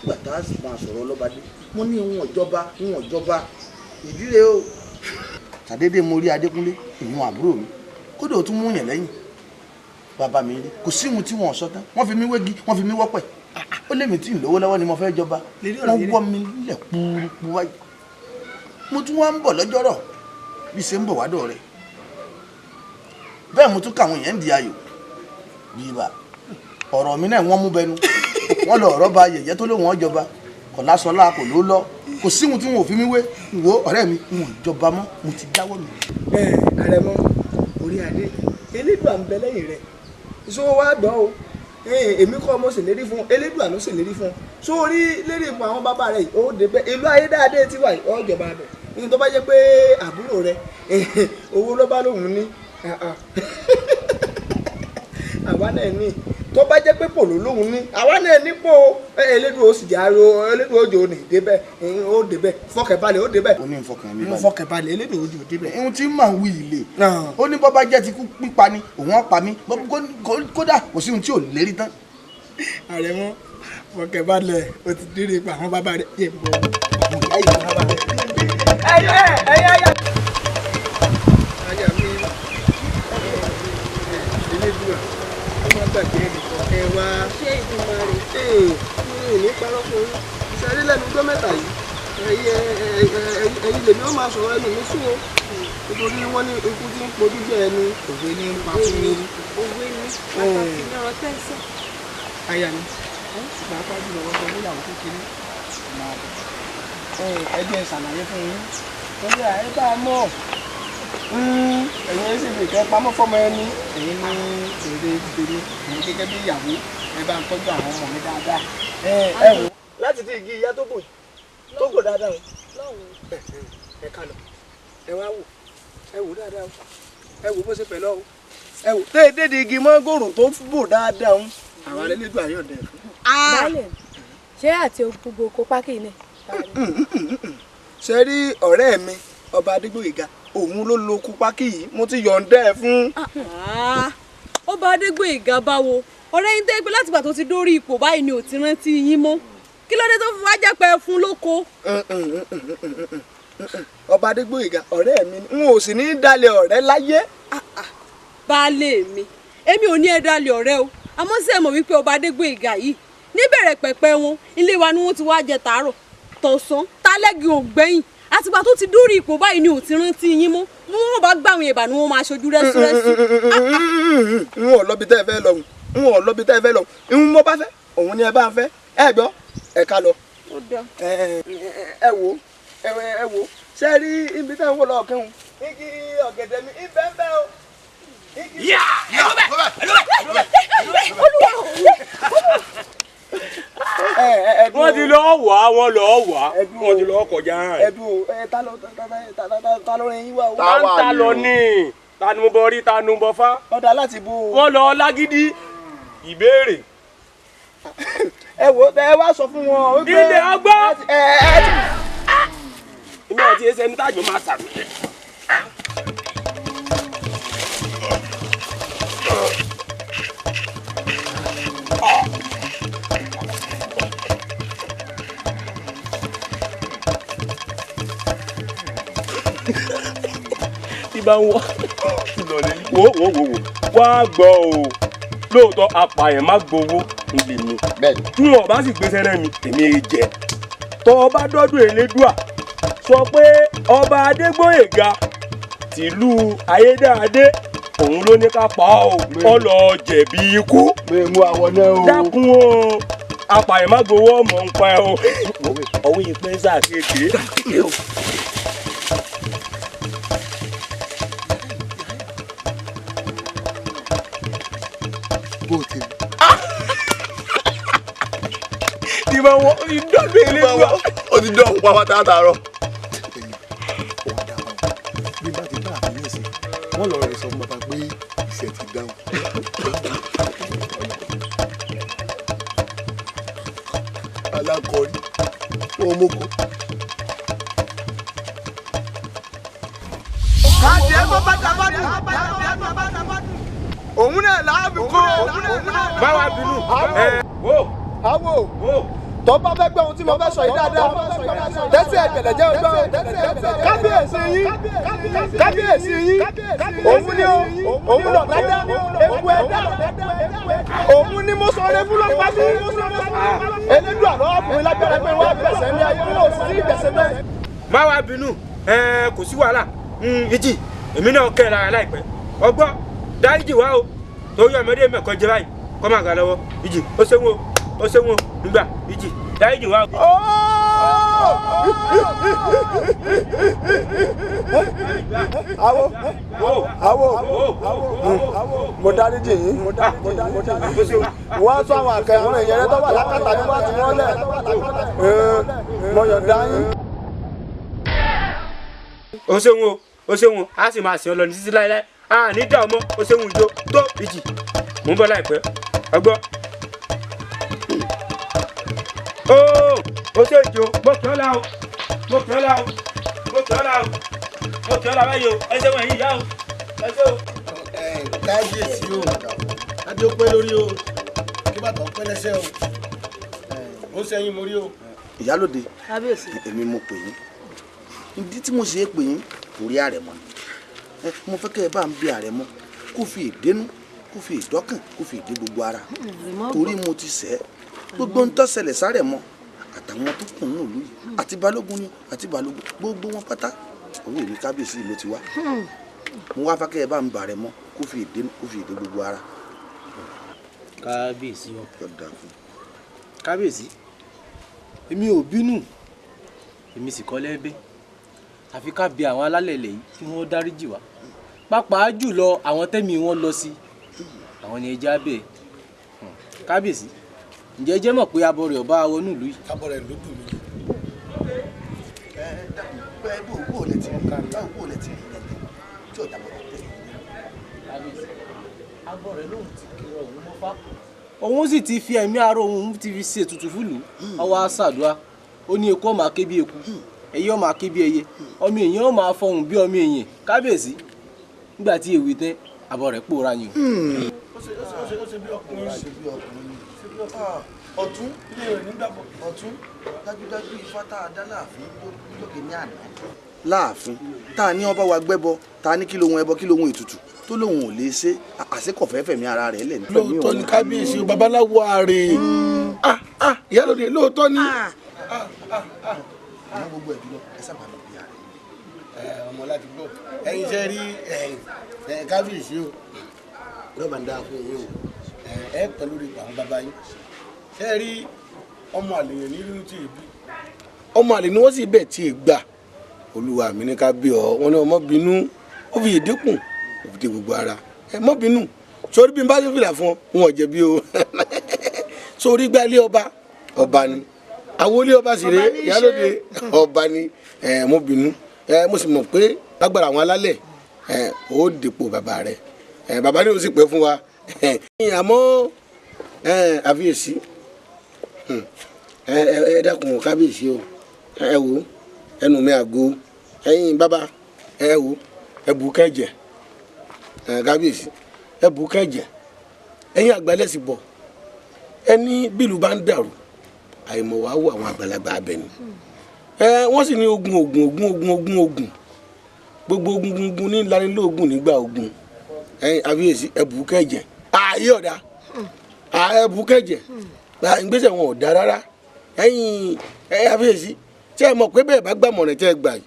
nígbà tá a sì máa sọ̀rọ̀ ọlọ́badé mo ní ìwọ̀n ìjọba ìdílé o. sàdédé mo rí Adékúnlé ìyún àbúrò mi kódà ó tún mú yàn lẹ́yìn bàbá mi rí kò sí ohun tí wọn ò sọ tán wọ́n fi mí wégi wọ́n fi mí wọ́pẹ̀ ó lé mi tí ń lówó lọ́wọ́ ni mo fẹ́ jọba wọ́n wọ́ mi lẹ̀ kúrúkú wáyé mo tún wá ń bọ̀ lọ́jọ́rọ̀ bí ṣe ń bọ̀ wádọ̀ rẹ̀ bẹ́ẹ̀ mo tún káwọn èèyàn ń di ayò bíi bá ọ̀rọ̀ mi náà wọ́n mú bẹnu wọ́n lọ ọ̀rọ̀ ba yẹ̀yẹ́ tó lóun ọjọba kò lásọlá kò ló lọ kò sí ohun tí wọn ò fi mí wé wo ọ̀rẹ́ mi n ò jọba mọ́ mo ti dáwọ́ mi. àrẹ̀mọ orí adé elédùà ń bẹ lẹ́yìn rẹ̀ ìṣòwò wa gbọ́ o èmi kọ́ mo ṣèlérí fún elédùà ló ṣèlérí fún sórí lérí ipò àwọn bàbá rẹ̀ ó débẹ̀ ìlú ayédáadé ti wà ọjọba rẹ̀ ní tó bá jẹ́ pé àbúrò rẹ̀ owó ló bá lóun ní àwa náà ní tó bá jẹ́ pé pòló lóhun ní àwa náà nípò elédùn ó sì jà ro elédùn òjò ní débẹ̀ ó débẹ̀ fọkànbalẹ̀ ó débẹ̀. ó ní ìfọkànbalẹ̀ mo fọkànbalẹ̀ elédùn òjò débẹ̀. ohun tí màá wí ilé ó ní bọ́ bá jẹ́ ti kú pípa ni òun á pa mí kódà kò sí ohun tí ò lérí tán. àrẹ̀mọ fọkànbalẹ̀ o ti dérè pa àwọn bàbá rẹ̀ yẹ bọ̀ àwọn ìyá ìyá bàbá rẹ̀. ẹyẹ gbàgbé ẹnìkan ẹ wá ṣé ìdùnnú rẹ ní parọ́pọ̀ ìṣẹ́rí lẹ́nu ọjọ́ mẹ́ta yìí ẹ̀yin lèmi ó máa sọ̀rọ̀ ẹnu mi sùn o nítorí wọ́n ní ikú tí ń pojú jẹ́ ẹni òwe ní pa fún mi. òwe ní pàtàkì ní ọ̀rọ̀ tẹ́sán. aya mi pàápàá jùlọ wọ́n sọ níyàwó kékeré ẹ jẹ́ ìṣàlàyé fún yín wọ́n ní àyè bá a mọ̀ ẹ̀yin sì lè kẹ́ pamọ́ fọ́mọ ẹni ẹ̀yin ní èrè tèmi ẹ̀yin gẹ́gẹ́ bí ìyàwó ẹ bá ń tọ́jú àwọn ọmọ mi dáadáa. ẹ wò láti fi igi ìyá tó bò dáadáa o ẹ ká lọ ẹ wá wò ẹ wò dáadáa o ẹ wò bó ṣe pẹ̀lọ́ o ẹ wò déédéé igi mọ́ngòrò tó bò dáadáa o àwọn alẹ́lẹ́dùn àyọ̀dẹ̀. baálẹ̀ ṣé àti gbogbo oko pákí náà. ṣe rí ọ̀rẹ́ mi ọba Adégbóyèga òun ló lo oko pákí yìí mo ti yọ̀ǹda ẹ̀ fún. ọba Adégbóyèga báwo ọ̀rẹ́ yín tẹ́ pé látìgbà tó ti dórí ipò báyìí ni ò ti rántí yín mọ́ kí ló dé tó fi wá jẹ́ pé ẹ fún lóko. ọba Adégbóyèga ọ̀rẹ́ mi n ò sì ní í dalẹ̀ ọ̀rẹ́ láyé. baálé mi èmi ò ní ẹ dalẹ̀ ọ̀rẹ́ o àmọ́ sí ẹ mọ̀ wípé ọba Adégbóyèga yìí níbẹ̀rẹ̀ pẹ̀pẹ̀ wọn ilé wa ni wọ́n ti wá jẹ tàárọ̀ tọ̀sán tálẹ́gì ògbẹ́yìn àtìgbà tó ti dórí ipò báyìí ni ò ti rántí yín mọ́ bí wọ́n bá gbà àwọn ìbà ni wọ́n máa ṣojú rẹ́súrẹ́sú. n ò lọ bí tẹ́ ẹ fẹ́ lọ n ò lọ bí tẹ́ ẹ fẹ́ lọ n mo bá fẹ́ òun ni ẹ bá ń fẹ́ ẹ gbọ́ ẹ ká lọ. ẹ wo ṣe rí ibi tẹ́ ń wò lọ́ọ̀ kẹ́hùn igi ọ̀gẹ̀dẹ̀ mi ibẹ̀ ń bẹ́ o. wọ́n ti lọ wá wọ́n lọ wá wọ́n ti lọ kọjá. ẹdùn ta ló rẹ yín wá o. ta lọ ní tanu bọ rí tanu bọ fá. ọ̀dà láti bú o. wọ́n lọ lágídí ìbéèrè. ẹ wo ẹ wá sọ fún wọn. ilé ọgbọ́. èmi àti ẹsẹ̀ ní tájọ máa sàmì. tí bá ń wọ wò wá gbọ́ o lóòótọ́ apààyàn má gbowó nílé mi tí wọn bá sì gbé sẹ́rẹ́ mi èmi jẹ tọ́ ọba dọ́dún Elédùà sọ pé ọba Adégbóyèga tìlú Ayédáadé òun ló ní ká pa ọ́ ọ lọ jẹ̀bi ikú dákun o apààyàn má gbowó ọmọ ń pa ẹ o ọwọ́ ìpín sáà kéèké. tí wọ́n ìdọ́gbé Elédùà ó ti dán òun pátá tààrọ̀. bí bá ti bá àfihàn sí wọ́n lọ rẹ̀ sọ fún bàbá pé iṣẹ́ ti dáhùn. alákọ̀ọ́rí wọn mú kó. káàdì bọ́ bàtà bàtà òun náà láàbù kó. báwa bínú àwò tó bá fẹ́ gbọ́ ohun tí mo fẹ́ sọ yìí dáadáa tẹ́sí ẹ̀gbẹ̀lẹ̀ jẹ́ ọjọ́ kábíyèsí yín òun ni òun lọ dáadáa ewu ẹ̀dá òun ni mo sọ̀rọ̀ fún lọ́pàá sí Elédùà lọ́wọ́ fún mi lágbára pé wọ́n á gbẹ̀sẹ̀ ní ayé wọn ò sí ìgbẹ̀sẹ̀ bẹ́ẹ̀. báwa bínú kò sí wàhálà ìjì èmi náà kẹ́ ẹ̀ lára láìpẹ́ ọgbọ́n dáríjì wá o torí ọmọdé mẹ́kọ̀ọ́ jẹ báyìí kọ́ máa ga lọ́wọ́ ìjì ó ṣéwọ́n ó ṣéwọ́n nígbà ìjì dáríjì wá. mo dáríjì yín wọ́n á sọ àwọn àkẹ́ àwọn èèyàn rẹ tó wà lákàtà ní wọ́n ti wọ́n lẹ̀ mo yọ̀ǹda yín. ó ṣéwọ́n ó ṣéwọ́n á sì máa sìn ọ́ lọ ní títí láéláé a ní dá ọmọ ó ṣéwọ́n ìjó tó ìjì mò ń bọ̀ láìpẹ́ ọgbọ́n. ó ṣe ìjó mo kí ọ́ la o mo kí ọ́ la o mo kí ọ́ la o mo kí ọ́ la báyìí o ẹ ṣe wọ̀n yìí yá o ẹ ṣe o. kábíyèsí o adé ó pẹ́ lórí o kí bàtà ó pẹ́ lẹ́sẹ̀ o ó sẹ́yìn mo rí o. ìyálòde kábíyèsí èmi mo pè yín ìdí tí mo ṣe é pè yín kò rí àrẹ̀mọ mo fẹ́ kẹ́ ẹ bá ń bí àrẹ̀mọ kó fi ìdénú kó fi ìdọ́kàn kó fi ìdí gbogbo ara torí mo ti sẹ́ gbogbo ń tọ́sẹ̀lẹ̀ sáré mọ́ àtàwọn tó kùn ní ìlú yìí àti balógun ni àti balógun gbogbo wọn pátá òun èmi kábíyèsí ló ti wá mo wá fẹ́ kẹ́ ẹ bá ń bà rẹ̀ mọ́ kó fi ìdénú kó fi ìdí gbogbo ara. kábíyèsí o kábíyèsí èmi ò bínú èmi sì kọ́ lẹ́bẹ̀ àfi ká bi àwọn alálẹ̀ lẹ́yìn kí wọ́n dáríjì wá pàápàá jùlọ àwọn tẹ́mi wọn lọ sí àwọn ni ẹja bẹ́ẹ̀ kábíyèsí ǹjẹ́ jẹ́ mọ̀ pé abọ́ rẹ̀ ọba wọnú ìlú yìí. abọ́ rẹ̀ ló dùn mí. tí ọ̀dà bọ̀ tẹ̀sí agbọ́ rẹ̀ lóhùn ti kiri ọ̀hún mọ́fá. òun sì ti fi ẹ̀mí ara òun ti fi ṣe ètùtù fúlù ọwọ́ àṣàdúrà ó ní eku ọmọ aké bí eku ẹyẹ ọmọ aké bí ẹyẹ ọmọ èèyàn ọmọ afọhùn bí ọmọ èèyàn kábíyèsí nígbà tí èwe tẹ àbọ̀ rẹ̀ pòórá yìí. ó ṣe bí ọkùnrin ọ̀tún ilé rẹ̀ nígbàgbọ́ ọ̀tún dájúdájú ifá tá a dá láàfin lókè ní àná. láàfin tá a ní ọba wa gbẹ́bọ tá a ní kí lóhun ẹbọ kí lóhun ètùtù tó lóhun ò lè ṣe àṣekọ̀fẹ́ fẹ̀mí ara rẹ̀ lẹ̀. lóòótọ́ ni kábíyèsí babaláwo ààrẹ ìyálòdì lóòótọ́ ni. àwọn gbogbo ẹ̀ dúró ẹ sábà lọ bí ààrẹ. ọmọ láti gbọ́ ẹ̀yin ṣe rí kábíyèsí o lọ́ba ń dáa fún yín o ẹ pẹ́ lórí àwọn bàbá yín ṣe rí ọmọ àlèyàn ní irú tí ì bí ọmọ àlè ni wọ́n sì bẹ̀ tí ì gbà olúwa mi ní ká bí ọ wọn ní ọmọ bínú ó fi ìdínkù ó fi dé gbogbo ara ẹ mọ́ bínú sórí bí n bá ṣe fìlà fún ọ wọn ò jẹ̀bi o sórí gbá ilé ọba ni àwọn ilé ọba sì rè ìyálóde ọba ni ẹ mọ́ bínú ẹ mo sì mọ̀ pé lágbára àwọn alálẹ̀ ẹ ó dèpò bàbá rẹ ẹ bàbá ni ó sì pẹ́ fún wa àmọ́ àfiyèsí ẹ dákun kábíyèsí o ẹ wò ẹnu mi àgbo ẹ̀yin bàbá ẹ wò ẹ bù kẹjẹ kábíyèsí ẹ bù kẹjẹ ẹ̀yin àgbàlẹsì bọ ẹni bílù bá ń dàrú àìmọ̀ wàá wò àwọn àgbàlagbà abẹni wọ́n sì ní ogun gbogbo ogun ní lanilóògùn nígbà ogun ẹ̀yin àfiyèsí ẹ bù kẹjẹ ààyè ọ̀dà ẹ bù kẹjẹ ìgbésẹ̀ wọn ò dá rárá ẹ̀yin àfiyèsí tí ẹ mọ̀ pé bẹ́ẹ̀ bá gbàmọ̀ràn tẹ́ ẹ gbà yìí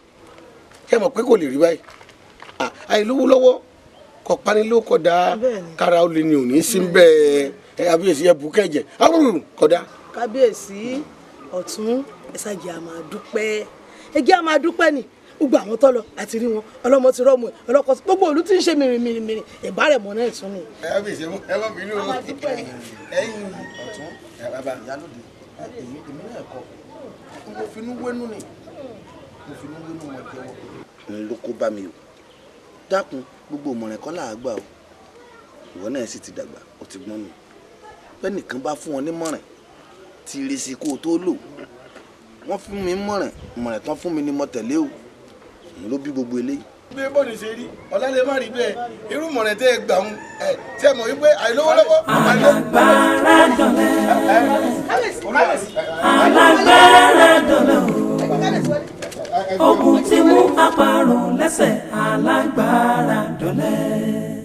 ẹ mọ̀ pé kò lè rí báyìí àìlówó lọ́wọ́ kọ paniló kọ̀dá kára ó lè ní òní sí bẹ́ẹ̀ àfiyèsí ẹ bù kẹjẹ àbúrò kọ̀dá. kábíyèsí ọ̀tún ẹ̀sàjì àmà dúpẹ́ ẹgẹ́ àmà dúpẹ́ ni gbogbo àwọn tó lọ àti rí wọn ọlọ́mọ ti rọ́ọ̀mù ẹ̀ ọlọ́kọ gbogbo òlu tí ń ṣe mìrìmìrì ẹ̀bá rẹ̀ mọ́ náà tún ni. kábíyèsí ẹ má bínú ẹ̀yin ọ̀tún bàbá ìyálòdì èmi náà kọ mo finú wénú ni mo finú wénú wọn jẹ́wọ́. n ló kó bá mi o dákun gbogbo ìmọ̀ràn kọ́ là á gbà o ìwọ náà sì ti dàgbà o ti gbọ́n mi bẹ́ẹ̀ nìkan bá fún wọn nímọ̀ràn tí ìrèsì kó o tó lò wọ́n fún mi mọ̀ràn tán fún mi ni mo tẹ̀lé o ló bí gbogbo eléyìí. bí bọ́ọ̀lù ṣe rí ọ̀la lè má rí bẹ́ẹ̀ irú mọ̀ràn tẹ́ ẹ gbà ń tí ẹ mọ̀ wípé àìlówó lọ́wọ́. alágbára dọ̀lẹ́ alágbára dọ̀lẹ́ ogun tí mú àparò lẹ́sẹ̀ alágbára dọ̀lẹ́.